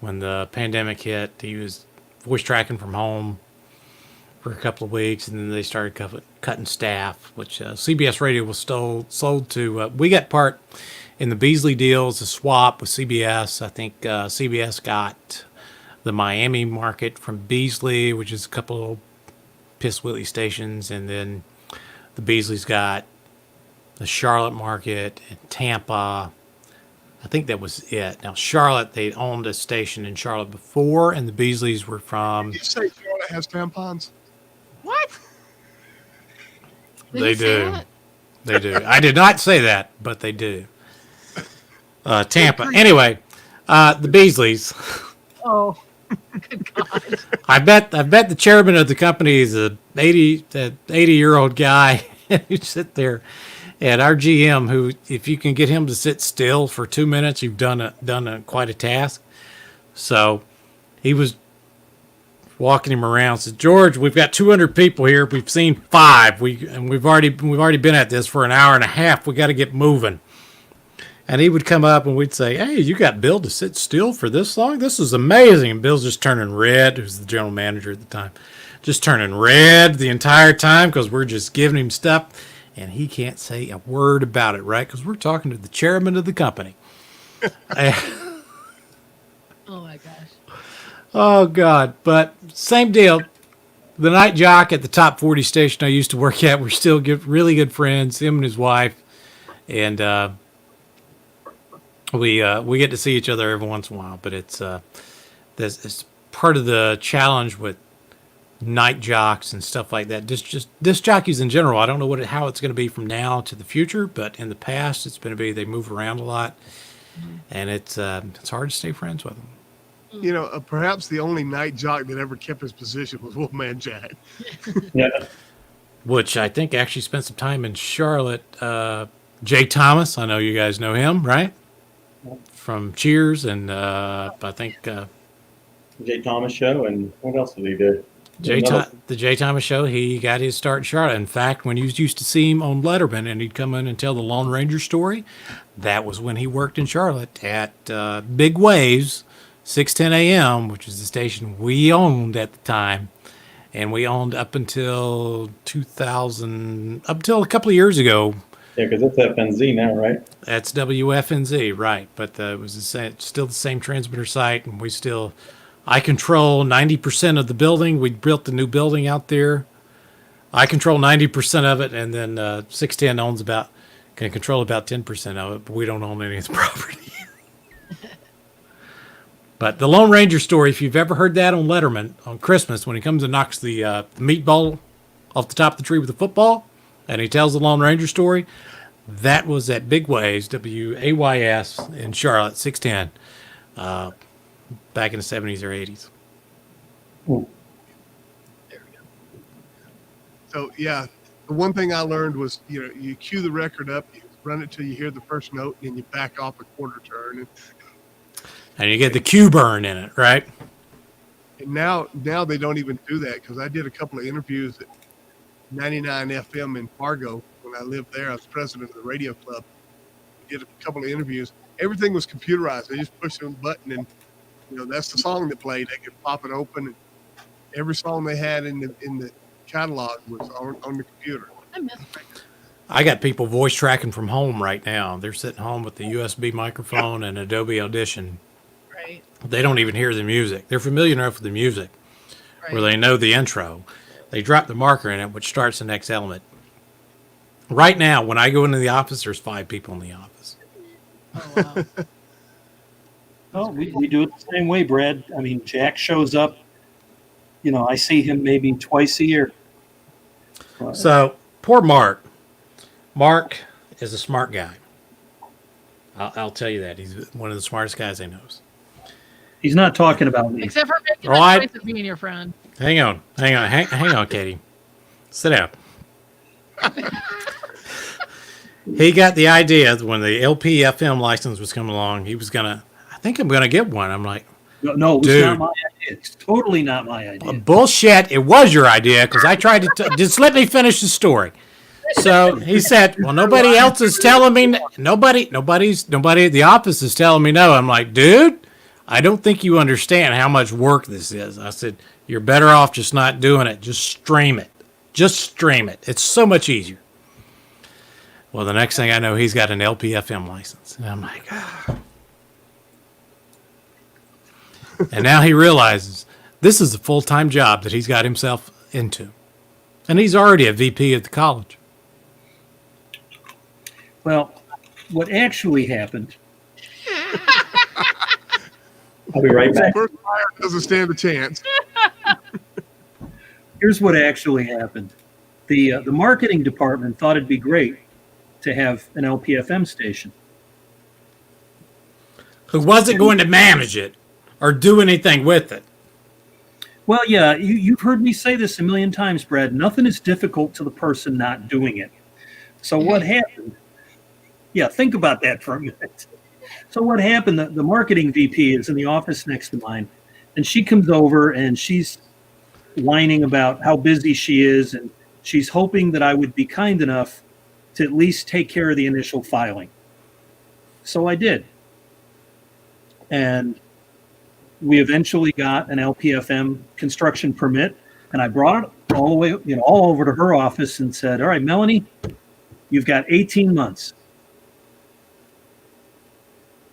when the pandemic hit, he was voice tracking from home for a couple of weeks, and then they started cutting staff, which CBS Radio was sold to. We got part in the Beasley deals, the swap with CBS. I think CBS got the Miami market from Beasley, which is a couple of piss willy stations, and then the Beasley's got the Charlotte market and Tampa. I think that was it. Now, Charlotte, they owned a station in Charlotte before, and the Beasleys were from... Did you say Charlotte has tampons? What? Did They he say do. that? They do. I did not say that, but they do. Tampa. Anyway, the Beasleys. Oh, good God. I bet the chairman of the company is a 80-year-old guy who sit there, and our GM, who, if you can get him to sit still for 2 minutes, you've done quite a task. So he was walking him around. Said, George, we've got 200 people here. We've seen 5. We've already been at this for an hour and a half. We got to get moving. And he would come up and we'd say, hey, you got Bill to sit still for this long? This is amazing. And Bill's just turning red, who's the general manager at the time, just turning red the entire time because we're just giving him stuff. And he can't say a word about it, right? Because we're talking to the chairman of the company. Oh, my gosh. Oh, God. But same deal. The night jock at the top 40 station I used to work at, we're still really good friends, him and his wife. And we get to see each other every once in a while. But it's part of the challenge with night jocks and stuff like that. Disc jockeys in general, I don't know how it's going to be from now to the future, but in the past, it's going to be they move around a lot. And it's hard to stay friends with them. You know, perhaps the only night jock that ever kept his position was Wolfman Jack. Yeah. Which I think actually spent some time in Charlotte. Jay Thomas, I know you guys know him, right? From Cheers, and I think Jay Thomas show, and what else did he do? the Jay Thomas show. He got his start in Charlotte. In fact, when you used to see him on Letterman, and he'd come in and tell the Lone Ranger story, that was when he worked in Charlotte at Big Waves, 610 AM, which is the station we owned at the time. And we owned up until 2000, up until a couple of years ago. Yeah, because it's FNZ now, right? That's WFNZ, right? But it was still the same transmitter site, and I control 90% of the building. We built the new building out there. I control 90% of it, and then 610 can control about 10% of it, but we don't own any of the property. But the Lone Ranger story, if you've ever heard that on Letterman on Christmas, when he comes and knocks the meatball off the top of the tree with a football, and he tells the Lone Ranger story, that was at Big Waves, WAYS in Charlotte, 610, back in the 70s or 80s. Ooh. There we go. So, yeah, the one thing I learned was, you cue the record up, you run it till you hear the first note, and you back off a quarter turn. And you get the Q burn in it, right? And now they don't even do that, because I did a couple of interviews at 99 FM in Fargo when I lived there. I was president of the radio club. We did a couple of interviews. Everything was computerized. They just pushed a button, and that's the song that played. They could pop it open, and every song they had in the catalog was on the computer. I miss records. I got people voice tracking from home right now. They're sitting home with the USB microphone and Adobe Audition. Right. They don't even hear the music. They're familiar enough with the music where Right. they know the intro. They drop the marker in it, which starts the next element. Right now, when I go into the office, there's 5 people in the office. Oh, wow. Well, we do it the same way, Brad. I mean, Jack shows up. I see him maybe twice a year. So, poor Mark. Mark is a smart guy. I'll tell you that. He's one of the smartest guys I know. He's not talking about me. Except for making Right. the choice of being your friend. Hang on, Katie. Sit down. He got the idea that when the LPFM license was coming along, I think I'm gonna get one. I'm like, No, it was Dude. not my idea. It's totally not my idea. bullshit. It was your idea because I tried to just let me finish the story. So he said, well, nobody else is telling me. Nobody at the office is telling me no. I'm like, dude, I don't think you understand how much work this is. I said, you're better off just not doing it. Just stream it. It's so much easier. Well, the next thing I know, he's got an LPFM license. And I'm like, ah. And now he realizes this is a full-time job that he's got himself into. And he's already a VP at the college. Well, what actually happened, I'll be right back. First fire doesn't stand a chance. Here's what actually happened. The marketing department thought it'd be great to have an LPFM station. Who wasn't going to manage it or do anything with it. Well, yeah, you've heard me say this a million times, Brad. Nothing is difficult to the person not doing it. So what happened? Yeah, think about that for a minute. So what happened, the marketing VP is in the office next to mine, and she comes over and she's whining about how busy she is, and she's hoping that I would be kind enough to at least take care of the initial filing. So I did. And we eventually got an LPFM construction permit, and I brought it all the way, all over to her office and said, all right, Melanie, you've got 18 months.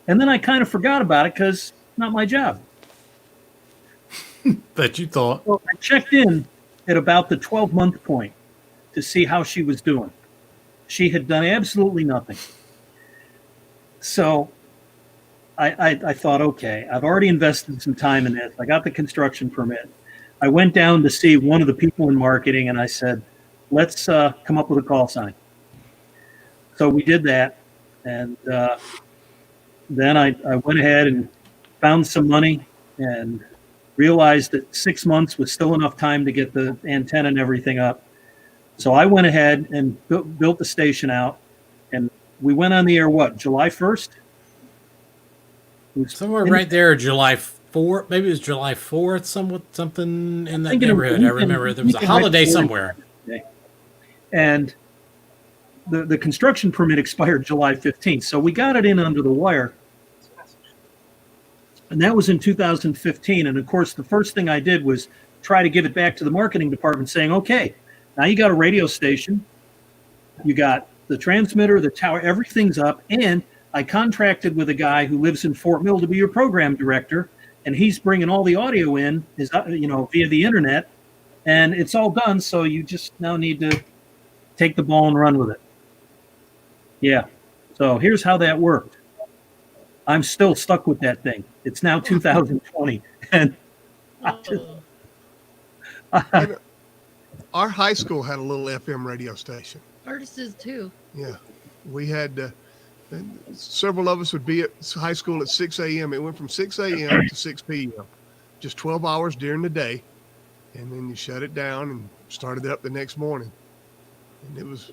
And then I kind of forgot about it because not my job. That you thought. Well, I checked in at about the 12-month point to see how she was doing. She had done absolutely nothing. So I thought, okay, I've already invested some time in this. I got the construction permit. I went down to see one of the people in marketing, and I said, let's come up with a call sign. So we did that, and then I went ahead and found some money and realized that 6 months was still enough time to get the antenna and everything up. So I went ahead and built the station out, and we went on the air, July 1st? Somewhere right there, July 4th. Maybe it was July 4th, something in that neighborhood. I remember there was a holiday somewhere. And the construction permit expired July 15th. So we got it in under the wire. And that was in 2015. And of course, the first thing I did was try to give it back to the marketing department saying, okay, now you got a radio station, you got the transmitter, the tower, everything's up. And I contracted with a guy who lives in Fort Mill to be your program director. And he's bringing all the audio in, via the internet. And it's all done. So you just now need to take the ball and run with it. Yeah. So here's how that worked. I'm still stuck with that thing. It's now 2020. And our high school had a little FM radio station. Ours is too. Yeah. We had several of us would be at high school at 6 a.m. It went from 6 a.m. to 6 p.m. Just 12 hours during the day. And then you shut it down and started it up the next morning. And it was,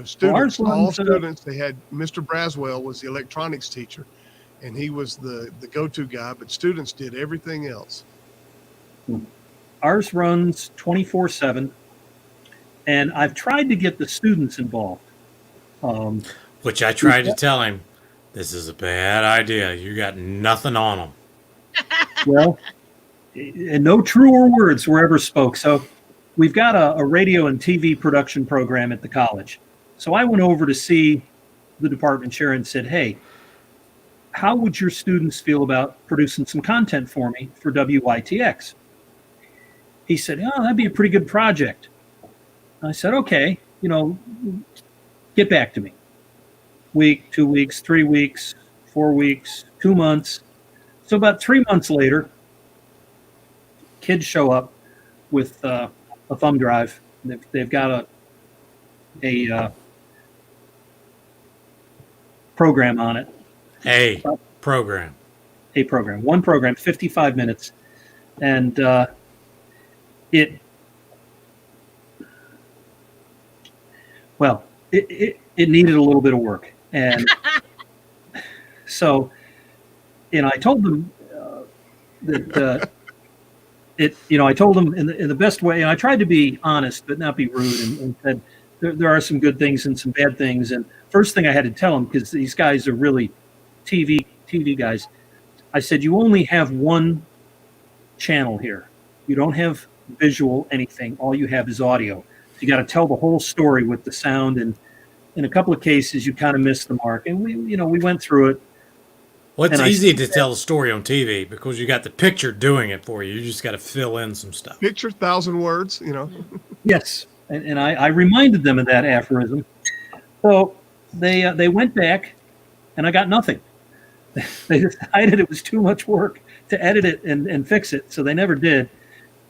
students, all students. They had Mr. Braswell was the electronics teacher, and he was the go-to guy, but students did everything else. Ours runs 24/7, and I've tried to get the students involved. Which I tried to tell him, this is a bad idea. You got nothing on them. Well, and no truer words were ever spoke. So we've got a radio and TV production program at the college. So I went over to see the department chair and said, hey, how would your students feel about producing some content for me for WYTX? He said, oh, that'd be a pretty good project. I said, okay, get back to me. Week, 2 weeks, 3 weeks, 4 weeks, 2 months. So about 3 months later, kids show up with a thumb drive. They've got a program on it. A program. One program, 55 minutes. And it needed a little bit of work. And so, I told them that I told them in the best way, and I tried to be honest but not be rude, and said there are some good things and some bad things. And first thing I had to tell them, because these guys are really TV guys, I said, you only have one channel here. You don't have visual anything. All you have is audio. So you got to tell the whole story with the sound, and in a couple of cases you kind of missed the mark. And we went through it. Well, it's easy to tell a story on TV because you got the picture doing it for you. You just got to fill in some stuff. Picture, 1,000 words, Yes, and I reminded them of that aphorism. So they went back, and I got nothing. They decided it was too much work to edit it and fix it, so they never did.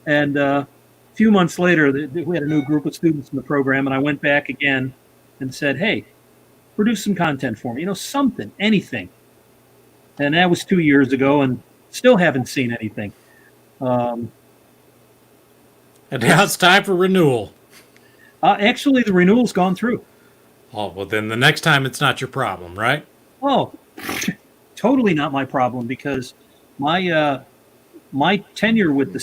And A few months later, we had a new group of students in the program, and I went back again and said, hey, produce some content for me, something, anything. And that was 2 years ago, and still haven't seen anything. And now it's time for renewal. Actually, the renewal's gone through. Oh, well, then the next time it's not your problem, right? Oh, totally not my problem, because my tenure with the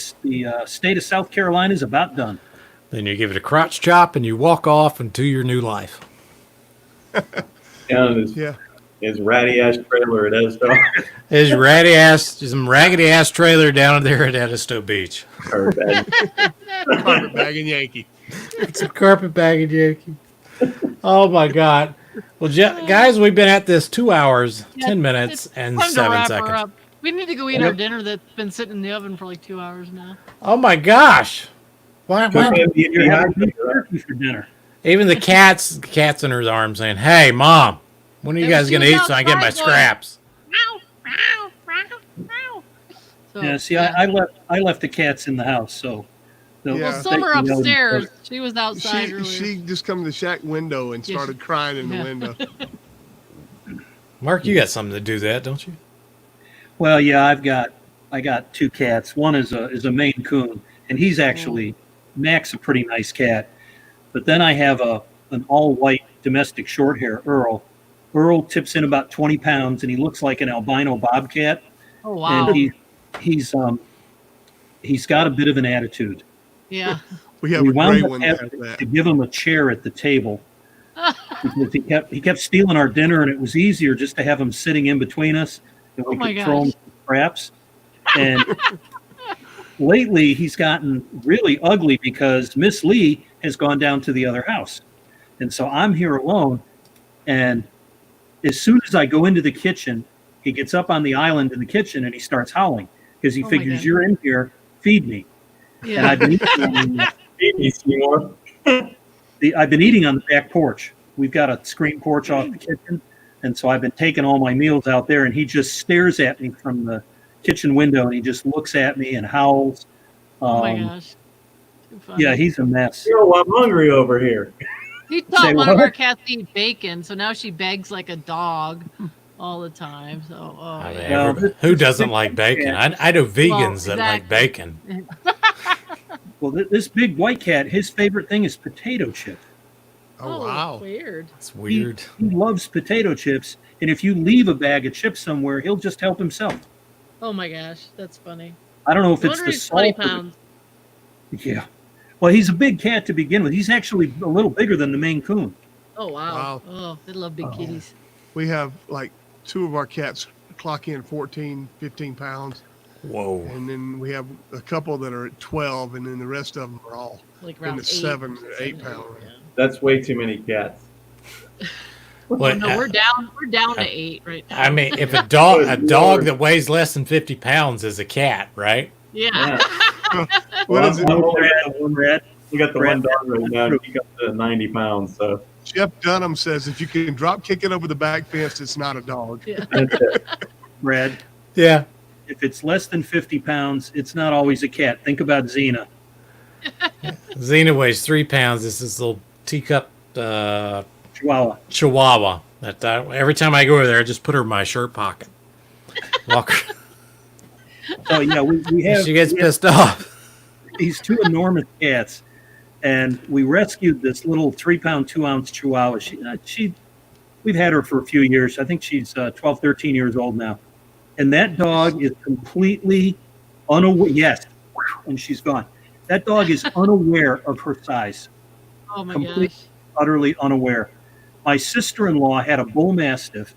state of South Carolina is about done. Then you give it a crotch chop and you walk off into your new life. Down his ratty ass trailer at Edisto. Some raggedy ass trailer down there at Edisto Beach. Carpetbagging Yankee. Some carpetbagging Yankee. Oh my God. Well, guys, we've been at this 2 hours, 10 minutes, and Time to 7 wrap her seconds. up. We need to go eat our dinner that's been sitting in the oven for like 2 hours now. Oh my gosh. Why? You're having beef turkey for dinner. Even the cat's in her arms saying, hey, Mom, when are you guys going to eat so I get my scraps? Meow, meow, meow, meow. So, Yeah, see, I left the cats in the house, so. Yeah. Summer upstairs. She was outside earlier. She just come to the shack window and started crying in the window. Mark, you got something to do that, don't you? Well, yeah, I got 2 cats. One is a Maine Coon, and he's actually Mac's a pretty nice cat. But then I have an all-white domestic short-hair Earl. Earl tips in about 20 pounds, and he looks like an albino bobcat. Oh wow! And he's got a bit of an attitude. Yeah. We have We a gray wound up one that has having that. to give him a chair at the table because he kept stealing our dinner, and it was easier just to have him sitting in between us, and we Oh my could throw him gosh. some scraps. And lately, he's gotten really ugly because Miss Lee has gone down to the other house, and so I'm here alone. And as soon as I go into the kitchen, he gets up on the island in the kitchen and he starts howling because he Oh my figures God. you're in here, feed me. And Yeah. I've been eating on the back porch. We've got a screen porch off the kitchen, and so I've been taking all my meals out there, and he just stares at me from the kitchen window, and he just looks at me and howls. Oh my gosh. Too funny. Yeah, he's a mess. Yo, I'm hungry over here. He taught Say one of what? our cats to eat bacon, so now she begs like a dog all the time. So, I mean, Well, who doesn't like bacon? I know vegans that like exactly. bacon. Well, this big white cat, his favorite thing is potato chips. Oh, wow. Weird. It's weird. He loves potato chips, and if you leave a bag of chips somewhere, he'll just help himself. Oh my gosh, that's funny. I don't know if No it's wonder the he's 20 salt. pounds. Yeah. Well, he's a big cat to begin with. He's actually a little bigger than the Maine Coon. Oh wow. Wow. Oh, they love big kitties. We have like 2 of our cats clock in 14, 15 pounds. Whoa. And then we have a couple that are at 12, and then the rest of them are all Like in around the 8, 7 or 8 7, pound. yeah. That's way too many cats. Well, No, we're down to 8 right now. I mean, if a dog that weighs less than 50 pounds is a cat, right? Yeah. What is it? I'm only Brad, got the one, Brad, we got the Brad, one dog right now. He got to 90 pounds. So Jeff Dunham says if you can drop kick it over the back fence, it's not a dog. Yeah. that's it. Brad, Yeah. if it's less than 50 pounds, it's not always a cat. Think about Xena. Xena weighs 3 pounds. This is little teacup Chihuahua. chihuahua. That every time I go over there, I just put her in my shirt pocket. Walk her. So, yeah, we have, She gets we have pissed off. these 2 enormous cats, and we rescued this little 3-pound, 2-ounce Chihuahua. We've had her for a few years. I think she's 12, 13 years old now. And that dog is completely unaware. Yes, and she's gone. That dog is unaware of her size. Oh my Complete- gosh. Utterly unaware. My sister-in-law had a bull mastiff,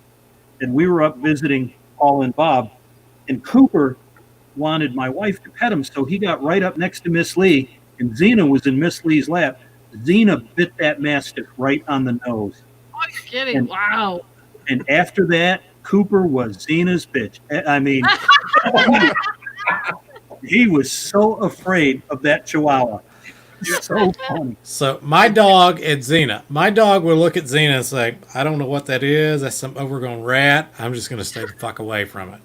and we were up visiting Paul and Bob, and Cooper wanted my wife to pet him, so he got right up next to Miss Lee, and Xena was in Miss Lee's lap. Xena bit that mastiff right on the nose. Oh, you're kidding. And- Wow. And after that, Cooper was Xena's bitch. I mean, he was so afraid of that Chihuahua. It's so funny. So my dog and Xena. My dog will look at Xena and say, I don't know what that is. That's some overgrown rat. I'm just going to stay the fuck away from it.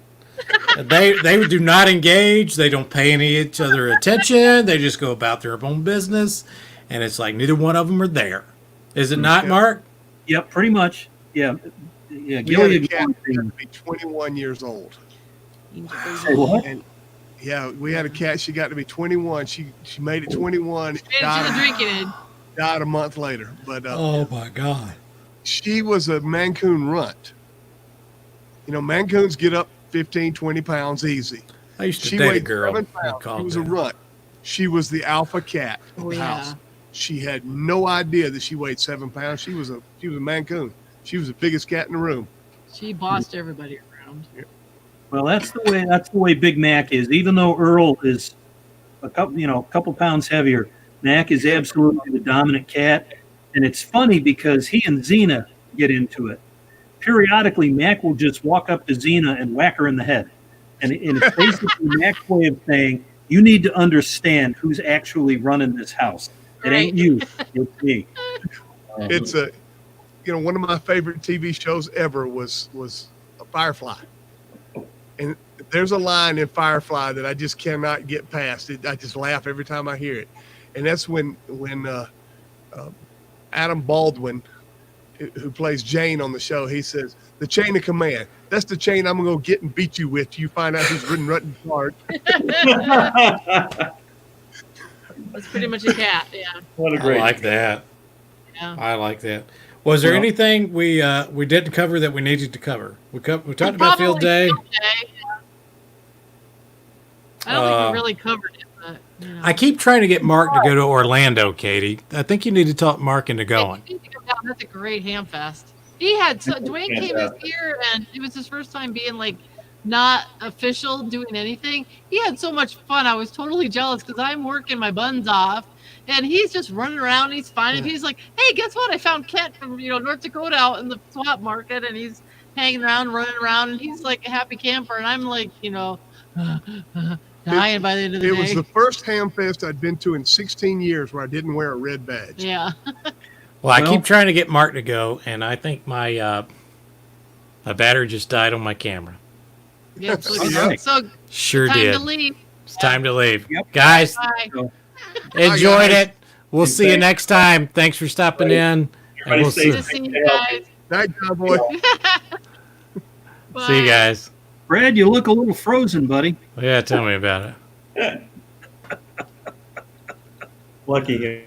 They do not engage. They don't pay any each other attention. They just go about their own business, and it's like neither one of them are there. Is it not, Yeah. Mark? Yep, pretty much. Yeah. We Yeah. had Gilly, a cat that got to be 21 years old. say what? And yeah, we had a cat. She got to be 21. She made it 21. Made it to the drinking age. Died a month later. But Oh my God! she was a Mancoon runt. You know, Mancoons get up 15, 20 pounds easy. I used to She date a weighed girl. 7 I pounds. She called was a that. runt. She was the alpha cat of Oh, the yeah. house. She had no idea that she weighed 7 pounds. She was a Mancoon. She was the biggest cat in the room. She bossed everybody around. Well, that's the way Big Mac is. Even though Earl is a couple pounds heavier, Mac is absolutely the dominant cat. And it's funny because he and Xena get into it. Periodically, Mac will just walk up to Xena and whack her in the head. And it's basically Mac's way of saying, you need to understand who's actually running this house. It ain't you, it's me. It's one of my favorite TV shows ever was a Firefly. And there's a line in Firefly that I just cannot get past. I just laugh every time I hear it. And that's when Adam Baldwin, who plays Jane on the show, he says, the chain of command. That's the chain I'm going to go get and beat you with. You find out who's running hard. That's pretty much a cat. Yeah. What a I great. like that. Yeah. I like that. Was there Well- anything we didn't cover that we needed to cover? We talked about field Probably day. yeah. I don't think we really covered it, but you know. I keep trying to get Mark to go to Orlando, Katie. I think you need to talk Mark into going. You need to go down. That's a great ham fest. He had Dwayne came this year, and it was his first time being like not official doing anything. He had so much fun. I was totally jealous because I'm working my buns off, and he's just running around. He's fine, and he's like, "Hey, guess what? I found Kent from North Dakota out in the swap market, and he's hanging around, running around, and he's like a happy camper, and I'm like, dying by the end of the It day. was the first ham fest I'd been to in 16 years where I didn't wear a red badge. Yeah. Well, I Well- keep trying to get Mark to go, and I think my battery just died on my camera. Yeah. So, Yeah. so Sure time did. to leave. It's time to leave. Yep. Guys, Bye. enjoyed guys. it. We'll see you next time. Thanks for stopping in. And Everybody we'll stay see, Good to see you guys. Night, cowboy. see you Bye. guys. Brad, you look a little frozen, buddy. Yeah, tell me about it. Lucky him.